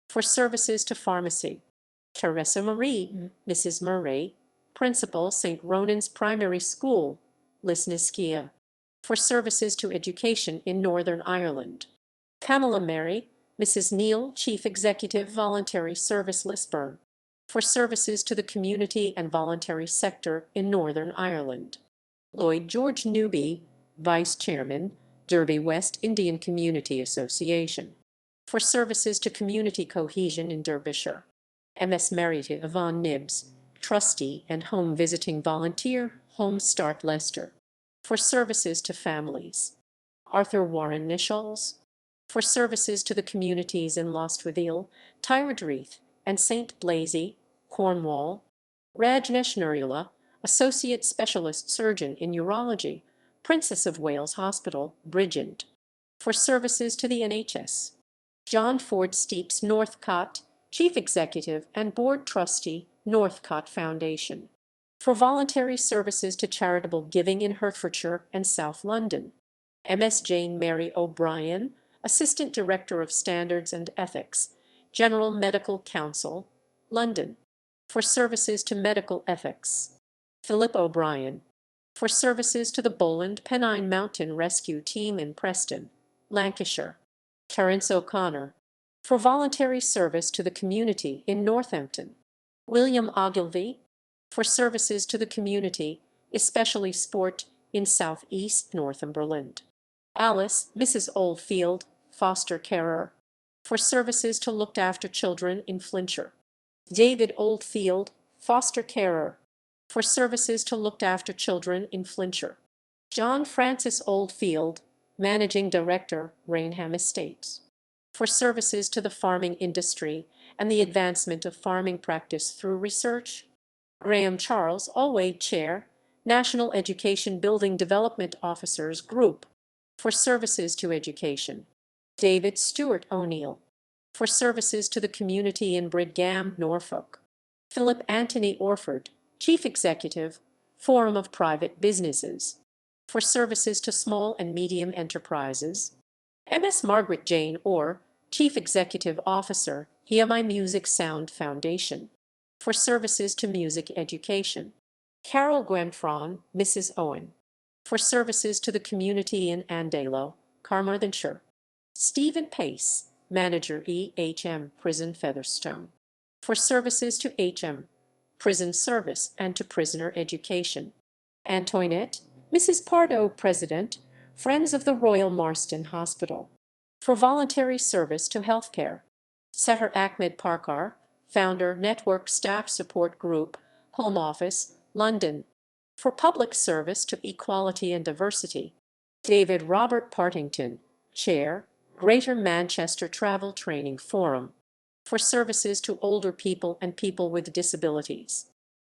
for services to pharmacy. Teresa Marie, Mrs. Murray, Principal, St. Ronan's Primary School, Lisniskia, for services to education in Northern Ireland. Pamela Mary, Mrs. Neal, Chief Executive, Voluntary Service, Lisburn, for services to the community and voluntary sector in Northern Ireland. Lloyd George Newby, Vice Chairman, Derby West Indian Community Association, for services to community cohesion in Derbyshire. Ms. Merita Yvonne Nibbs, Trustee and Home Visiting Volunteer, Home Start Leicester, for services to families. Arthur Warren Nichols, for services to the communities in Lostwithiel, Tyrredreath, and St. Blazey, Cornwall. Rajneesh Nurula, Associate Specialist Surgeon in Urology, Princess of Wales Hospital, Bridgend, for services to the NHS. John Ford Steeps Northcott, Chief Executive and Board Trustee, Northcott Foundation, for voluntary services to charitable giving in Hertfordshire and South London. Ms. Jane Mary O'Brien, Assistant Director of Standards and Ethics, General Medical Council, London, for services to medical ethics. Philip O'Brien, for services to the Boland Pennine Mountain Rescue Team in Preston, Lancashire. Terence O'Connor, for voluntary service to the community in Northampton. William Ogilvie, for services to the community, especially sport, in South East Northumberland. Alice, Mrs. Oldfield, foster carer, for services to looked after children in Flintshire. David Oldfield, foster carer, for services to looked after children in Flintshire. John Francis Oldfield, Managing Director, Rainham Estates, for services to the farming industry and the advancement of farming practice through research. Graham Charles Allwade, Chair, National Education Building Development Officers Group, for services to education. David Stewart O'Neill, for services to the community in Bridgam, Norfolk. Philip Anthony Orford, Chief Executive, Forum of Private Businesses, for services to small and medium enterprises. Ms. Margaret Jane Orr, Chief Executive Officer, Hear My Music Sound Foundation, for services to music education. Carol Gwenfron, Mrs. Owen, for services to the community in Andalo, Carmarthenshire. Stephen Pace, Manager EHM Prison Featherstone, for services to HM Prison Service and to prisoner education. Antoinette, Mrs. Pardo, President, Friends of the Royal Marston Hospital, for voluntary service to healthcare. Seher Ahmed Parkar, Founder, Network Staff Support Group, Home Office, London, for public service to equality and diversity. David Robert Partington, Chair, Greater Manchester Travel Training Forum, for services to older people and people with disabilities.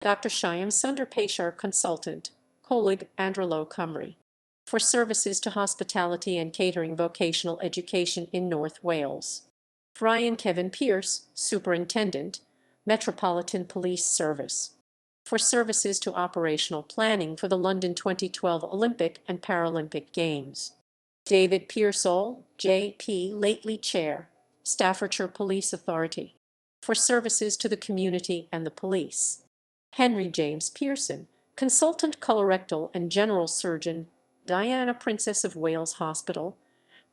Dr. Shyam Sundar Peshar, Consultant, Colig, Andrelo Cymru, for services to hospitality and catering vocational education in North Wales. Brian Kevin Pierce, Superintendent, Metropolitan Police Service, for services to operational planning for the London 2012 Olympic and Paralympic Games. David Pearsall, J.P. lately Chair, Staffordshire Police Authority, for services to the community and the police. Henry James Pearson, Consultant Colorectal and General Surgeon, Diana Princess of Wales Hospital,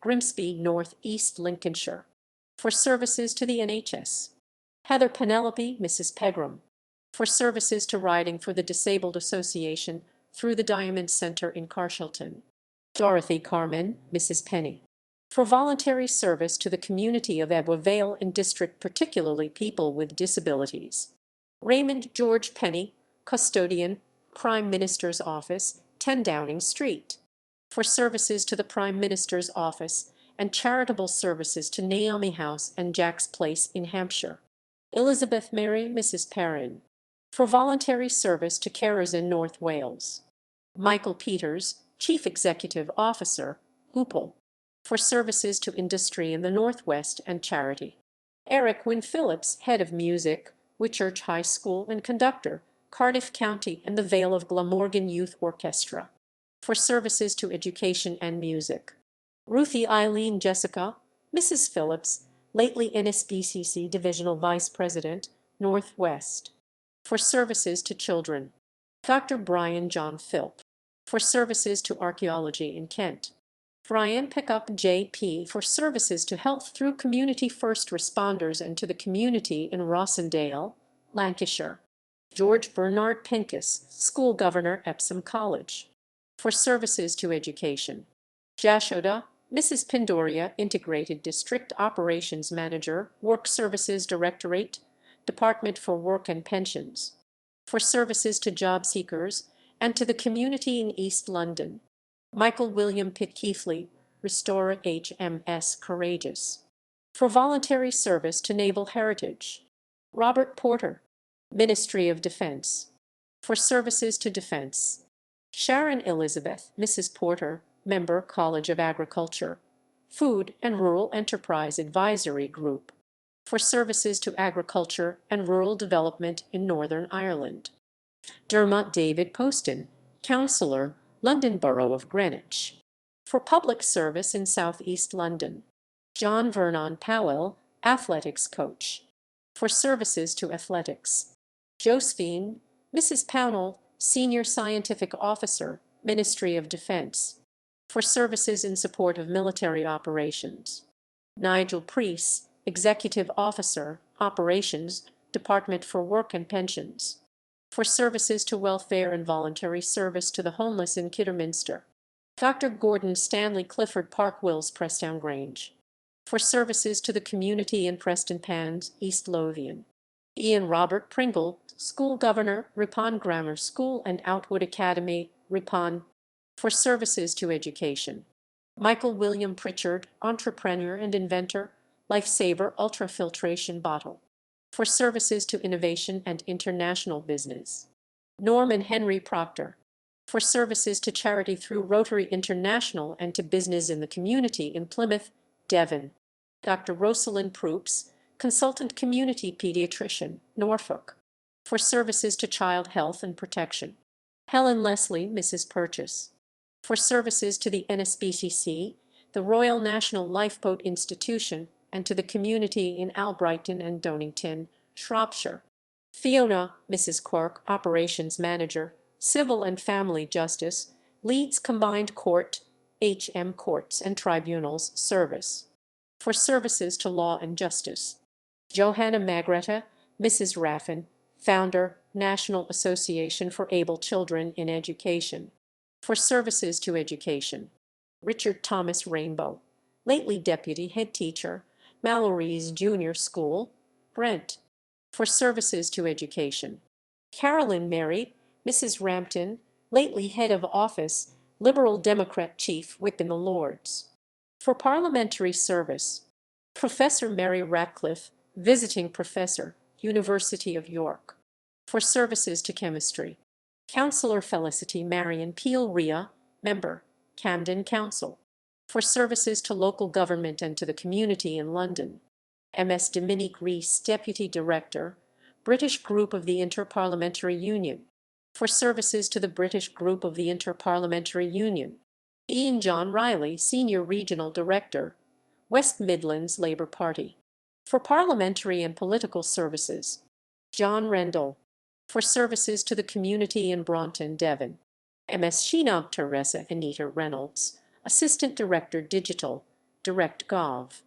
Grimsby, North East Lincolnshire, for services to the NHS. Heather Penelope, Mrs. Pegram, for services to Riding for the Disabled Association through the Diamond Centre in Carshalton. Dorothy Carmen, Mrs. Penny, for voluntary service to the community of Ebwa Vale and District, particularly people with disabilities. Raymond George Penny, Custodian, Prime Minister's Office, 10 Downing Street, for services to the Prime Minister's Office and charitable services to Naomi House and Jack's Place in Hampshire. Elizabeth Mary, Mrs. Perrin, for voluntary service to carers in North Wales. Michael Peters, Chief Executive Officer, Hoople, for services to industry in the Northwest and charity. Eric Wynne Phillips, Head of Music, Whitchurch High School and Conductor, Cardiff County and the Vale of Glamorgan Youth Orchestra, for services to education and music. Ruthie Eileen Jessica, Mrs. Phillips, lately NSBCC Divisional Vice President, Northwest, for services to children. Dr. Brian John Philp, for services to archaeology in Kent. Brian Pickup J.P. for services to health through community first responders and to the community in Rossendale, Lancashire. George Bernard Pincus, School Governor, Epsom College, for services to education. Jashoda, Mrs. Pindoria, Integrated District Operations Manager, Work Services Directorate, Department for Work and Pensions, for services to job seekers and to the community in East London. Michael William Pitt Keithley, Restore HMS Courageous. For voluntary service to naval heritage. Robert Porter, Ministry of Defense. For services to defense. Sharon Elizabeth, Mrs. Porter, Member, College of Agriculture. Food and Rural Enterprise Advisory Group. For services to agriculture and rural development in Northern Ireland. Dermot David Poston, Councillor, London Borough of Greenwich. For public service in South East London. John Vernon Powell, Athletics Coach. For services to athletics. Josephine, Mrs. Pownall, Senior Scientific Officer, Ministry of Defense. For services in support of military operations. Nigel Preece, Executive Officer, Operations, Department for Work and Pensions. For services to welfare and voluntary service to the homeless in Kidderminster. Dr. Gordon Stanley Clifford Park Wills Presstown Grange. For services to the community in Preston Pans, East Lothian. Ian Robert Pringle, School Governor, Ripon Grammar School and Outwood Academy, Ripon. For services to education. Michael William Pritchard, entrepreneur and inventor, Lifesaver Ultrafiltration Bottle. For services to innovation and international business. Norman Henry Proctor. For services to charity through Rotary International and to business in the community in Plymouth, Devon. Dr. Rosalind Proops, Consultant Community Pediatrician, Norfolk. For services to child health and protection. Helen Leslie, Mrs. Purchase. For services to the NSBCC, the Royal National Lifeboat Institution, and to the community in Albrighton and Donington, Shropshire. Fiona, Mrs. Quirk, Operations Manager, Civil and Family Justice, Leeds Combined Court, HM Courts and Tribunals Service. For services to law and justice. Johanna Magretta, Mrs. Raffin, Founder, National Association for Able Children in Education. For services to education. Richard Thomas Rainbow, lately Deputy Head Teacher, Mallory's Junior School, Brent. For services to education. Carolyn Mary, Mrs. Rampton, lately Head of Office, Liberal Democrat Chief Whip in the Lords. For parliamentary service. Professor Mary Ratcliffe, Visiting Professor, University of York. For services to chemistry. Councillor Felicity Marion Peel Rhea, Member, Camden Council. For services to local government and to the community in London. Ms. Dominique Rees, Deputy Director, British Group of the Inter-Parliamentary Union. For services to the British Group of the Inter-Parliamentary Union. Ian John Riley, Senior Regional Director, West Midlands Labour Party. For parliamentary and political services. John Rendell. For services to the community in Braunton, Devon. Ms. Sheenog Teresa Anita Reynolds, Assistant Director Digital, DirectGov.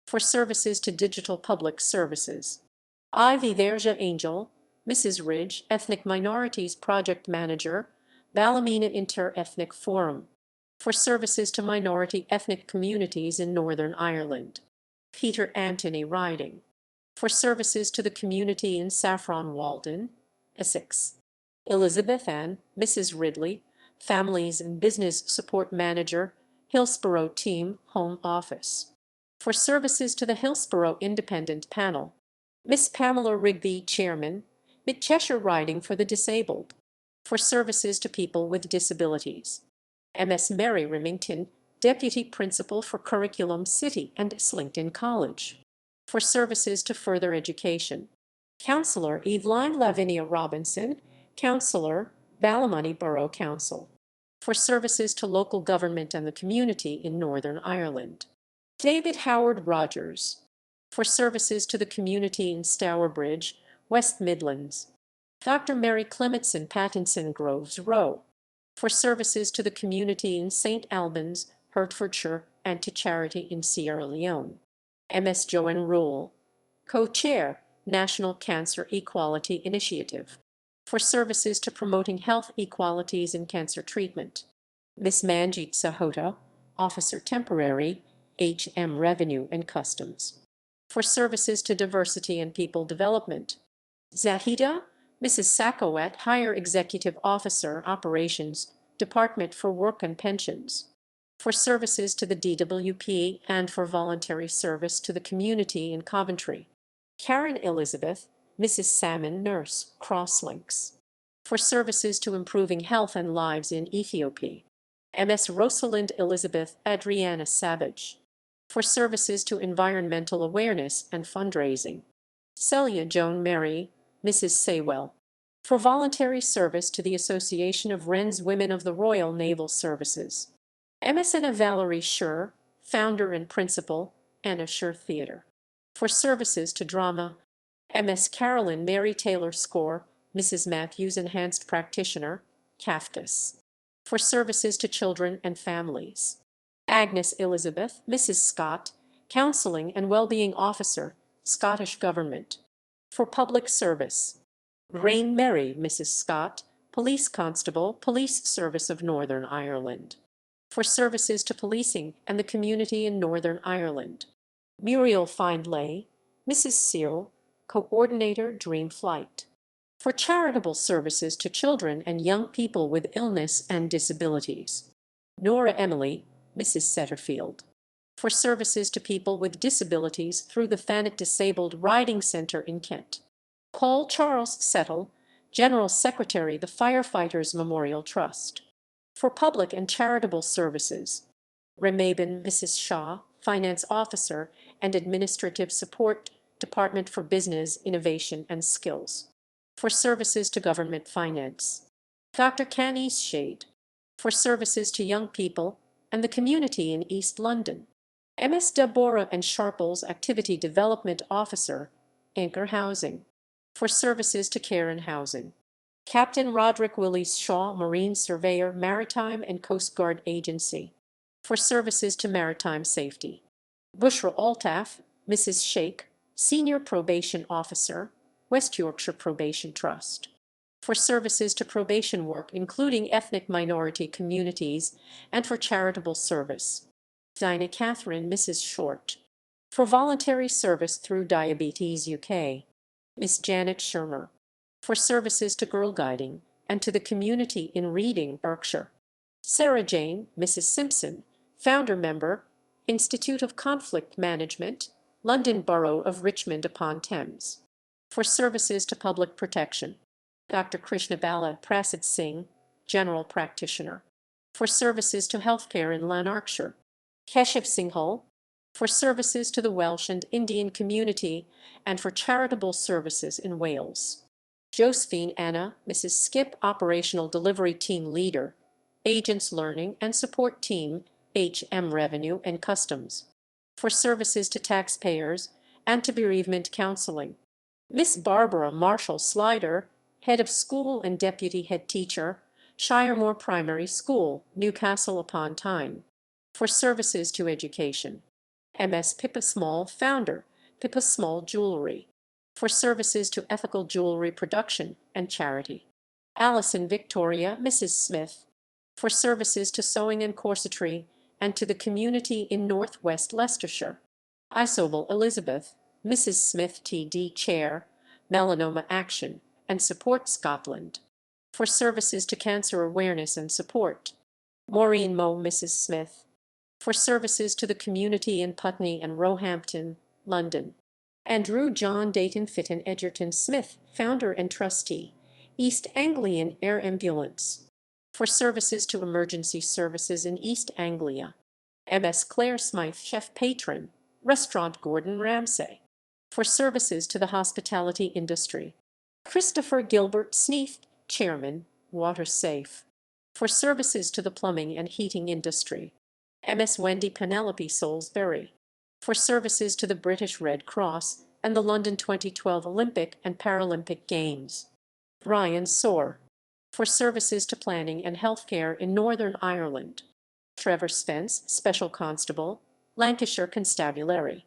For services to digital public services. Ivy Verja Angel, Mrs. Ridge, Ethnic Minorities Project Manager, Ballymena Inter-Ethnic Forum. For services to minority ethnic communities in Northern Ireland. Peter Anthony Riding. For services to the community in Saffron Walden, Essex. Elizabeth Ann, Mrs. Ridley, Families and Business Support Manager, Hillsborough Team, Home Office. For services to the Hillsborough Independent Panel. Miss Pamela Rigby, Chairman, Mid Cheshire Riding for the Disabled. For services to people with disabilities. Ms. Mary Remington, Deputy Principal for Curriculum City and Islington College. For services to further education. Councillor Eveline Lavinia Robinson, Councillor, Ballymoney Borough Council. For services to local government and the community in Northern Ireland. David Howard Rogers. For services to the community in Stourbridge, West Midlands. Dr. Mary Clementson Pattinson Groves Row. For services to the community in St. Albans, Hertfordshire, and to charity in Sierra Leone. Ms. Joanne Rule, Co-Chair, National Cancer Equality Initiative. For services to promoting health equalities in cancer treatment. Ms. Manjeet Sahota, Officer Temporary, HM Revenue and Customs. For services to diversity and people development. Zahida, Mrs. Sakowat, Higher Executive Officer, Operations, Department for Work and Pensions. for services to the DWP and for voluntary service to the community in Coventry. Karen Elizabeth, Mrs. Salmon Nurse, Crosslinks, for services to improving health and lives in Ethiopia. Ms. Rosalind Elizabeth Adriana Savage, for services to environmental awareness and fundraising. Celia Joan Mary, Mrs. Saywell, for voluntary service to the Association of Wren's Women of the Royal Naval Services. Ms. Anna Valerie Schur, founder and principal, Anna Schur Theatre, for services to drama. Ms. Carolyn Mary Taylor Score, Mrs. Matthews Enhanced Practitioner, CAFCAS, for services to children and families. Agnes Elizabeth, Mrs. Scott, Counseling and Wellbeing Officer, Scottish Government, for public service. Rain Mary, Mrs. Scott, Police Constable, Police Service of Northern Ireland, for services to policing and the community in Northern Ireland. Muriel Findlay, Mrs. Searle, Coordinator Dream Flight, for charitable services to children and young people with illness and disabilities. Nora Emily, Mrs. Setterfield, for services to people with disabilities through the Thanet Disabled Riding Centre in Kent. Paul Charles Settle, General Secretary, the Firefighters Memorial Trust, for public and charitable services. Remaben Mrs. Shaw, Finance Officer and Administrative Support, Department for Business, Innovation and Skills, for services to government finance. Dr. Canice Shade, for services to young people and the community in East London. Ms. Deborah and Sharples, Activity Development Officer, Anchor Housing, for services to care and housing. Captain Roderick Willis Shaw, Marine Surveyor, Maritime and Coast Guard Agency, for services to maritime safety. Bushra Altaf, Mrs. Sheikh, Senior Probation Officer, West Yorkshire Probation Trust, for services to probation work including ethnic minority communities and for charitable service. Dinah Catherine, Mrs. Short, for voluntary service through Diabetes UK. Miss Janet Shermer, for services to girl guiding and to the community in Reading, Berkshire. Sarah Jane, Mrs. Simpson, founder member, Institute of Conflict Management, London Borough of Richmond upon Thames, for services to public protection. Dr. Krishna Bala Prasad Singh, general practitioner, for services to healthcare in Lanarkshire. Keshav Singhal, for services to the Welsh and Indian community and for charitable services in Wales. Josephine Anna, Mrs. Skip, Operational Delivery Team Leader, Agents Learning and Support Team, HM Revenue and Customs, for services to taxpayers and to bereavement counseling. Miss Barbara Marshall Slider, Head of School and Deputy Head Teacher, Shiremore Primary School, Newcastle upon Tyne, for services to education. Ms. Pippa Small, Founder, Pippa Small Jewelry, for services to ethical jewelry production and charity. Alison Victoria, Mrs. Smith, for services to sewing and corsetry and to the community in Northwest Leicestershire. Isobel Elizabeth, Mrs. Smith TD Chair, Melanoma Action and Support Scotland, for services to cancer awareness and support. Maureen Moe, Mrs. Smith, for services to the community in Putney and Roehampton, London. Andrew John Dayton Fitton Edgerton Smith, founder and trustee, East Anglian Air Ambulance, for services to emergency services in East Anglia. Ms. Claire Smythe, chef patron, Restaurant Gordon Ramsay, for services to the hospitality industry. Christopher Gilbert Sneath, chairman, Water Safe, for services to the plumbing and heating industry. Ms. Wendy Penelope Salisbury, for services to the British Red Cross and the London 2012 Olympic and Paralympic Games. Ryan Soar, for services to planning and healthcare in Northern Ireland. Trevor Spence, Special Constable, Lancashire Constabulary,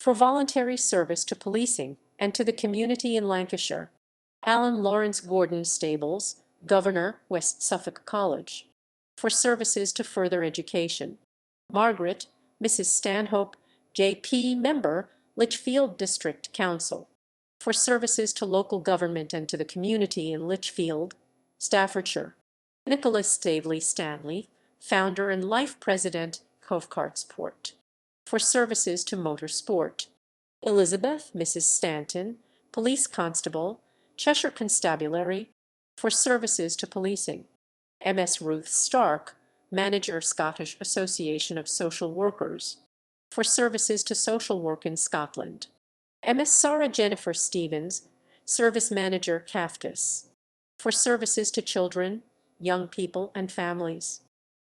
for voluntary service to policing and to the community in Lancashire. Alan Lawrence Gordon Stables, Governor, West Suffolk College, for services to further education. Margaret, Mrs. Stanhope, J.P. Member, Lichfield District Council, for services to local government and to the community in Lichfield, Staffordshire. Nicholas Stavely Stanley, founder and life president, Covcartsport. For services to motor sport. Elizabeth, Mrs. Stanton, police constable, Cheshire Constabulary. For services to policing. Ms. Ruth Stark, manager, Scottish Association of Social Workers. For services to social work in Scotland. Ms. Sarah Jennifer Stevens, service manager, CAFTUS. For services to children, young people, and families.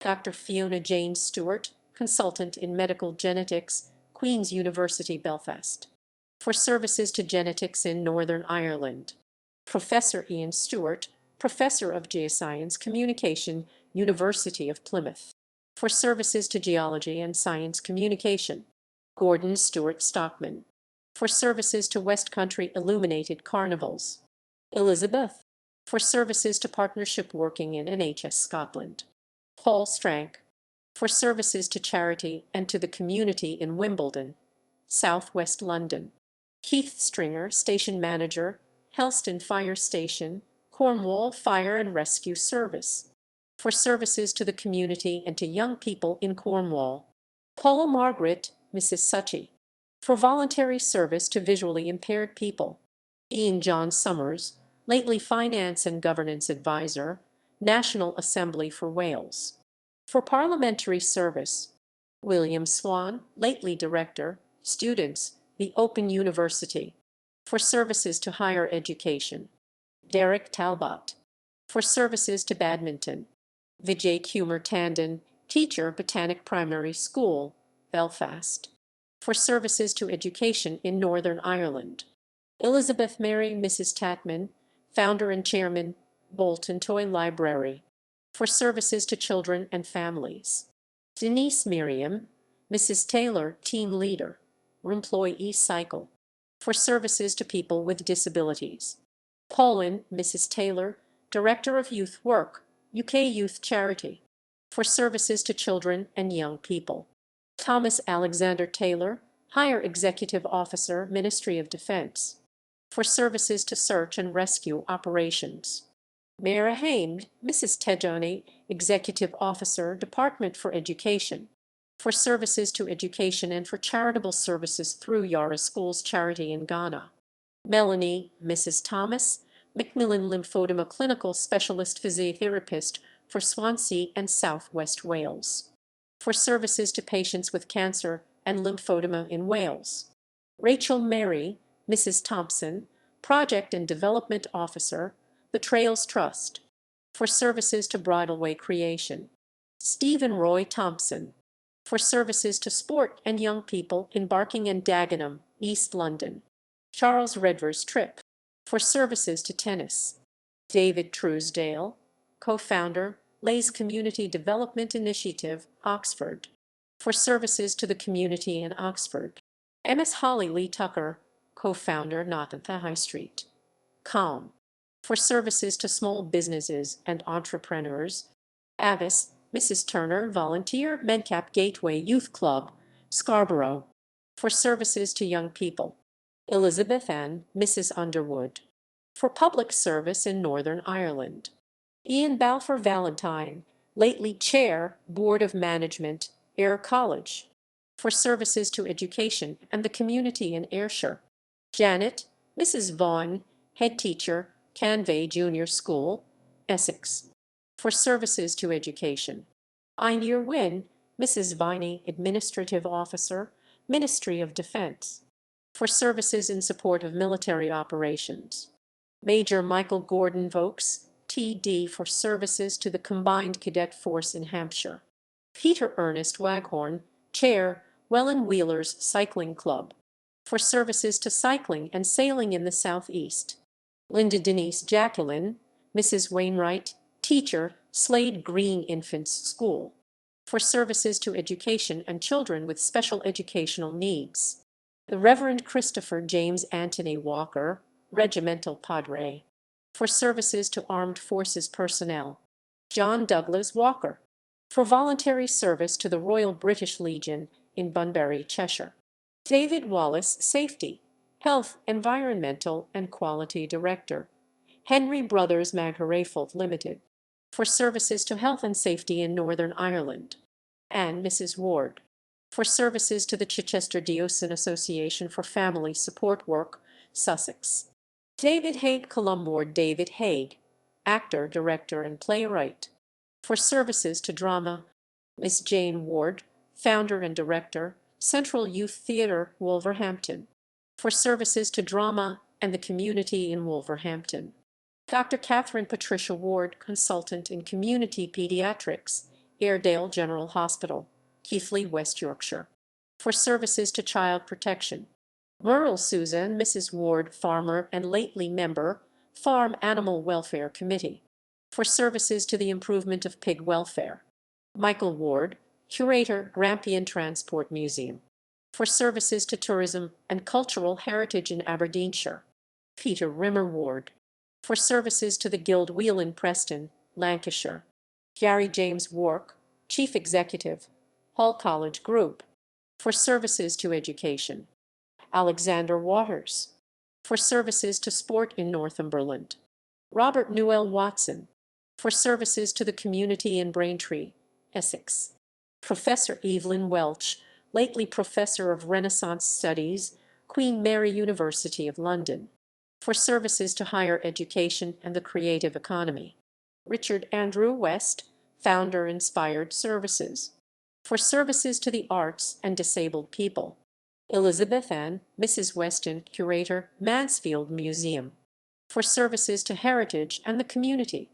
Dr. Fiona Jane Stewart, consultant in medical genetics, Queen's University, Belfast. For services to genetics in Northern Ireland. Professor Ian Stewart, Professor of Geoscience Communication, University of Plymouth. For services to geology and science communication. Gordon Stewart Stockman. For services to West Country Illuminated Carnivals. Elizabeth. For services to partnership working in NHS Scotland. Paul Strank. For services to charity and to the community in Wimbledon, South West London. Keith Stringer, station manager, Helston Fire Station, Cornwall Fire and Rescue Service. For services to the community and to young people in Cornwall. Paula Margaret, Mrs. Suchy. For voluntary service to visually impaired people. Ian John Summers, lately Finance and Governance Advisor, National Assembly for Wales. For parliamentary service. William Swan, lately Director, Students, the Open University. For services to higher education. Derek Talbot. For services to badminton. Vijay Kumar Tandon, Teacher, Botanic Primary School, Belfast. For services to education in Northern Ireland. Elizabeth Mary, Mrs. Tatman, founder and chairman, Bolton Toy Library. For services to children and families. Denise Miriam, Mrs. Taylor, team leader, Employee Cycle. For services to people with disabilities. Pauline, Mrs. Taylor, Director of Youth Work, UK Youth Charity. For services to children and young people. Thomas Alexander Taylor, Higher Executive Officer, Ministry of Defense. For services to search and rescue operations. Mara Hamed, Mrs. Tejani, Executive Officer, Department for Education. For services to education and for charitable services through Yara Schools Charity in Ghana. Melanie, Mrs. Thomas, Macmillan Lymphedema Clinical Specialist Physiotherapist for Swansea and South West Wales. For services to patients with cancer and lymphedema in Wales. Rachel Mary, Mrs. Thompson, Project and Development Officer, The Trails Trust. For services to Bridleway Creation. Stephen Roy Thompson. For services to sport and young people in Barking and Dagenham, East London. Charles Redvers Tripp. For services to tennis. David Truesdale, co-founder, Lays Community Development Initiative, Oxford. For services to the community in Oxford. Ms. Holly Lee Tucker, co-founder, Nottingham High Street. Calm. For services to small businesses and entrepreneurs. Avis, Mrs. Turner, volunteer, Medcap Gateway Youth Club, Scarborough. For services to young people. Elizabeth Ann, Mrs. Underwood. For public service in Northern Ireland. Ian Balfour Valentine, lately Chair, Board of Management, Ayr College. For services to education and the community in Ayrshire. Janet, Mrs. Vaughan, Head Teacher, Canvey Junior School, Essex. For services to education. Einir Wynne, Mrs. Viney, Administrative Officer, Ministry of Defense. For services in support of military operations. Major Michael Gordon Vokes, TD, for services to the Combined Cadet Force in Hampshire. Peter Ernest Waghorn, Chair, Welland Wheelers Cycling Club. For services to cycling and sailing in the Southeast. Linda Denise Jacqueline, Mrs. Wainwright, Teacher, Slade Green Infants School. For services to education and children with special educational needs. The Reverend Christopher James Anthony Walker, Regimental Padre. For services to armed forces personnel. John Douglas Walker. For voluntary service to the Royal British Legion in Bunbury, Cheshire. David Wallace, Safety, Health, Environmental and Quality Director. Henry Brothers Magherafelt Limited. for services to health and safety in Northern Ireland. And Mrs. Ward, for services to the Chichester Diocesan Association for Family Support Work, Sussex. David Haig Colum Ward David Haig, actor, director, and playwright, for services to drama. Miss Jane Ward, founder and director, Central Youth Theatre, Wolverhampton, for services to drama and the community in Wolverhampton. Dr. Catherine Patricia Ward, consultant in community pediatrics, Airedale General Hospital, Keighley, West Yorkshire, for services to child protection. Merle Susan Mrs. Ward, farmer and lately member, Farm Animal Welfare Committee, for services to the improvement of pig welfare. Michael Ward, curator, Grampian Transport Museum, for services to tourism and cultural heritage in Aberdeenshire. Peter Rimmer Ward, for services to the Guild Wheel in Preston, Lancashire. Gary James Wark, chief executive, Hall College Group, for services to education. Alexander Waters, for services to sport in Northumberland. Robert Newell Watson, for services to the community in Braintree, Essex. Professor Evelyn Welch, lately Professor of Renaissance Studies, Queen Mary University of London, for services to higher education and the creative economy. Richard Andrew West, founder, Inspired Services, for services to the arts and disabled people. Elizabeth Ann, Mrs. Weston, curator, Mansfield Museum, for services to heritage and the community.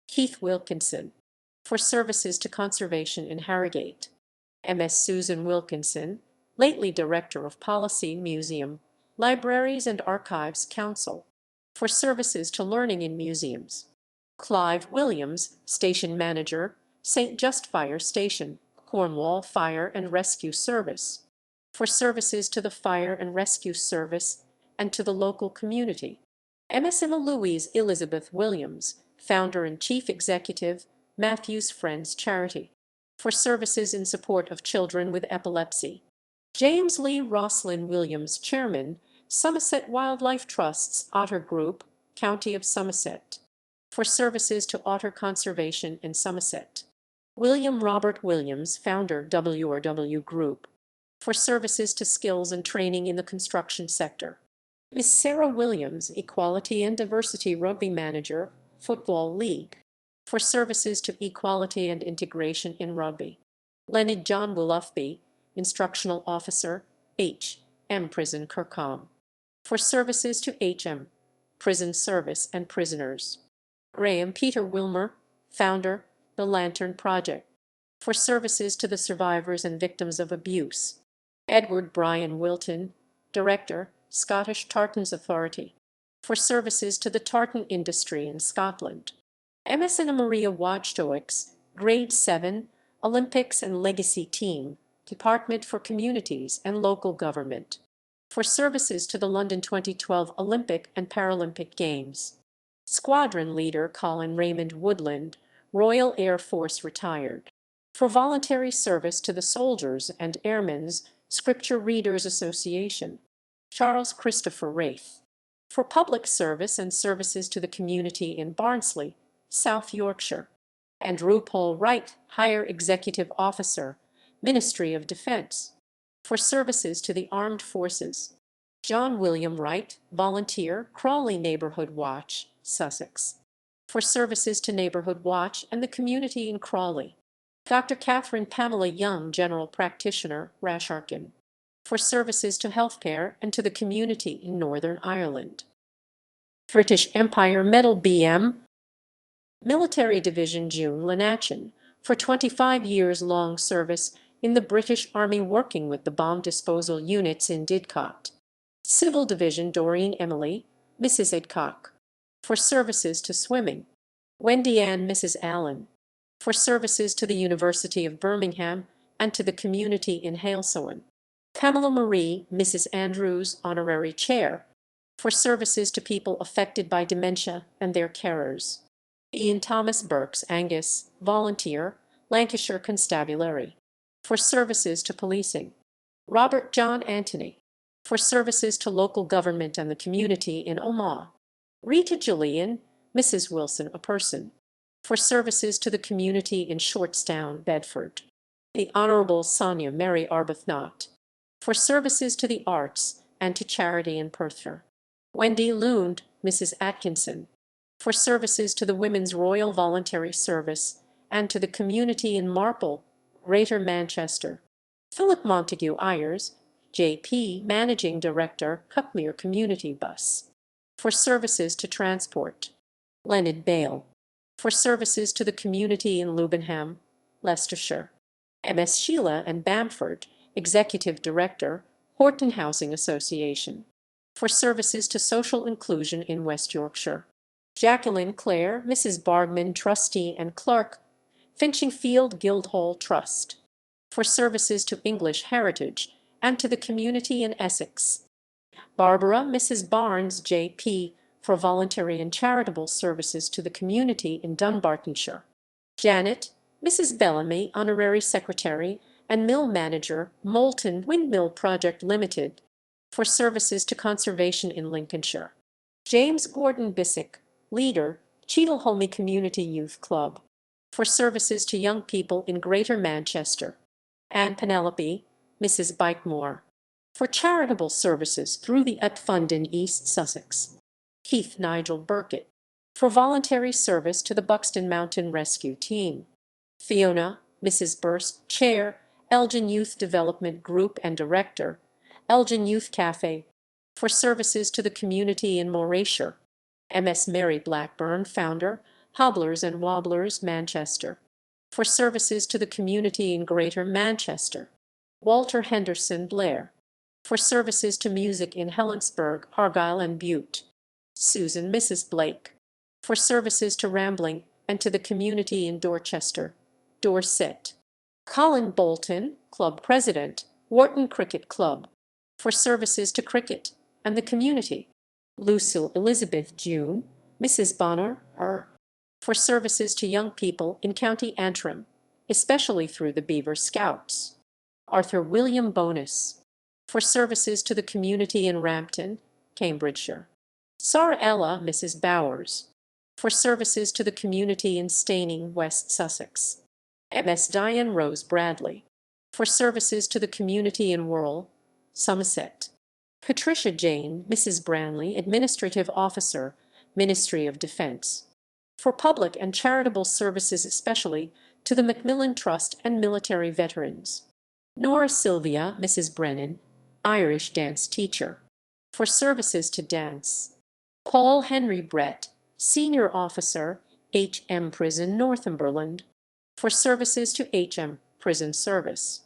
Keith Wilkinson, for services to conservation in Harrogate. Ms. Susan Wilkinson, lately Director of Policy Museum, Libraries and Archives Council, for services to learning in museums. Clive Williams, Station Manager, St. Just Fire Station, Cornwall Fire and Rescue Service, for services to the Fire and Rescue Service and to the local community. Ms. Emma Louise Elizabeth Williams, founder and chief executive, Matthews Friends Charity, for services in support of children with epilepsy. James Lee Roslin Williams, chairman, Somerset Wildlife Trust's Otter Group, County of Somerset, for services to otter conservation in Somerset. William Robert Williams, founder, WRW Group, for services to skills and training in the construction sector. Miss Sarah Williams, Equality and Diversity Rugby Manager, Football League, for services to equality and integration in rugby. Leonard John Willoughby, Instructional Officer, H.M. Prison Kirkham, for services to H.M. Prison Service and prisoners. Graham Peter Wilmer, founder, The Lantern Project, for services to the survivors and victims of abuse. Edward Brian Wilton, Director, Scottish Tartans Authority, for services to the tartan industry in Scotland. Ms. Anna Maria Wojtowicz, Grade 7, Olympics and Legacy Team, Department for Communities and Local Government, for services to the London 2012 Olympic and Paralympic Games. Squadron Leader Colin Raymond Woodland, Royal Air Force retired, for voluntary service to the Soldiers and Airmen's Scripture Readers Association. Charles Christopher Wraith, for public service and services to the community in Barnsley, South Yorkshire. Andrew Paul Wright, Higher Executive Officer, Ministry of Defence, for services to the Armed Forces. John William Wright, Volunteer, Crawley Neighbourhood Watch, Sussex, for services to Neighbourhood Watch and the community in Crawley. Dr. Catherine Pamela Young, General Practitioner, Rasharkin, for services to healthcare and to the community in Northern Ireland. British Empire Medal B.M. Military Division June Lenachin, for 25 years long service in the British Army working with the bomb disposal units in Didcot. Civil Division Doreen Emily, Mrs. Adcock, for services to swimming. Wendy Ann Mrs. Allen, for services to the University of Birmingham and to the community in Halesowen. Pamela Marie Mrs. Andrews, Honorary Chair, for services to people affected by dementia and their carers. Ian Thomas Burks Angus, Volunteer, Lancashire Constabulary, for services to policing. Robert John Anthony, for services to local government and the community in Omagh. Rita Julian, Mrs. Wilson a person, for services to the community in Shortstown, Bedford. The Honourable Sonia Mary Arbuthnot, for services to the arts and to charity in Perthshire. Wendy Lund, Mrs. Atkinson, for services to the Women's Royal Voluntary Service and to the community in Marple, Greater Manchester. Philip Montague Ayers, J.P., Managing Director, Cuckmere Community Bus, for services to transport. Leonard Bale, for services to the community in Lubenham, Leicestershire. M.S. Sheila and Bamford, Executive Director, Horton Housing Association, for services to social inclusion in West Yorkshire. Jacqueline Clare, Mrs. Bargman, Trustee and Clerk, Finchingfield Guildhall Trust, for services to English heritage and to the community in Essex. Barbara, Mrs. Barnes, J.P., for voluntary and charitable services to the community in Dunbartonshire. Janet, Mrs. Bellamy, Honorary Secretary and Mill Manager, Moulton Windmill Project Limited, for services to conservation in Lincolnshire. James Gordon Bissick, Leader, Cheadleholme Community Youth Club, for services to young people in Greater Manchester. Anne Penelope, Mrs. Bikemore, for charitable services through the UT Fund in East Sussex. Keith Nigel Burkett, for voluntary service to the Buxton Mountain Rescue Team. Fiona, Mrs. Burst, Chair, Elgin Youth Development Group and Director, Elgin Youth Cafe, for services to the community in Morayshire. M.S. Mary Blackburn, Founder, Hobblers and Wobblers, Manchester, for services to the community in Greater Manchester. Walter Henderson Blair, for services to music in Helensburgh, Argyll and Bute. Susan Mrs. Blake, for services to Rambling and to the community in Dorchester, Dorset. Colin Bolton, Club President, Wharton Cricket Club, for services to cricket and the community. Lucille Elizabeth June, Mrs. Bonner, for services to young people in County Antrim, especially through the Beaver Scouts. Arthur William Bonus, for services to the community in Rampton, Cambridgeshire. Sarah Ella, Mrs. Bowers, for services to the community in Staining, West Sussex. M.S. Diane Rose Bradley, for services to the community in Worrell, Somerset. Patricia Jane, Mrs. Branley, Administrative Officer, Ministry of Defence, for public and charitable services especially to the Macmillan Trust and military veterans. Nora Sylvia, Mrs. Brennan, Irish dance teacher, for services to dance. Paul Henry Brett, Senior Officer, H.M. Prison, Northumberland, for services to H.M. Prison Service.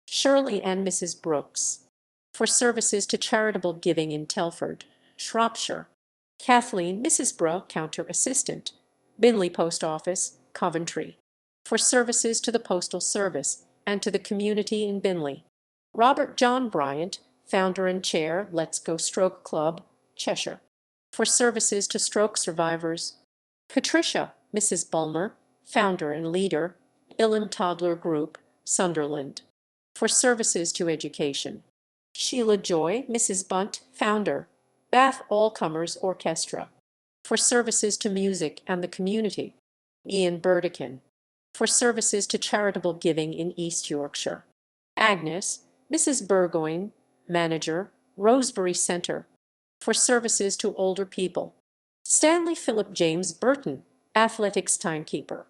Shirley and Mrs. Brooks, for services to charitable giving in Telford, Shropshire. Kathleen, Mrs. Brough, Counter Assistant, Binley Post Office, Coventry, for services to the Postal Service and to the community in Binley. Robert John Bryant, Founder and Chair, Let's Go Stroke Club, Cheshire, for services to stroke survivors. Patricia, Mrs. Bulmer, Founder and Leader, Ilham Toddler Group, Sunderland, for services to education. Sheila Joy, Mrs. Bunt, Founder, Bath All-Comers Orchestra, for services to music and the community. Ian Burdekin, for services to charitable giving in East Yorkshire. Agnes, Mrs. Burgoyne, Manager, Rosebery Centre, for services to older people. Stanley Philip James Burton, Athletics Timekeeper,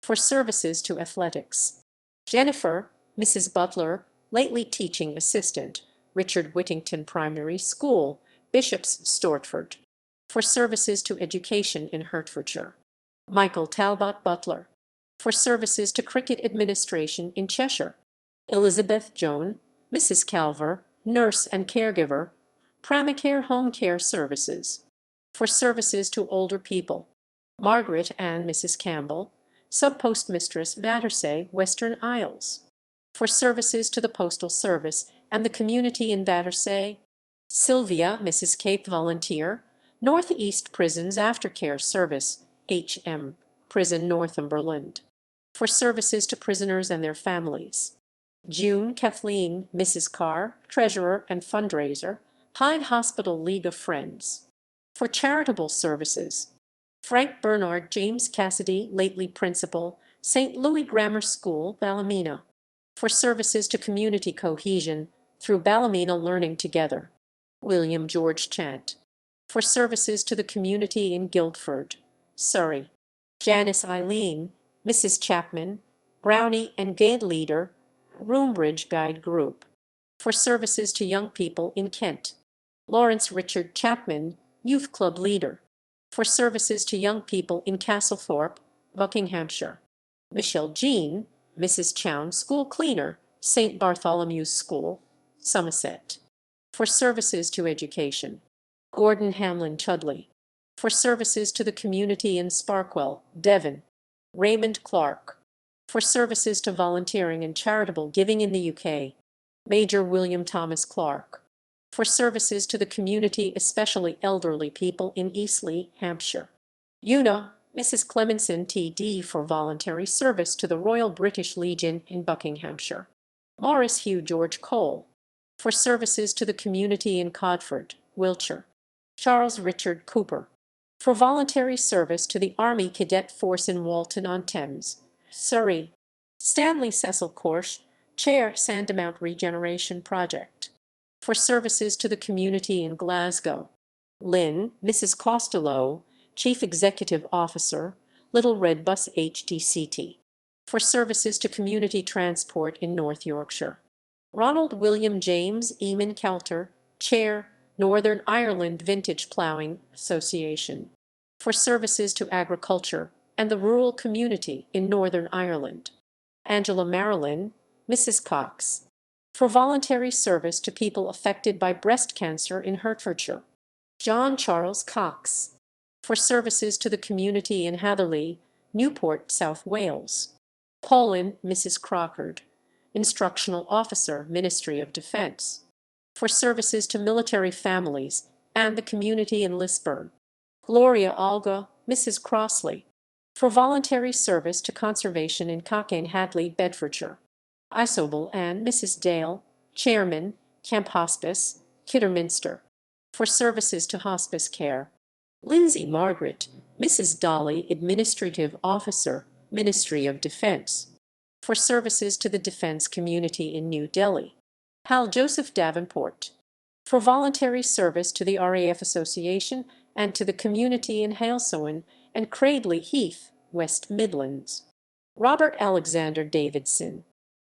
for services to athletics. Jennifer, Mrs. Butler, lately Teaching Assistant, Richard Whittington Primary School, Bishops Stortford, for services to education in Hertfordshire. Michael Talbot Butler, for services to cricket administration in Cheshire. Elizabeth Joan, Mrs. Calver, nurse and caregiver, Pramicare Home Care Services, for services to older people. Margaret and Mrs. Campbell, Sub-Postmistress, Battersea, Western Isles, for services to the Postal Service and the community in Battersea. Sylvia, Mrs. Cape, Volunteer, North East Prisons Aftercare Service, H.M. Prison, Northumberland, for services to prisoners and their families. June Kathleen, Mrs. Carr, Treasurer and Fundraiser, Hyde Hospital League of Friends, for charitable services. Frank Bernard James Cassidy, lately Principal, St. Louis Grammar School, Ballymena, for services to community cohesion through Ballymena Learning Together. William George Chant, for services to the community in Guildford, Surrey. Janice Eileen, Mrs. Chapman, Brownie and Gate Leader, Roombridge Guide Group, for services to young people in Kent. Lawrence Richard Chapman, Youth Club Leader, for services to young people in Castlethorpe, Buckinghamshire. Michelle Jean, Mrs. Chown School Cleaner, St. Bartholomew's School, Somerset, for services to education. Gordon Hamlin Chudley, for services to the community in Sparkwell, Devon. Raymond Clark, for services to volunteering and charitable giving in the UK. Major William Thomas Clark, for services to the community, especially elderly people in Eastleigh, Hampshire. Una, Mrs. Clemenson T.D. for voluntary service to the Royal British Legion in Buckinghamshire. Morris Hugh George Cole, for services to the community in Codford, Wiltshire. Charles Richard Cooper, for voluntary service to the Army Cadet Force in Walton-on-Thames, Surrey. Stanley Cecil Korsh, Chair, Sandymount Regeneration Project, for services to the community in Glasgow. Lynn, Mrs. Costello, Chief Executive Officer, Little Red Bus HDCT, for services to community transport in North Yorkshire. Ronald William James Eamon Kelter, Chair, Northern Ireland Vintage Ploughing Association, for services to agriculture and the rural community in Northern Ireland. Angela Marilyn, Mrs. Cox, for voluntary service to people affected by breast cancer in Hertfordshire. John Charles Cox, for services to the community in Hatherley, Newport, South Wales. Pauline, Mrs. Crockard, Instructional Officer, Ministry of Defence, for services to military families and the community in Lisburn. Gloria Olga, Mrs. Crossley, for voluntary service to conservation in Cockayne Hadley, Bedfordshire. Isobel and Mrs. Dale, Chairman, Camp Hospice, Kidderminster, for services to hospice care. Lindsay Margaret, Mrs. Dolly, Administrative Officer, Ministry of Defence, for services to the defence community in New Delhi. Hal Joseph Davenport, for voluntary service to the RAF Association and to the community in Halesowen and Cradley Heath, West Midlands. Robert Alexander Davidson,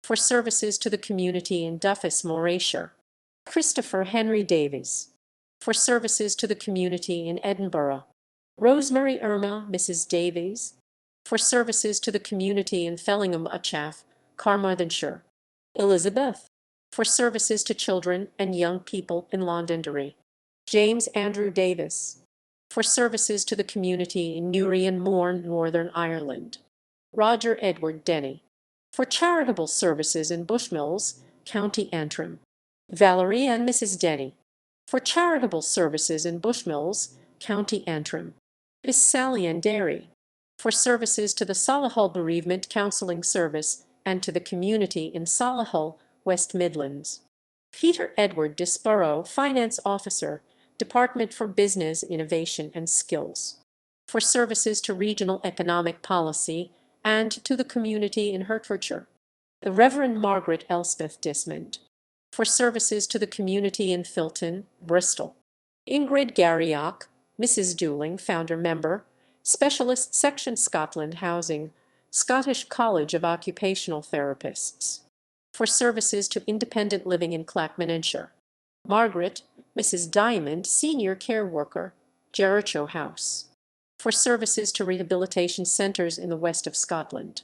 for services to the community in Duffus, Morayshire. Christopher Henry Davies, for services to the community in Edinburgh. Rosemary Irma, Mrs. Davies, for services to the community in Fellingham Uchaff, Carmarthenshire. Elizabeth, for services to children and young people in Londonderry. James Andrew Davis, for services to the community in Newry and Mourne, Northern Ireland. Roger Edward Denny, for charitable services in Bushmills, County Antrim. Valerie and Mrs. Denny, for charitable services in Bushmills, County Antrim. Miss Sally and Derry, for services to the Solihull Bereavement Counselling Service and to the community in Solihull, West Midlands. Peter Edward Disborough, Finance Officer, Department for Business, Innovation and Skills, for services to regional economic policy and to the community in Hertfordshire. The Reverend Margaret Elspeth Dismond, for services to the community in Filton, Bristol. Ingrid Garriock, Mrs. Dooling, Founder Member, Specialist Section Scotland Housing, Scottish College of Occupational Therapists, for services to independent living in Clackmannanshire. Margaret, Mrs. Diamond, Senior Care Worker, Jericho House, for services to rehabilitation centres in the west of Scotland.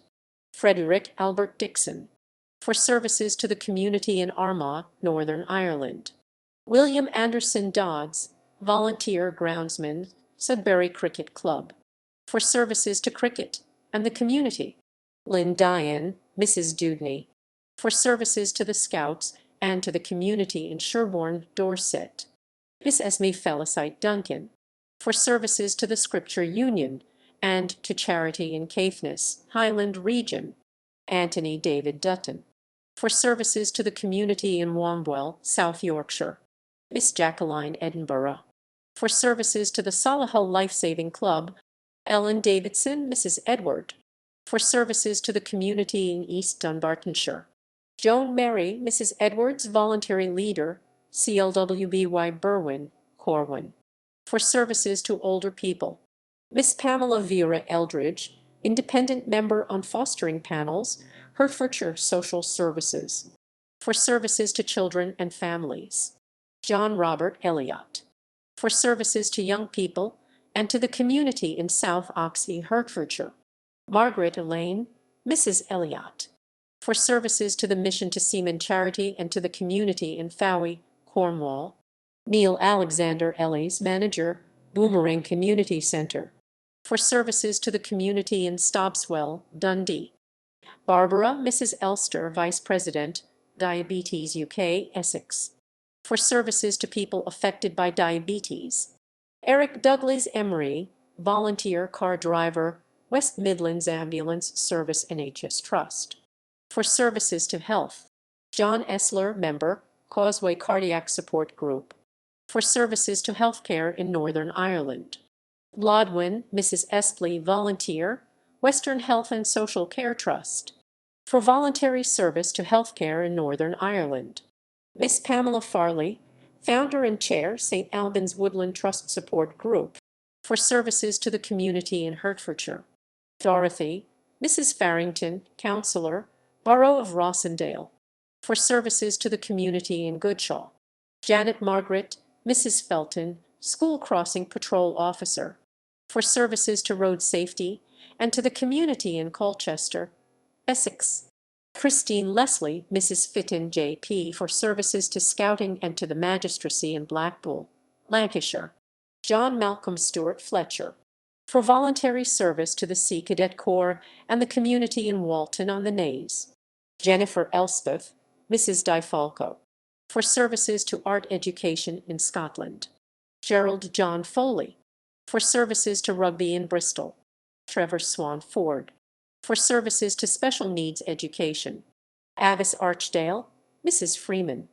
Frederick Albert Dixon, for services to the community in Armagh, Northern Ireland. William Anderson Dodds, Volunteer Groundsman, Sudbury Cricket Club, for services to cricket and the community. Lynn Diane, Mrs. Dudney, for services to the Scouts and to the community in Sherborne, Dorset. Miss Esme Felicite Duncan, for services to the Scripture Union and to charity in Caithness, Highland Region. Anthony David Dutton, for services to the community in Wombwell, South Yorkshire. Miss Jacqueline Edinburgh, for services to the Solihull Life Saving Club. Ellen Davidson, Mrs. Edward, for services to the community in East Dunbartonshire. Joan Mary, Mrs. Edwards, voluntary leader, CLWBY Berwyn, Corwin, for services to older people. Miss Pamela Vera Eldridge, independent member on fostering panels, Hertfordshire Social Services, for services to children and families. John Robert Elliott, for services to young people and to the community in South Oxley, Hertfordshire. Margaret Elaine, Mrs. Elliott, for services to the Mission to Seamen Charity and to the community in Fowey, Cornwall. Neil Alexander Ellis, manager, Boomerang Community Centre, for services to the community in Stobswell, Dundee. Barbara, Mrs. Elster, vice president, Diabetes UK, Essex, for services to people affected by diabetes. Eric Douglas Emery, volunteer car driver, West Midlands Ambulance Service NHS Trust, for services to health. John Essler, member, Causeway Cardiac Support Group, for services to healthcare in Northern Ireland. Lodwin, Mrs. Estley, volunteer, Western Health and Social Care Trust, for voluntary service to healthcare in Northern Ireland. Miss Pamela Farley, founder and chair, St. Albans Woodland Trust Support Group, for services to the community in Hertfordshire. Dorothy, Mrs. Farrington, councillor, Borough of Rossendale, for services to the community in Goodshaw. Janet Margaret, Mrs. Felton, school crossing patrol officer, for services to road safety and to the community in Colchester, Essex. Christine Leslie, Mrs. Fitton J.P., for services to scouting and to the magistracy in Blackpool, Lancashire. John Malcolm Stewart Fletcher, for voluntary service to the Sea Cadet Corps and the community in Walton on the Naze. Jennifer Elspeth, Mrs. Difalco, for services to art education in Scotland. Gerald John Foley, for services to rugby in Bristol. Trevor Swan Ford, for services to special needs education. Avis Archdale, Mrs. Freeman,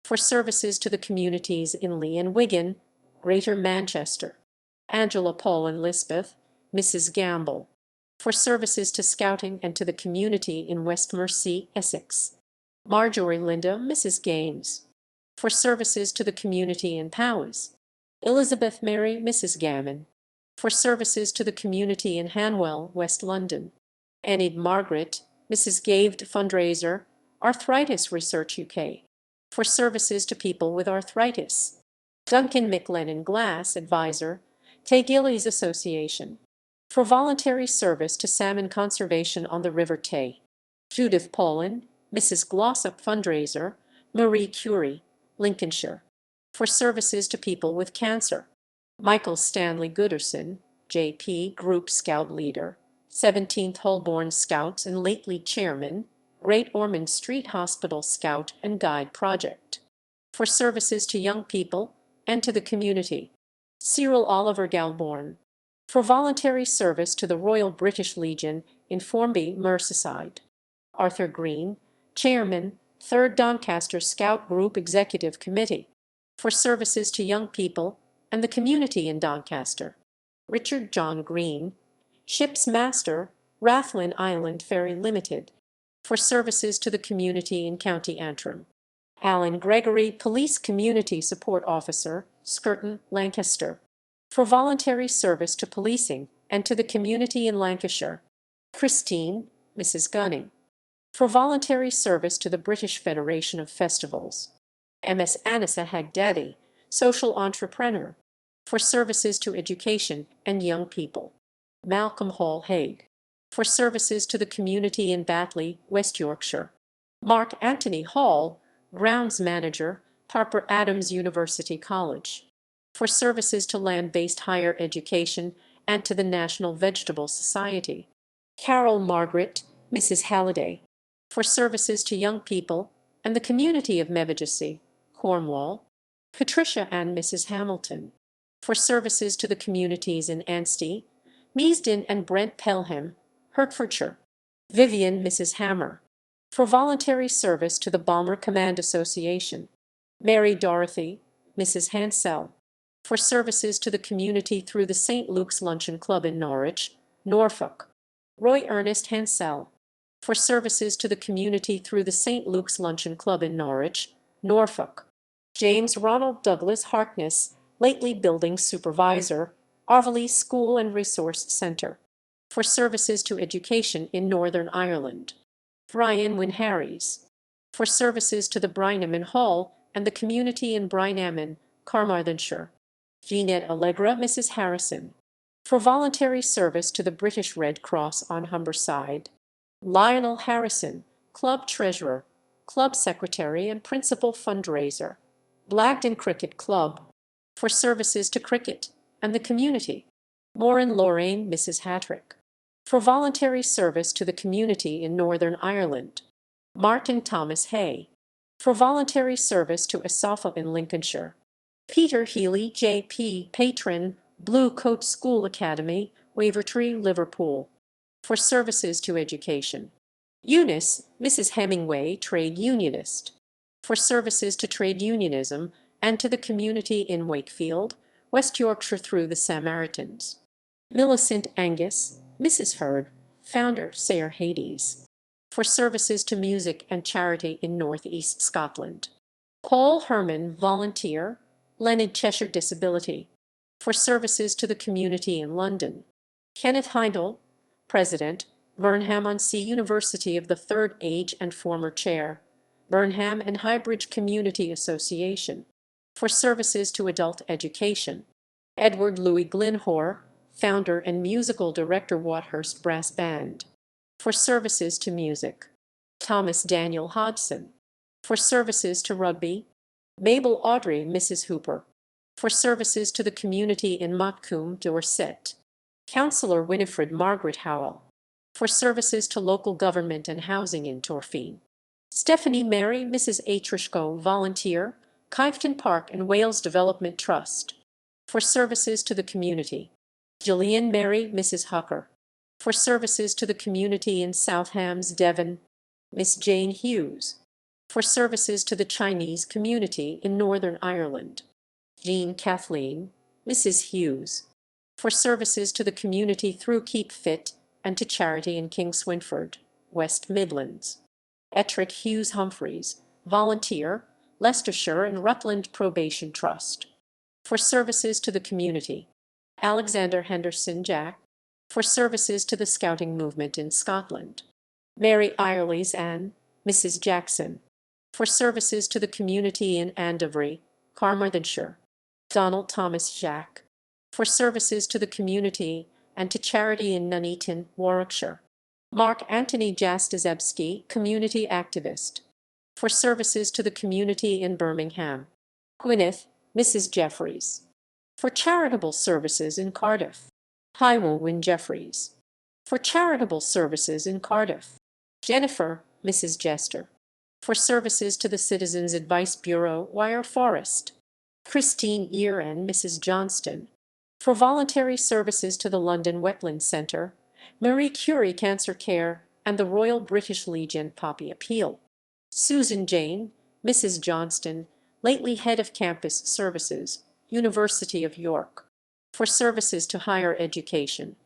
for services to the communities in Lee and Wigan, Greater Manchester. Angela Paul and Lisbeth, Mrs. Gamble, for services to scouting and to the community in West Mersey, Essex. Marjorie Linda, Mrs. Gaines, for services to the community in Powys. Elizabeth Mary, Mrs. Gammon, for services to the community in Hanwell, West London. Enid Margaret, Mrs. Gaved, fundraiser, Arthritis Research UK, for services to people with arthritis. Duncan McLennan Glass, advisor, Tay Gillies Association, for voluntary service to salmon conservation on the River Tay. Judith Paulin, Mrs. Glossop, fundraiser, Marie Curie, Lincolnshire, for services to people with cancer. Michael Stanley Gooderson, J.P., Group Scout Leader, 17th Holborn Scouts and lately Chairman, Great Ormond Street Hospital Scout and Guide Project, for services to young people and to the community. Cyril Oliver Galbourne, for voluntary service to the Royal British Legion in Formby, Merseyside. Arthur Green, Chairman, 3rd Doncaster Scout Group Executive Committee, for services to young people and the community in Doncaster. Richard John Green, Ship's Master, Rathlin Island Ferry Limited, for services to the community in County Antrim. Alan Gregory, Police Community Support Officer, Skirton, Lancaster, for voluntary service to policing and to the community in Lancashire. Christine, Mrs. Gunning, for voluntary service to the British Federation of Festivals. MS Anissa Hagdadi, social entrepreneur, for services to education and young people. Malcolm Hall Haig, for services to the community in Batley, West Yorkshire. Mark Anthony Hall, grounds manager, Harper Adams University College, for services to land-based higher education and to the National Vegetable Society. Carol Margaret, Mrs. Halliday, for services to young people and the community of Mevigacy, Cornwall. Patricia and Mrs. Hamilton, for services to the communities in Anstey, Measden and Brent Pelham, Hertfordshire. Vivian, Mrs. Hammer, for voluntary service to the Bomber Command Association. Mary Dorothy, Mrs. Hansell, for services to the community through the St. Luke's Luncheon Club in Norwich, Norfolk. Roy Ernest Hansell, for services to the community through the St. Luke's Luncheon Club in Norwich, Norfolk. James Ronald Douglas Harkness, lately building supervisor, Arveley School and Resource Centre, for services to education in Northern Ireland. Brian Wynne Harries, for services to the Brynaman Hall and the community in Brynaman, Carmarthenshire. Jeanette Allegra Mrs. Harrison, for voluntary service to the British Red Cross on Humberside. Lionel Harrison, Club Treasurer, Club Secretary and Principal Fundraiser, Blagden Cricket Club, for services to cricket and the community. Maureen Lorraine Mrs. Hattrick, for voluntary service to the community in Northern Ireland. Martin Thomas Hay, for voluntary service to Asafa in Lincolnshire. Peter Healy J.P. Patron, Blue Coat School Academy, Wavertree, Liverpool, for services to education. Eunice, Mrs. Hemingway, trade unionist, for services to trade unionism and to the community in Wakefield, West Yorkshire through the Samaritans. Millicent Angus, Mrs. Hurd, founder, Sayre Hades, for services to music and charity in North East Scotland. Paul Herman, volunteer, Leonard Cheshire Disability, for services to the community in London. Kenneth Heindel, President, Burnham-on-Sea University of the Third Age and former Chair, Burnham and Highbridge Community Association, for services to adult education. Edward Louis Glenhor, founder and musical director, Wathurst Brass Band, for services to music. Thomas Daniel Hodson, for services to rugby. Mabel Audrey Mrs. Hooper, for services to the community in Montcombe, Dorset. Councillor Winifred Margaret Howell, for services to local government and housing in Torfeen. Stephanie Mary Mrs. Atrishko, volunteer, Kyfton Park and Wales Development Trust, for services to the community. Gillian Mary Mrs. Hucker, for services to the community in South Hams, Devon. Miss Jane Hughes, for services to the Chinese community in Northern Ireland. Jean Kathleen, Mrs. Hughes, for services to the community through Keep Fit and to charity in King Swinford, West Midlands. Ettrick Hughes Humphreys, volunteer, Leicestershire and Rutland Probation Trust, for services to the community. Alexander Henderson Jack, for services to the Scouting movement in Scotland. Mary Ireleys Ann, Mrs. Jackson, for services to the community in Andovery, Carmarthenshire. Donald Thomas Jack, for services to the community and to charity in Nuneaton, Warwickshire. Mark Anthony Jastrzebski, community activist, for services to the community in Birmingham. Gwyneth, Mrs. Jeffreys, for charitable services in Cardiff. Hywell Wynne Jeffreys, for charitable services in Cardiff. Jennifer, Mrs. Jester, for services to the Citizens Advice Bureau, Wyre Forest. Christine Ear and Mrs. Johnston, for voluntary services to the London Wetland Centre, Marie Curie Cancer Care, and the Royal British Legion Poppy Appeal. Susan Jane, Mrs. Johnston, lately Head of Campus Services, University of York, for services to higher education.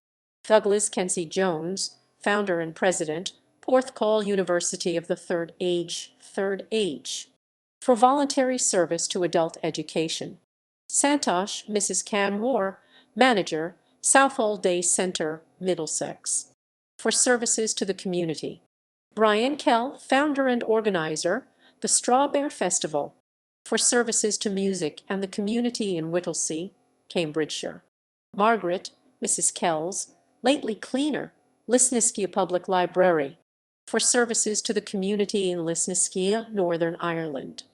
Douglas Kensey Jones, founder and president, Porthcawl University of the Third Age, for voluntary service to adult education. Santosh, Mrs. Canmore, manager, Southall Day Centre, Middlesex, for services to the community. Brian Kell, founder and organizer, the Strawberry Festival, for services to music and the community in Whittlesea, Cambridgeshire. Margaret, Mrs. Kells, lately cleaner, Lisnaskea Public Library, for services to the community in Lisnaskea, Northern Ireland.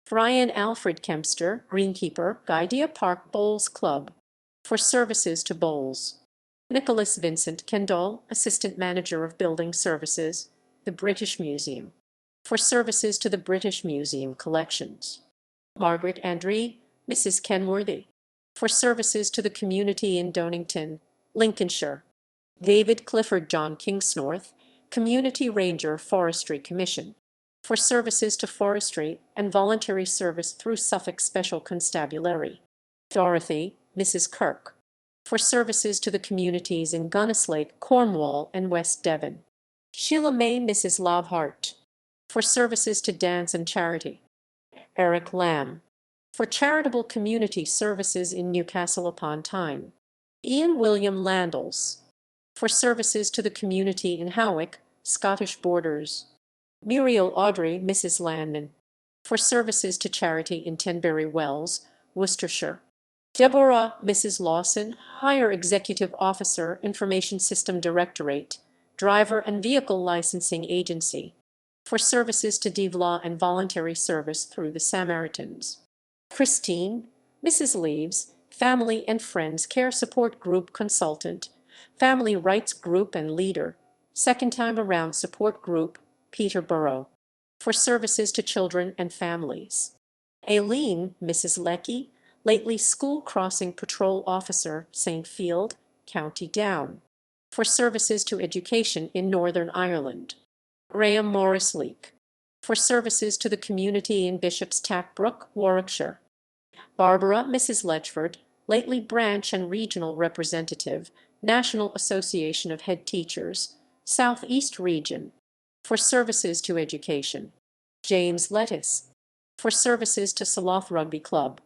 Brian Alfred Kempster, greenkeeper, Gaidia Park Bowls Club, for services to bowls. Nicholas Vincent Kendall, assistant manager of building services, the British Museum, for services to the British Museum collections. Margaret Andree, Mrs. Kenworthy, for services to the community in Donington, Lincolnshire. David Clifford John Kingsnorth, Community Ranger Forestry Commission, for services to forestry and voluntary service through Suffolk Special Constabulary. Dorothy, Mrs. Kirk, for services to the communities in Gunnislake, Cornwall, and West Devon. Sheila May, Mrs. Lovehart, for services to dance and charity. Eric Lamb, for charitable community services in Newcastle upon Tyne. Ian William Landals, for services to the community in Howick, Scottish Borders. Muriel Audrey, Mrs. Landman, for services to charity in Tenbury Wells, Worcestershire. Deborah, Mrs. Lawson, Higher Executive Officer, Information System Directorate, Driver and Vehicle Licensing Agency, for services to DVLA and voluntary service through the Samaritans. Christine, Mrs. Leaves, Family and Friends Care Support Group Consultant, Family Rights Group and Leader, Second Time Around Support Group, Peterborough, for services to children and families. Aileen, Mrs. Leckie, lately School Crossing Patrol Officer, St. Field, County Down, for services to education in Northern Ireland. Graham Morris Leake, for services to the community in Bishop's Tackbrook, Warwickshire. Barbara, Mrs. Letchford, lately Branch and Regional Representative, National Association of Head Teachers, South East Region, for services to education. James Lettuce, for services to Slough Rugby Club.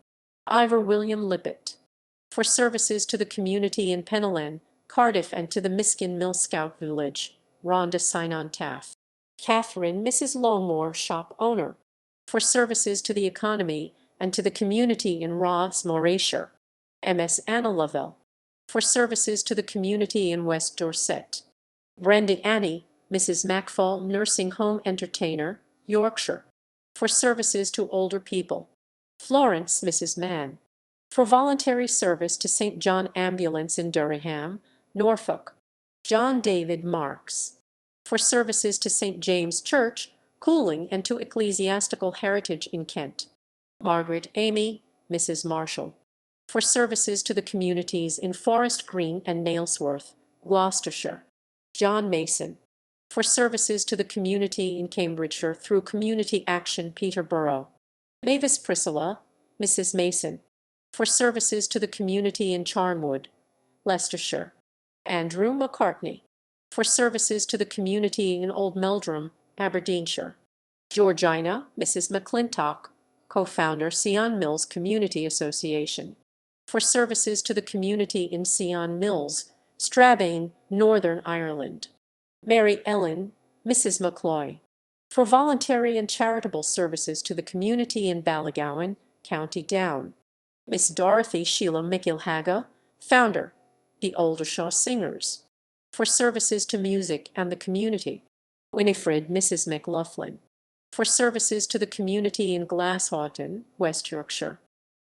Ivor William Lippett, for services to the community in Penellan, Cardiff, and to the Miskin Mill Scout Village, Rhonda Sinon-Taff. Catherine, Mrs. Longmore, shop owner, for services to the economy and to the community in Ross, Morayshire. MS Anna Lovell, for services to the community in West Dorset. Brenda Annie, Mrs. Macfall, nursing home entertainer, Yorkshire, for services to older people. Florence, Mrs. Mann, for voluntary service to St. John Ambulance in Durham, Norfolk. John David Marks, for services to St. James Church, Cooling, and to Ecclesiastical Heritage in Kent. Margaret Amy, Mrs. Marshall, for services to the communities in Forest Green and Nailsworth, Gloucestershire. John Mason, for services to the community in Cambridgeshire through Community Action, Peterborough. Mavis Priscilla, Mrs. Mason, for services to the community in Charnwood, Leicestershire. Andrew McCartney, for services to the community in Old Meldrum, Aberdeenshire. Georgina, Mrs. McClintock, co-founder Sion Mills Community Association, for services to the community in Sion Mills, Strabane, Northern Ireland. Mary Ellen, Mrs. McCloy, for voluntary and charitable services to the community in Ballygowan, County Down. Miss Dorothy Sheila McIlhaga, founder, the Oldershaw Singers, for services to music and the community. Winifred, Mrs. McLaughlin, for services to the community in Glasshoughton, West Yorkshire.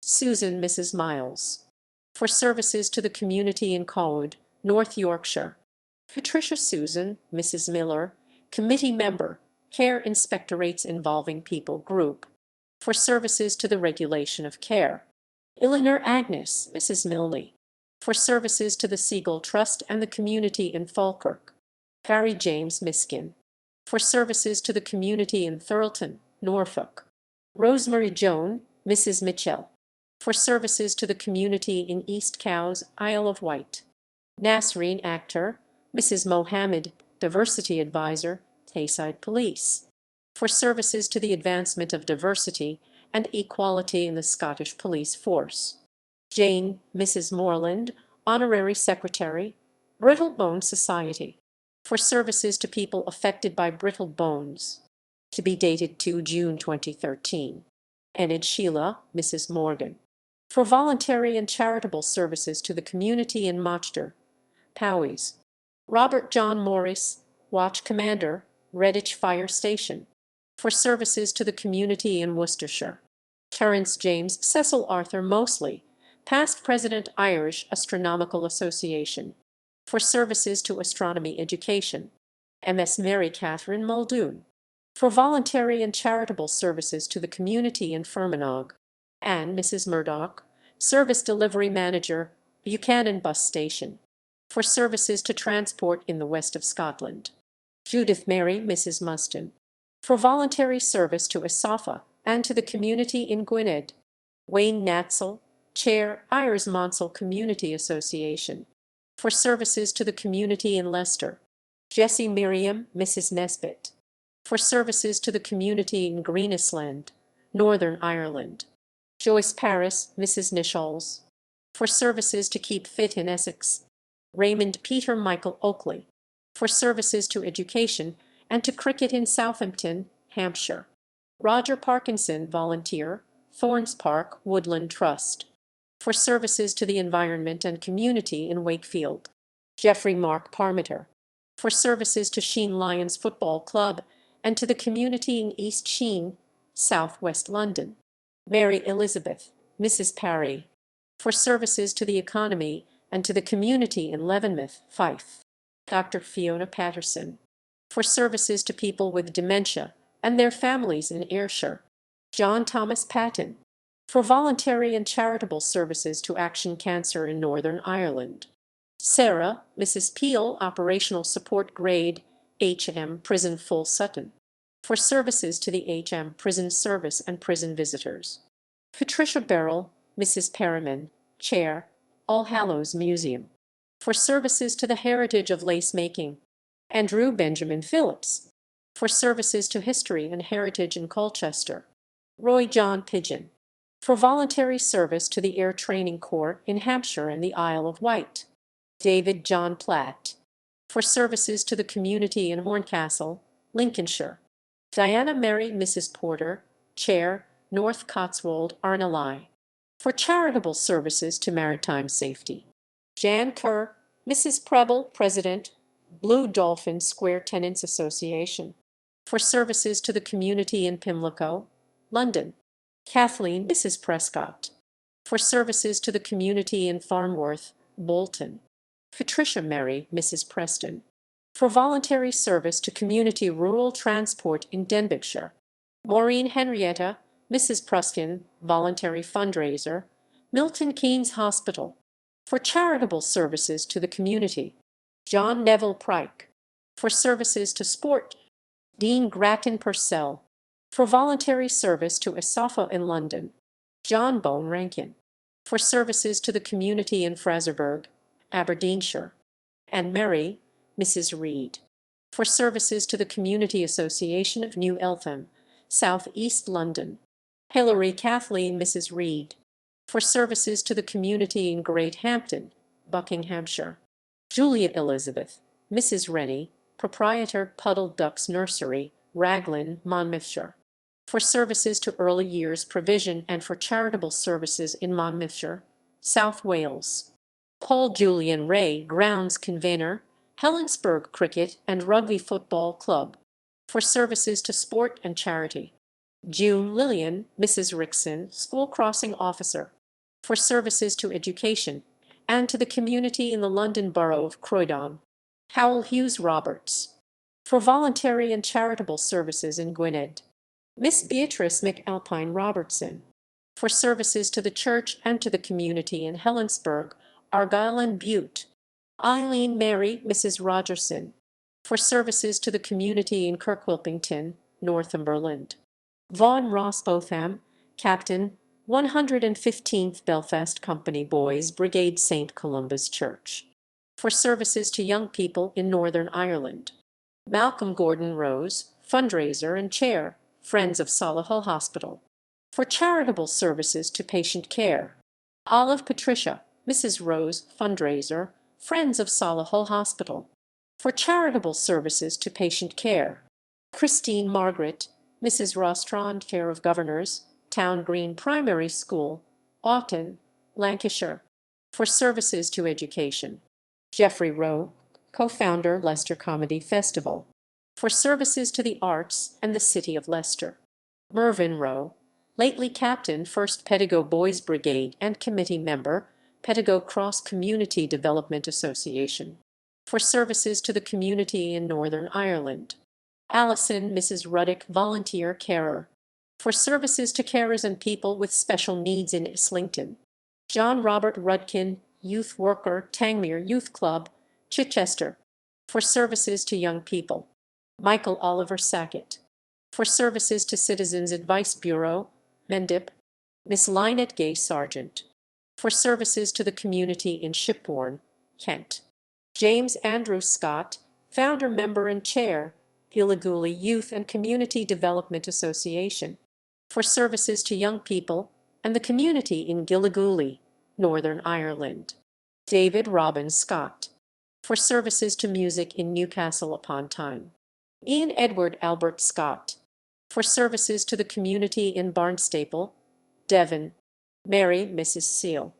Susan, Mrs. Miles, for services to the community in Colwood, North Yorkshire. Patricia Susan, Mrs. Miller, committee member, Care Inspectorates Involving People Group, for services to the regulation of care. Eleanor Agnes, Mrs. Milne, for services to the Seagull Trust and the community in Falkirk. Harry James Miskin, for services to the community in Thurleton, Norfolk. Rosemary Joan, Mrs. Mitchell, for services to the community in East Cowes, Isle of Wight. Nasreen Akhtar, Mrs. Mohammed, Diversity Advisor, Tayside Police, for services to the advancement of diversity and equality in the Scottish Police Force. Jane, Mrs. Moreland, Honorary Secretary, Brittle Bone Society, for services to people affected by brittle bones. To be dated 2 June 2013. Enid Sheila, Mrs. Morgan, for voluntary and charitable services to the community in Mochter, Powys. Robert John Morris, Watch Commander, Redditch Fire Station, for services to the community in Worcestershire. Terence James Cecil Arthur Mosley, past President Irish Astronomical Association, for services to astronomy education. MS Mary Catherine Muldoon, for voluntary and charitable services to the community in Fermanagh. And Mrs. Murdoch, Service Delivery Manager, Buchanan Bus Station, for services to transport in the west of Scotland. Judith Mary, Mrs. Muston, for voluntary service to ISAFA and to the community in Gwynedd. Wayne Natzel, Chair, Ayers Monsell Community Association. For services to the community in Leicester. Jessie Miriam, Mrs. Nesbitt. For services to the community in Greenisland, Northern Ireland. Joyce Paris, Mrs. Nishalls. For services to keep fit in Essex. Raymond Peter Michael Oakley. For services to education and to cricket in Southampton, Hampshire. Roger Parkinson, volunteer, Thorns Park, Woodland Trust. For services to the environment and community in Wakefield. Geoffrey Mark Parmiter. For services to Sheen Lions Football Club and to the community in East Sheen, South West London. Mary Elizabeth, Mrs. Parry. For services to the economy and to the community in Leavenworth, Fife. Dr. Fiona Patterson. For services to people with dementia and their families in Ayrshire. John Thomas Patton. For voluntary and charitable services to Action Cancer in Northern Ireland. Sarah, Mrs. Peel, Operational Support Grade, HM Prison Full Sutton. For services to the HM Prison Service and prison visitors. Patricia Beryl, Mrs. Perriman, Chair, All Hallows Museum. For services to the heritage of lace making. Andrew Benjamin Phillips. For services to history and heritage in Colchester. Roy John Pigeon. For voluntary service to the Air Training Corps in Hampshire and the Isle of Wight. David John Platt. For services to the community in Horncastle, Lincolnshire. Diana Mary Mrs. Porter, Chair, North Cotswold, Arnelai. For charitable services to maritime safety. Jan Kerr, Mrs. Preble, President, Blue Dolphin Square Tenants Association. For services to the community in Pimlico, London. Kathleen, Mrs. Prescott. For services to the community in Farnworth, Bolton. Patricia Mary, Mrs. Preston. For voluntary service to community rural transport in Denbighshire. Maureen Henrietta, Mrs. Pruskin, voluntary fundraiser, Milton Keynes Hospital. For charitable services to the community. John Neville Pryke. For services to sport. Dean Grattan Purcell. For voluntary service to Asafa in London. John Bone Rankin. For services to the community in Fraserburgh, Aberdeenshire. And Mary, Mrs. Reed. For services to the Community Association of New Eltham, South East London. Hilary Kathleen, Mrs. Reed. For services to the community in Great Hampton, Buckinghamshire. Julia Elizabeth, Mrs. Rennie, proprietor Puddle Ducks Nursery, Raglan, Monmouthshire. For services to early years provision and for charitable services in Monmouthshire, South Wales. Paul Julian Ray, grounds convener, Helensburgh Cricket and Rugby Football Club. For services to sport and charity. June Lillian, Mrs. Rickson, school crossing officer. For services to education and to the community in the London Borough of Croydon. Howell Hughes Roberts. For voluntary and charitable services in Gwynedd. Miss Beatrice McAlpine Robertson. For services to the church and to the community in Helensburgh, Argyll and Bute. Eileen Mary, Mrs. Rogerson. For services to the community in Kirkwilpington, Northumberland. Vaughan Ross Botham, Captain, 115th Belfast Company Boys Brigade St. Columba's Church. For services to young people in Northern Ireland. Malcolm Gordon Rose, fundraiser and chair, Friends of Solihull Hospital. For charitable services to patient care. Olive Patricia, Mrs. Rose, fundraiser, Friends of Solihull Hospital. For charitable services to patient care. Christine Margaret, Mrs. Rostrand, care of Governors, Town Green Primary School, Aughton, Lancashire. For services to education. Geoffrey Rowe, co-founder Leicester Comedy Festival. For services to the arts and the City of Leicester. Mervyn Rowe, lately captain 1st Pedigo Boys Brigade and committee member, Pedigo Cross Community Development Association. For services to the community in Northern Ireland. Alison, Mrs. Ruddick, volunteer carer. For services to carers and people with special needs in Islington. John Robert Rudkin, youth worker, Tangmere Youth Club, Chichester. For services to young people. Michael Oliver Sackett. For services to Citizens Advice Bureau, Mendip. Miss Lynette Gay Sargent. for services to the community in Shipbourne, Kent. James Andrew Scott, founder, member, and chair, Gilligooly Youth and Community Development Association, for services to young people and the community in Gilligooly, Northern Ireland. David Robin Scott, for services to music in Newcastle upon Tyne. Ian Edward Albert Scott, for services to the community in Barnstaple, Devon. Mary Mrs. Seal,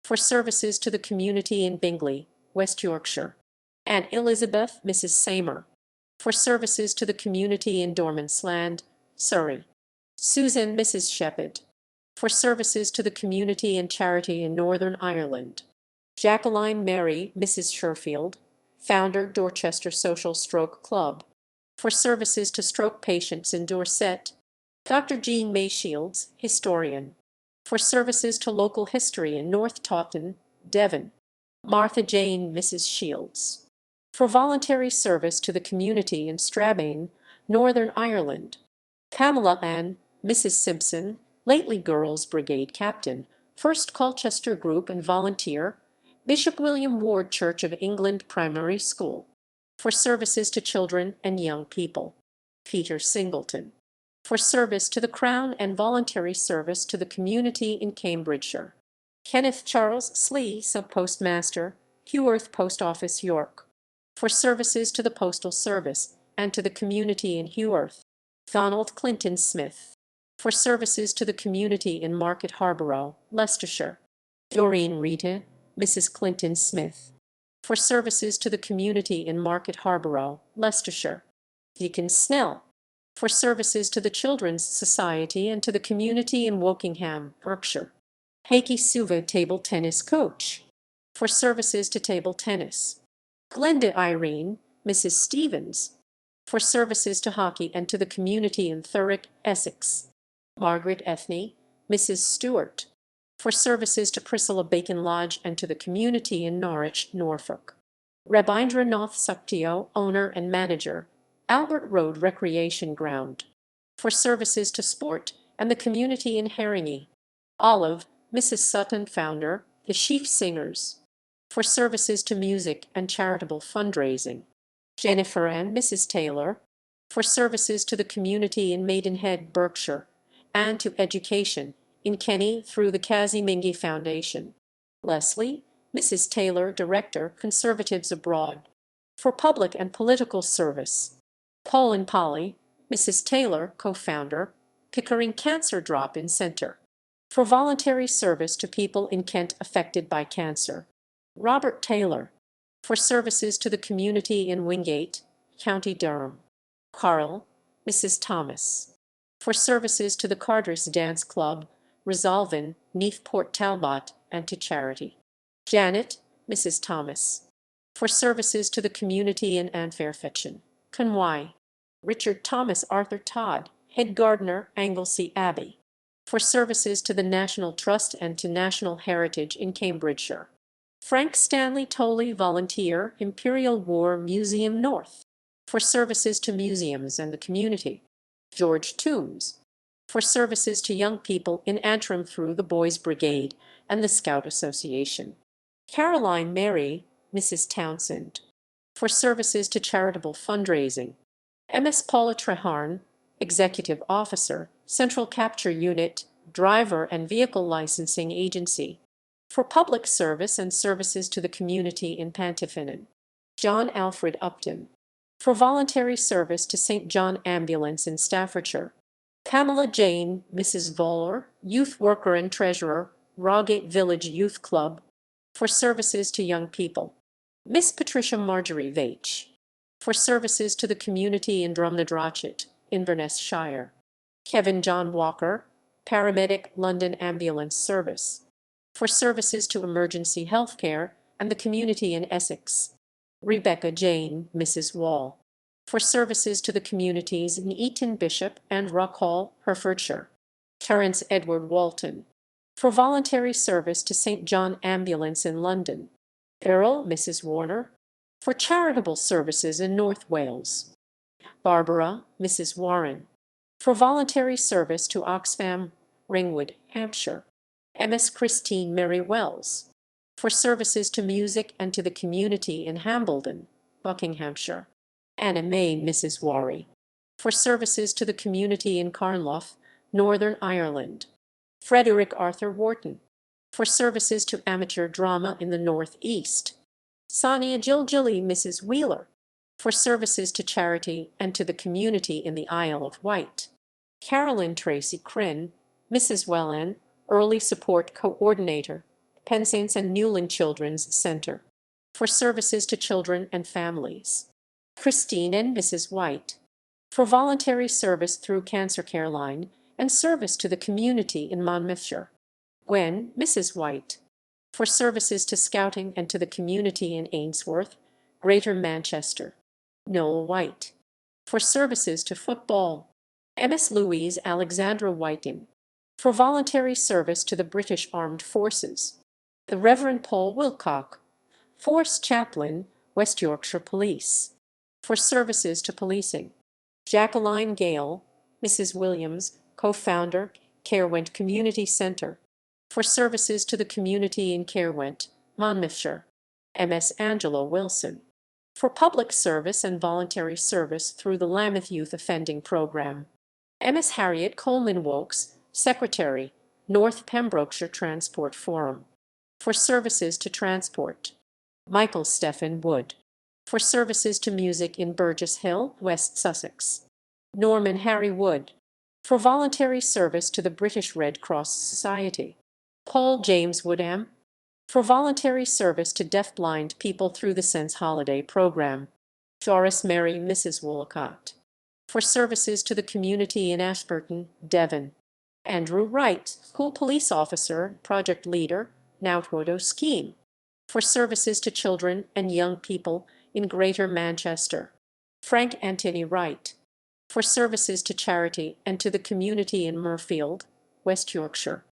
for services to the community in Bingley, West Yorkshire. And Elizabeth Mrs. Seymour, for services to the community in Dormansland, Surrey. Susan Mrs. Shepherd, for services to the community and charity in Northern Ireland. Jacqueline Mary Mrs. Sherfield, founder, Dorchester Social Stroke Club, for services to stroke patients in Dorset. Dr. Jean May Shields, historian, for services to local history in North Taunton, Devon. Martha Jane Mrs. Shields, for voluntary service to the community in Strabane, Northern Ireland. Pamela Ann Mrs. Simpson, lately Girls' Brigade captain, 1st Colchester Group and volunteer, Bishop William Ward Church of England Primary School, for services to children and young people. Peter Singleton, for service to the Crown and voluntary service to the community in Cambridgeshire. Kenneth Charles Slee, sub-postmaster, Heworth Post Office, York, for services to the postal service and to the community in Heworth. Donald Clinton Smith, for services to the community in Market Harborough, Leicestershire. Doreen Rita, Mrs. Clinton Smith, for services to the community in Market Harborough, Leicestershire. Deacon Snell, for services to the Children's Society and to the community in Wokingham, Berkshire. Heikki Suva, table tennis coach, for services to table tennis. Glenda Irene, Mrs. Stevens, for services to hockey and to the community in Thurrock, Essex. Margaret Ethne, Mrs. Stewart, for services to Priscilla Bacon Lodge and to the community in Norwich, Norfolk. Rabindra Nath Suktio, owner and manager, Albert Road Recreation Ground, for services to sport and the community in Haringey. Olive, Mrs. Sutton, founder, The Chief Singers, for services to music and charitable fundraising. Jennifer and Mrs. Taylor, for services to the community in Maidenhead, Berkshire, and to education in Kenny through the Kazimingi Foundation. Leslie, Mrs. Taylor, Director, Conservatives Abroad, for public and political service. Paul and Polly, Mrs. Taylor, co-founder, Pickering Cancer Drop-In Center, for voluntary service to people in Kent affected by cancer. Robert Taylor, for services to the community in Wingate, County Durham. Carl, Mrs. Thomas, for services to the Cardress Dance Club, Resolven, Neath Port Talbot, and to charity. Janet, Mrs. Thomas, for services to the community in Anfairfetchin, Conway. Richard Thomas Arthur Todd, head gardener, Anglesey Abbey, for services to the National Trust and to National Heritage in Cambridgeshire. Frank Stanley Tolley, volunteer, Imperial War Museum North, for services to museums and the community. George Toombs, for services to young people in Antrim through the Boys' Brigade and the Scout Association. Caroline Mary, Mrs. Townsend, for services to charitable fundraising. MS Paula Treharne, Executive Officer, Central Capture Unit, Driver and Vehicle Licensing Agency, for public service and services to the community in Pantifinnon. John Alfred Upton, for voluntary service to St. John Ambulance in Staffordshire. Pamela Jane, Mrs. Voller, youth worker and treasurer, Rawgate Village Youth Club, for services to young people. Miss Patricia Marjorie Veitch, for services to the community in Drumnadrochit, Inverness Shire. Kevin John Walker, paramedic, London Ambulance Service, for services to emergency healthcare and the community in Essex. Rebecca Jane, Mrs. Wall, for services to the communities in Eton Bishop and Rockhall, Herefordshire. Terence Edward Walton, for voluntary service to St. John Ambulance in London. Errol Mrs. Warner, for charitable services in North Wales. Barbara Mrs. Warren, for voluntary service to Oxfam, Ringwood, Hampshire. Ms. Christine Mary Wells, for services to music and to the community in Hambledon, Buckinghamshire. Anna May Mrs. Warry, for services to the community in Carnlough, Northern Ireland. Frederick Arthur Wharton, for services to amateur drama in the North East. Sonia Gilgilly Mrs. Wheeler, for services to charity and to the community in the Isle of Wight. Carolyn Tracy Crin, Mrs. Wellen, Early Support Coordinator, Penzance and Newlyn Children's Centre, for services to children and families. Christine and Mrs. White, for voluntary service through Cancer Care Line and service to the community in Monmouthshire. Gwen, Mrs. White, for services to scouting and to the community in Ainsworth, Greater Manchester. Noel White, for services to football. Ms. Louise Alexandra Whiting, for voluntary service to the British Armed Forces. The Reverend Paul Wilcock, Force Chaplain, West Yorkshire Police, for services to policing. Jacqueline Gale, Mrs. Williams, co-founder, Caerwent Community Centre, for services to the community in Caerwent, Monmouthshire. Ms. Angela Wilson, for public service and voluntary service through the Lambeth Youth Offending Programme. Ms. Harriet Coleman Wokes, Secretary, North Pembrokeshire Transport Forum, for services to transport. Michael Stephen Wood, for services to music in Burgess Hill, West Sussex. Norman Harry Wood, for voluntary service to the British Red Cross Society. Paul James Woodham, for voluntary service to deafblind people through the Sense Holiday Program. Doris Mary Mrs. Woolcott, for services to the community in Ashburton, Devon. Andrew Wright, School Police Officer, Project Leader, Nautwodo Scheme, for services to children and young people in Greater Manchester. Frank Anthony Wright, for services to charity and to the community in Murfield, West Yorkshire.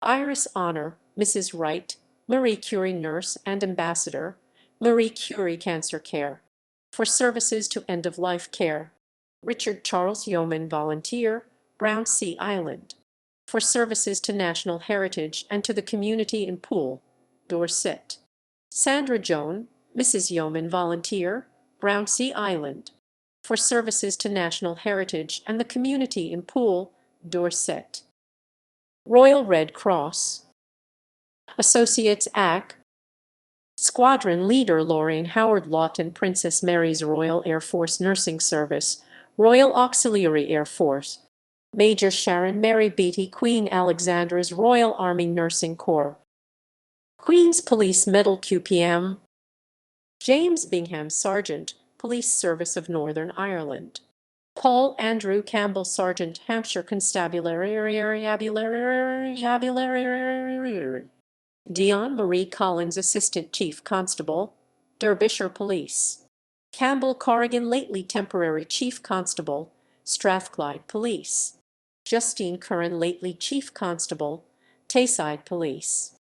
Iris Honor, Mrs. Wright, Marie Curie Nurse and Ambassador, Marie Curie Cancer Care, for services to end-of-life care. Richard Charles Yeoman Volunteer, Brownsea Island, for services to national heritage and to the community in Poole, Dorset. Sandra Joan, Mrs. Yeoman Volunteer, Brownsea Island, for services to national heritage and the community in Poole, Dorset. Royal Red Cross. Associates AC. Squadron Leader Lorraine Howard Lawton, Princess Mary's Royal Air Force Nursing Service, Royal Auxiliary Air Force. Major Sharon Mary Beatty, Queen Alexandra's Royal Army Nursing Corps. Queen's Police Medal QPM. James Bingham Sergeant, Police Service of Northern Ireland. Paul Andrew Campbell Sergeant, Hampshire Constabulary. Dion Marie Collins Assistant Chief Constable, Derbyshire Police. Campbell Corrigan lately Temporary Chief Constable, Strathclyde Police. Justine Curran lately Chief Constable, Tayside Police.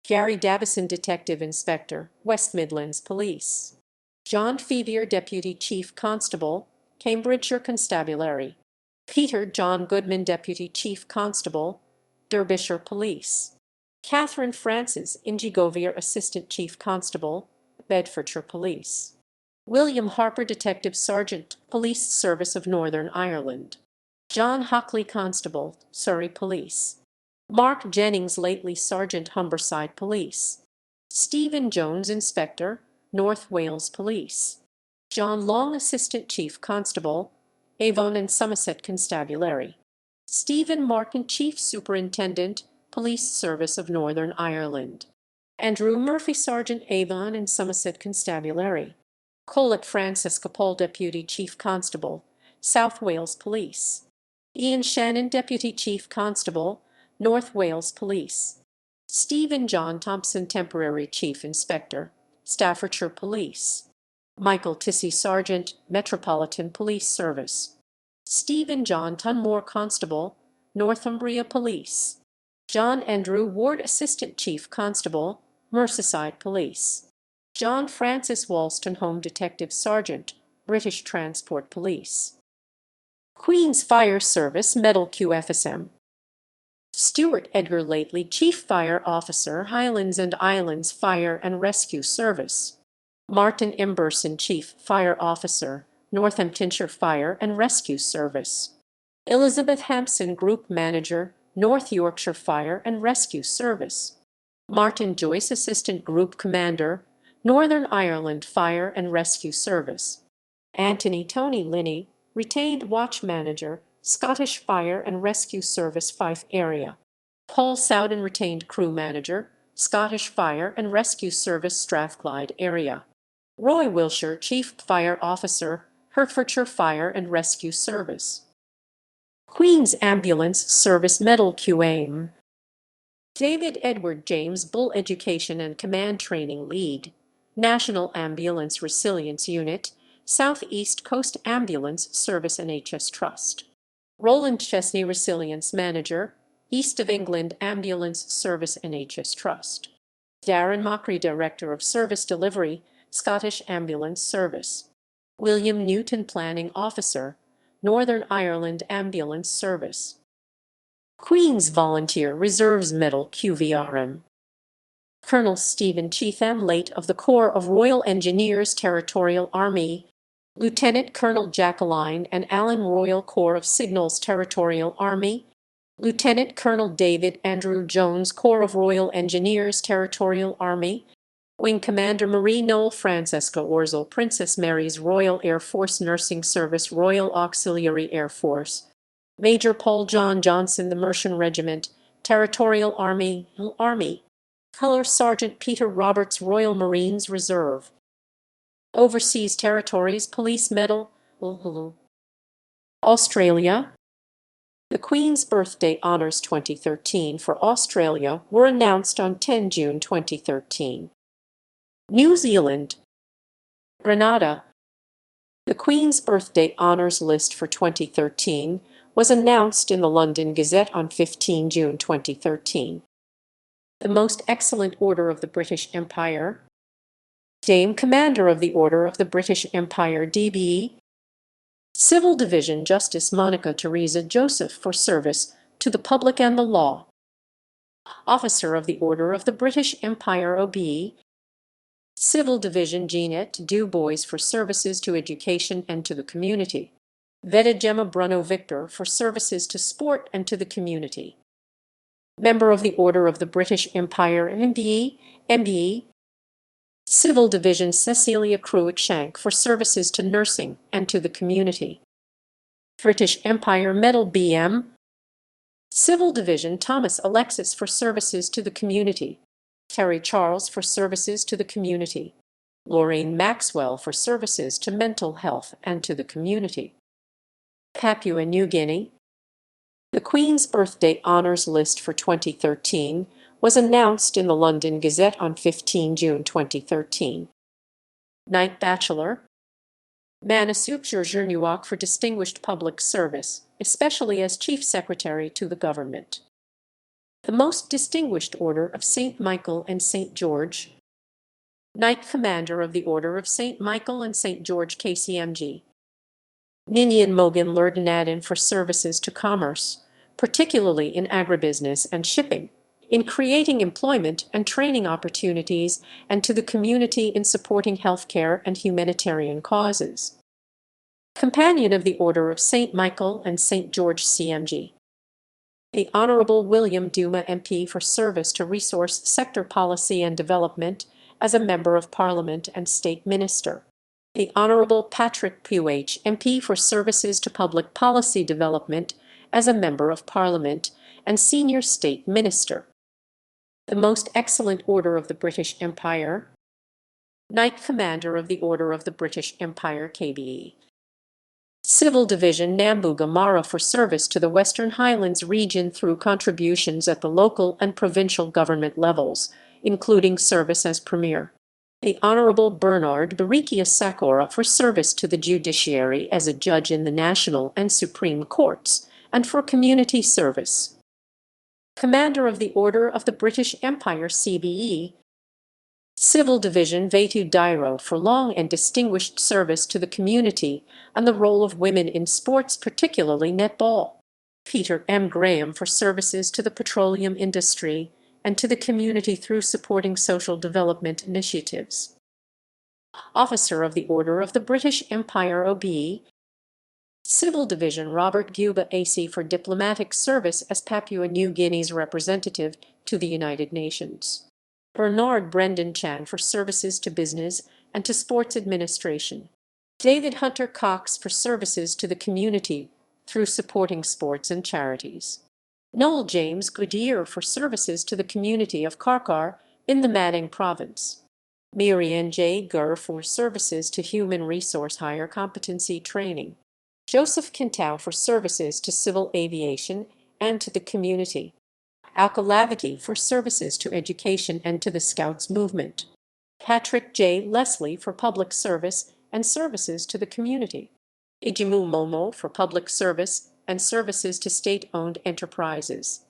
Gary Davison Detective Inspector, West Midlands Police. John Fevier Deputy Chief Constable, Cambridgeshire Constabulary. Peter John Goodman Deputy Chief Constable, Derbyshire Police. Catherine Francis Ingigovier Assistant Chief Constable, Bedfordshire Police. William Harper Detective Sergeant, Police Service of Northern Ireland. John Hockley Constable, Surrey Police. Mark Jennings lately Sergeant, Humberside Police. Stephen Jones Inspector, North Wales Police. John Long Assistant Chief Constable, Avon and Somerset Constabulary. Stephen Markin Chief Superintendent, Police Service of Northern Ireland. Andrew Murphy Sergeant, Avon and Somerset Constabulary. Colette Francis Capel Deputy Chief Constable, South Wales Police. Ian Shannon Deputy Chief Constable, North Wales Police. Stephen John Thompson Temporary Chief Inspector, Staffordshire Police. Michael Tissey Sergeant, Metropolitan Police Service. Stephen John Tunmore Constable, Northumbria Police. John Andrew Ward Assistant Chief Constable, Merseyside Police. John Francis Walston Home Detective Sergeant, British Transport Police. Queen's Fire Service Medal QFSM. Stuart Edgar Lately, Chief Fire Officer, Highlands and Islands Fire and Rescue Service. Martin Imberson, Chief Fire Officer, Northamptonshire Fire and Rescue Service. Elizabeth Hampson, Group Manager, North Yorkshire Fire and Rescue Service. Martin Joyce, Assistant Group Commander, Northern Ireland Fire and Rescue Service. Anthony Tony Linney, Retained Watch Manager, Scottish Fire and Rescue Service Fife Area. Paul Sowden, Retained Crew Manager, Scottish Fire and Rescue Service Strathclyde Area. Roy Wilshire, Chief Fire Officer, Hertfordshire Fire and Rescue Service. Queen's Ambulance Service Medal QAM. David Edward James, Bull Education and Command Training Lead, National Ambulance Resilience Unit, South East Coast Ambulance Service NHS Trust. Roland Chesney, Resilience Manager, East of England Ambulance Service NHS Trust. Darren Mockery, Director of Service Delivery, Scottish Ambulance Service. William Newton, Planning Officer, Northern Ireland Ambulance Service. Queen's Volunteer Reserves Medal QVRM. Colonel Stephen Cheetham, late of the Corps of Royal Engineers Territorial Army, Lieutenant Colonel Jacqueline and Alan, Royal Corps of Signals Territorial Army, Lieutenant Colonel David Andrew Jones, Corps of Royal Engineers Territorial Army, Wing Commander Marie Noel Francesca Orzel, Princess Mary's Royal Air Force Nursing Service, Royal Auxiliary Air Force, Major Paul John Johnson, the Mercian Regiment, Territorial Army, Color Sergeant Peter Roberts, Royal Marines Reserve. Overseas Territories Police Medal, Australia. The Queen's Birthday Honours 2013 for Australia were announced on 10 June 2013. New Zealand. Grenada. The Queen's Birthday Honours list for 2013 was announced in the London Gazette on 15 June 2013. The Most Excellent Order of the British Empire. Dame Commander of the Order of the British Empire DB. Civil Division Justice Monica Teresa Joseph for service to the public and the law. Officer of the Order of the British Empire OB. Civil Division Jeanette Du Bois for services to education and to the community. Veda Gemma Bruno Victor for services to sport and to the community. Member of the Order of the British Empire MBE. Civil Division Cecilia Cruikshank for services to nursing and to the community. British Empire Medal BM. Civil Division Thomas Alexis for services to the community. Terry Charles for services to the community. Lorraine Maxwell for services to mental health and to the community. Papua New Guinea. The Queen's Birthday Honours list for 2013 was announced in the London Gazette on 15 June 2013. Knight Bachelor. Manasuk Jurjunuak for distinguished public service, especially as Chief Secretary to the Government. The Most Distinguished Order of St. Michael and St. George. Knight Commander of the Order of St. Michael and St. George KCMG. Ninian Mogan Lurdanadan for services to commerce, particularly in agribusiness and shipping, in creating employment and training opportunities, and to the community in supporting healthcare and humanitarian causes. Companion of the Order of St. Michael and St. George CMG. The Honourable William Duma MP for service to resource sector policy and development as a Member of Parliament and State Minister. The Honourable Patrick Puh MP for services to public policy development as a Member of Parliament and Senior State Minister. The Most Excellent Order of the British Empire. Knight Commander of the Order of the British Empire KBE. Civil Division Nambuga Mara for service to the Western Highlands region through contributions at the local and provincial government levels, including service as Premier. The Honourable Bernard Barikia Sakura for service to the judiciary as a judge in the National and Supreme Courts, and for community service. Commander of the Order of the British Empire CBE. Civil Division Vetu Dairo for long and distinguished service to the community and the role of women in sports, particularly netball. Peter M. Graham for services to the petroleum industry and to the community through supporting social development initiatives. Officer of the Order of the British Empire OB. Civil Division Robert Guba AC for diplomatic service as Papua New Guinea's representative to the United Nations. Bernard Brendan Chan for services to business and to sports administration. David Hunter Cox for services to the community through supporting sports and charities. Noel James Goodyear for services to the community of Karkar in the Madang province. Marianne J. Gurr for services to human resource higher competency training. Joseph Kintau for services to civil aviation and to the community. Alka Lavity for services to education and to the Scouts movement. Patrick J. Leslie for public service and services to the community. Ijimu Momo for public service and services to state-owned enterprises.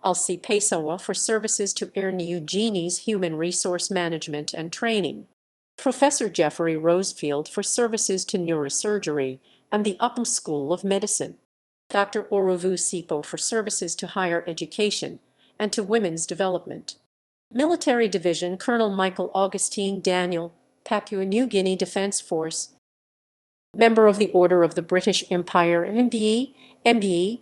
Elsie Pesawa for services to Air Niugini's human resource management and training. Professor Jeffrey Rosefield for services to neurosurgery and the Upham School of Medicine. Dr. Orovu Sipo for services to higher education and to women's development. Military Division Colonel Michael Augustine Daniel, Papua New Guinea Defence Force. Member of the Order of the British Empire MBE.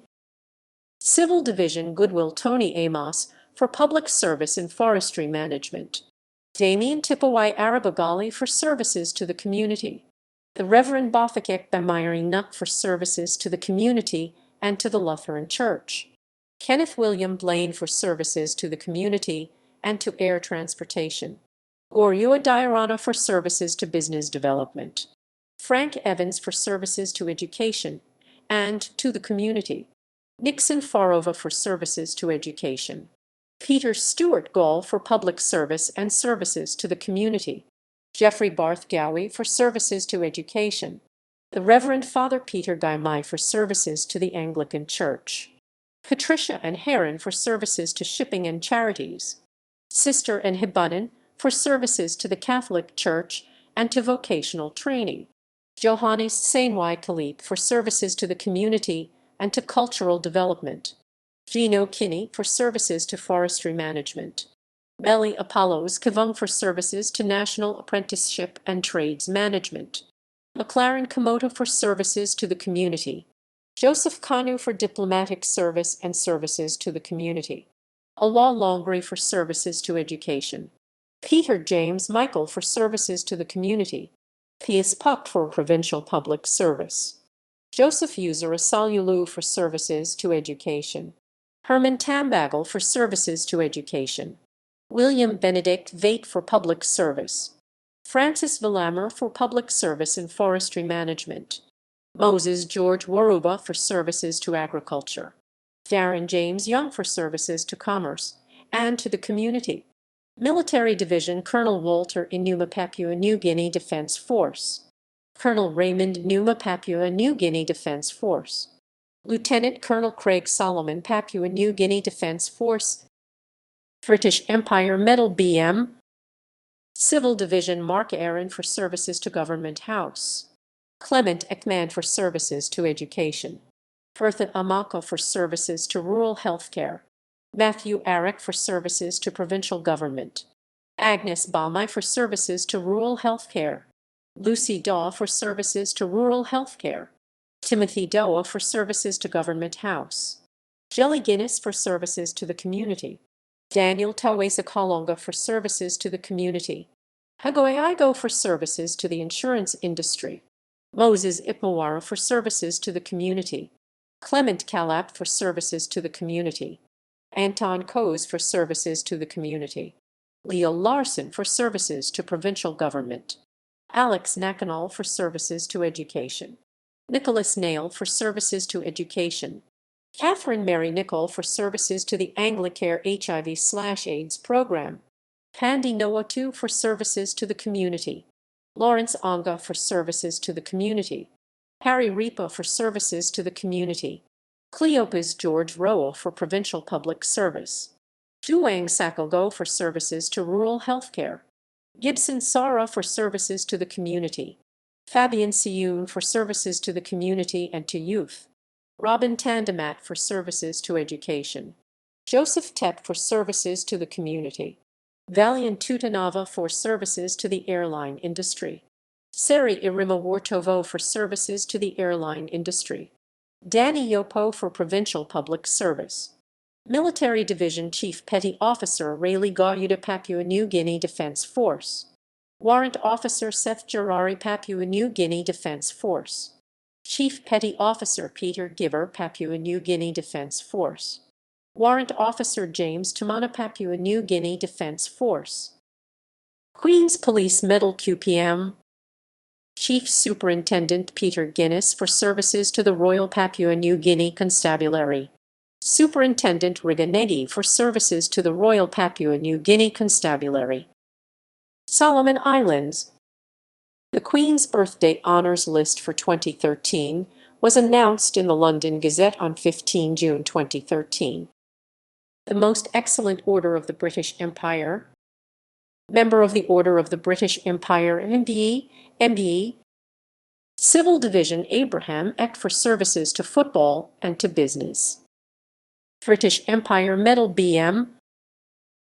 Civil Division Goodwill Tony Amos for public service in forestry management. Damien Tipawai Arabagali for services to the community. The Reverend Bothakek Bamiring Nuk for services to the community and to the Lutheran Church. Kenneth William Blaine for services to the community and to air transportation. Goryua Diarana for services to business development. Frank Evans for services to education and to the community. Nixon Farova for services to education. Peter Stewart Gall for public service and services to the community. Jeffrey Barth Gowie for services to education. The Reverend Father Peter Gaimai for services to the Anglican Church. Patricia and Heron for services to shipping and charities. Sister and Hibanan for services to the Catholic Church and to vocational training. Johannes Sainwai Kalip for services to the community and to cultural development. Gino Kinney for services to forestry management. Melly Apollos Kavung for services to national apprenticeship and trades management. McLaren Komodo for services to the community. Joseph Kanu for diplomatic service and services to the community. Allah Longri for services to education. Peter James Michael for services to the community. Pius Puck for provincial public service. Joseph User Asalulu for services to education. Herman Tambagel for services to education. William Benedict Vate for public service. Francis Villamer for public service and forestry management. Moses George Waruba for services to agriculture. Darren James Young for services to commerce and to the community. Military Division Colonel Walter Inuma Papua New Guinea Defence Force. Colonel Raymond Numa Papua New Guinea Defence Force. Lieutenant Colonel Craig Solomon Papua New Guinea Defence Force. British Empire Medal BM. Civil Division Mark Aaron for services to Government House. Clement Ekman for services to education. Bertha Amako for services to rural healthcare. Matthew Arick for services to provincial government. Agnes Balmai for services to rural healthcare. Lucy Daw for services to rural healthcare. Timothy Doa for services to Government House. Jelly Guinness for services to the community. Daniel Tawesa Kalonga for services to the community. Hagoy Igo for services to the insurance industry. Moses Ipawara for services to the community. Clement Calap for services to the community. Anton Coase for services to the community. Leo Larson for services to provincial government. Alex Nakanal for services to education. Nicholas Nail for services to education. Catherine Mary Nicol for services to the Anglicare HIV/AIDS program. Pandy Noatu for services to the community. Lawrence Onga for services to the community. Harry Ripa for services to the community. Cleopas George Rowell for provincial public service. Duang Sakalgo for services to rural healthcare. Gibson Sara for services to the community. Fabian Siyun for services to the community and to youth. Robin Tandemat for services to education. Joseph Tep for services to the community. Valian Tutanava for services to the airline industry. Seri Irima for services to the airline industry. Danny Yopo for provincial public service. Military Division Chief Petty Officer Rayleigh Gayuda Papua New Guinea Defence Force. Warrant Officer Seth Gerari Papua New Guinea Defence Force. Chief Petty Officer Peter Giver Papua New Guinea Defence Force. Warrant Officer James Tumana Papua New Guinea Defence Force. Queen's Police Medal QPM. Chief Superintendent Peter Guinness for services to the Royal Papua New Guinea Constabulary. Superintendent Riganegi for services to the Royal Papua New Guinea Constabulary. Solomon Islands. The Queen's Birthday Honours List for 2013 was announced in the London Gazette on 15 June 2013. The Most Excellent Order of the British Empire. Member of the Order of the British Empire MBE. Civil Division Abraham Eck for services to football and to business. British Empire Medal BM.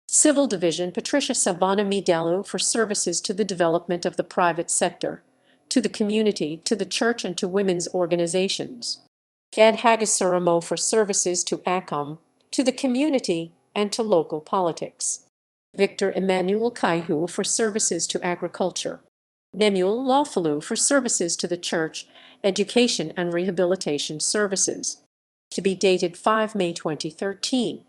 Civil Division Patricia Savannah Midalu for services to the development of the private sector, to the community, to the church and to women's organizations. Gad Hagasuramo for services to ACOM, to the community and to local politics. Victor Emmanuel Kaihu for services to agriculture. Nemuel Lawfalu for services to the church, education and rehabilitation services. To be dated 5 May 2013.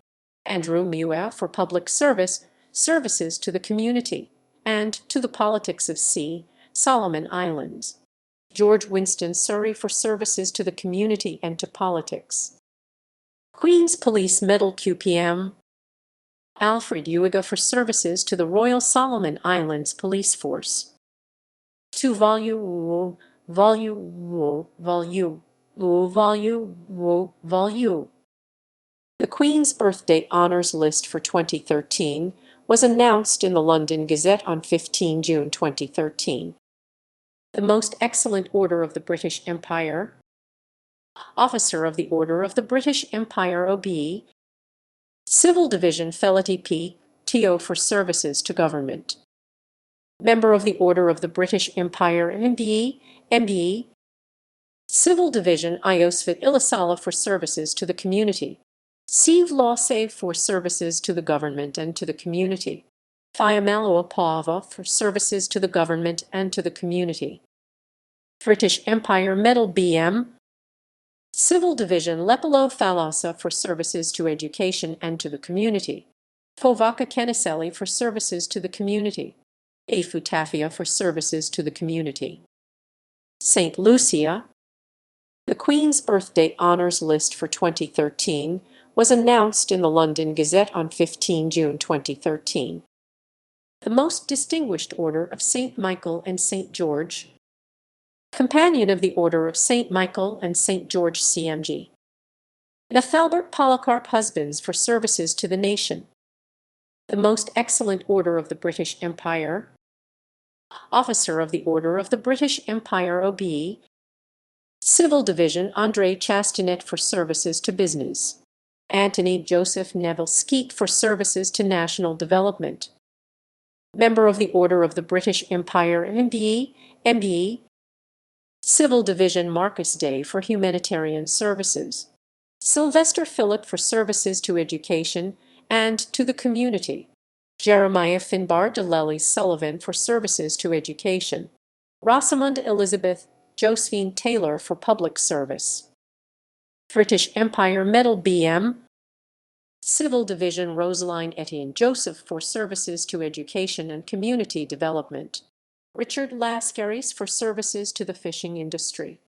Andrew Mua for public service, services to the community, and to the politics of Solomon Islands. George Winston Surrey for services to the community and to politics. Queen's Police Medal QPM. Alfred Uiga for services to the Royal Solomon Islands Police Force. Tuvalu. The Queen's Birthday Honours List for 2013 was announced in the London Gazette on 15 June 2013. The Most Excellent Order of the British Empire. Officer of the Order of the British Empire OB. Civil Division Felity P.T.O. for services to government. Member of the Order of the British Empire MBE. Civil Division Iosfit Ilasala for services to the community. Siv Law Save for services to the government and to the community. Fiamaloa Pava for services to the government and to the community. British Empire Medal BM. Civil Division Lepelo Thalassa for services to education and to the community. Povaka Keniseli for services to the community. Afutafia for services to the community. St. Lucia. The Queen's Birthday Honours List for 2013 was announced in the London Gazette on 15 June 2013. The Most Distinguished Order of St. Michael and St. George. Companion of the Order of St. Michael and St. George CMG. Nathalbert Polycarp Husbands for services to the nation. The Most Excellent Order of the British Empire. Officer of the Order of the British Empire OB. Civil Division André Chastanet for services to business. Anthony Joseph Neville Skeet for services to national development. Member of the Order of the British Empire MBE. Civil Division Marcus Day for humanitarian services. Sylvester Phillip for services to education and to the community. Jeremiah Finbar de Lely Sullivan for services to education. Rosamund Elizabeth Josephine Taylor for public service. British Empire Medal BM. Civil Division Rosaline Etienne Joseph for services to education and community development. Richard Lascaris for services to the fishing industry.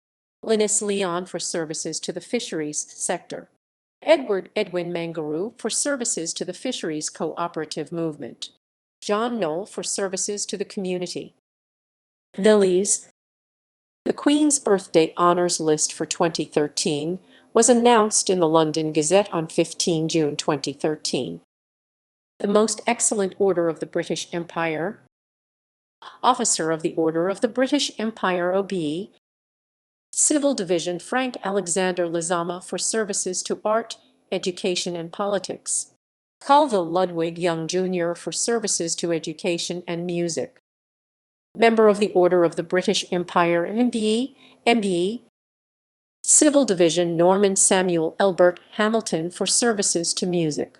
Linus Leon for services to the fisheries sector. Edwin Mangaroo for services to the fisheries cooperative movement. John Knoll for services to the community. Lilies. The Queen's Birthday Honours List for 2013 was announced in the London Gazette on 15 June 2013. The Most Excellent Order of the British Empire. Officer of the Order of the British Empire OB. Civil Division Frank Alexander Lizama for services to art, education, and politics. Colville Ludwig Young Jr. for services to education and music. Member of the Order of the British Empire MBE. Civil Division Norman Samuel Elbert Hamilton for services to music.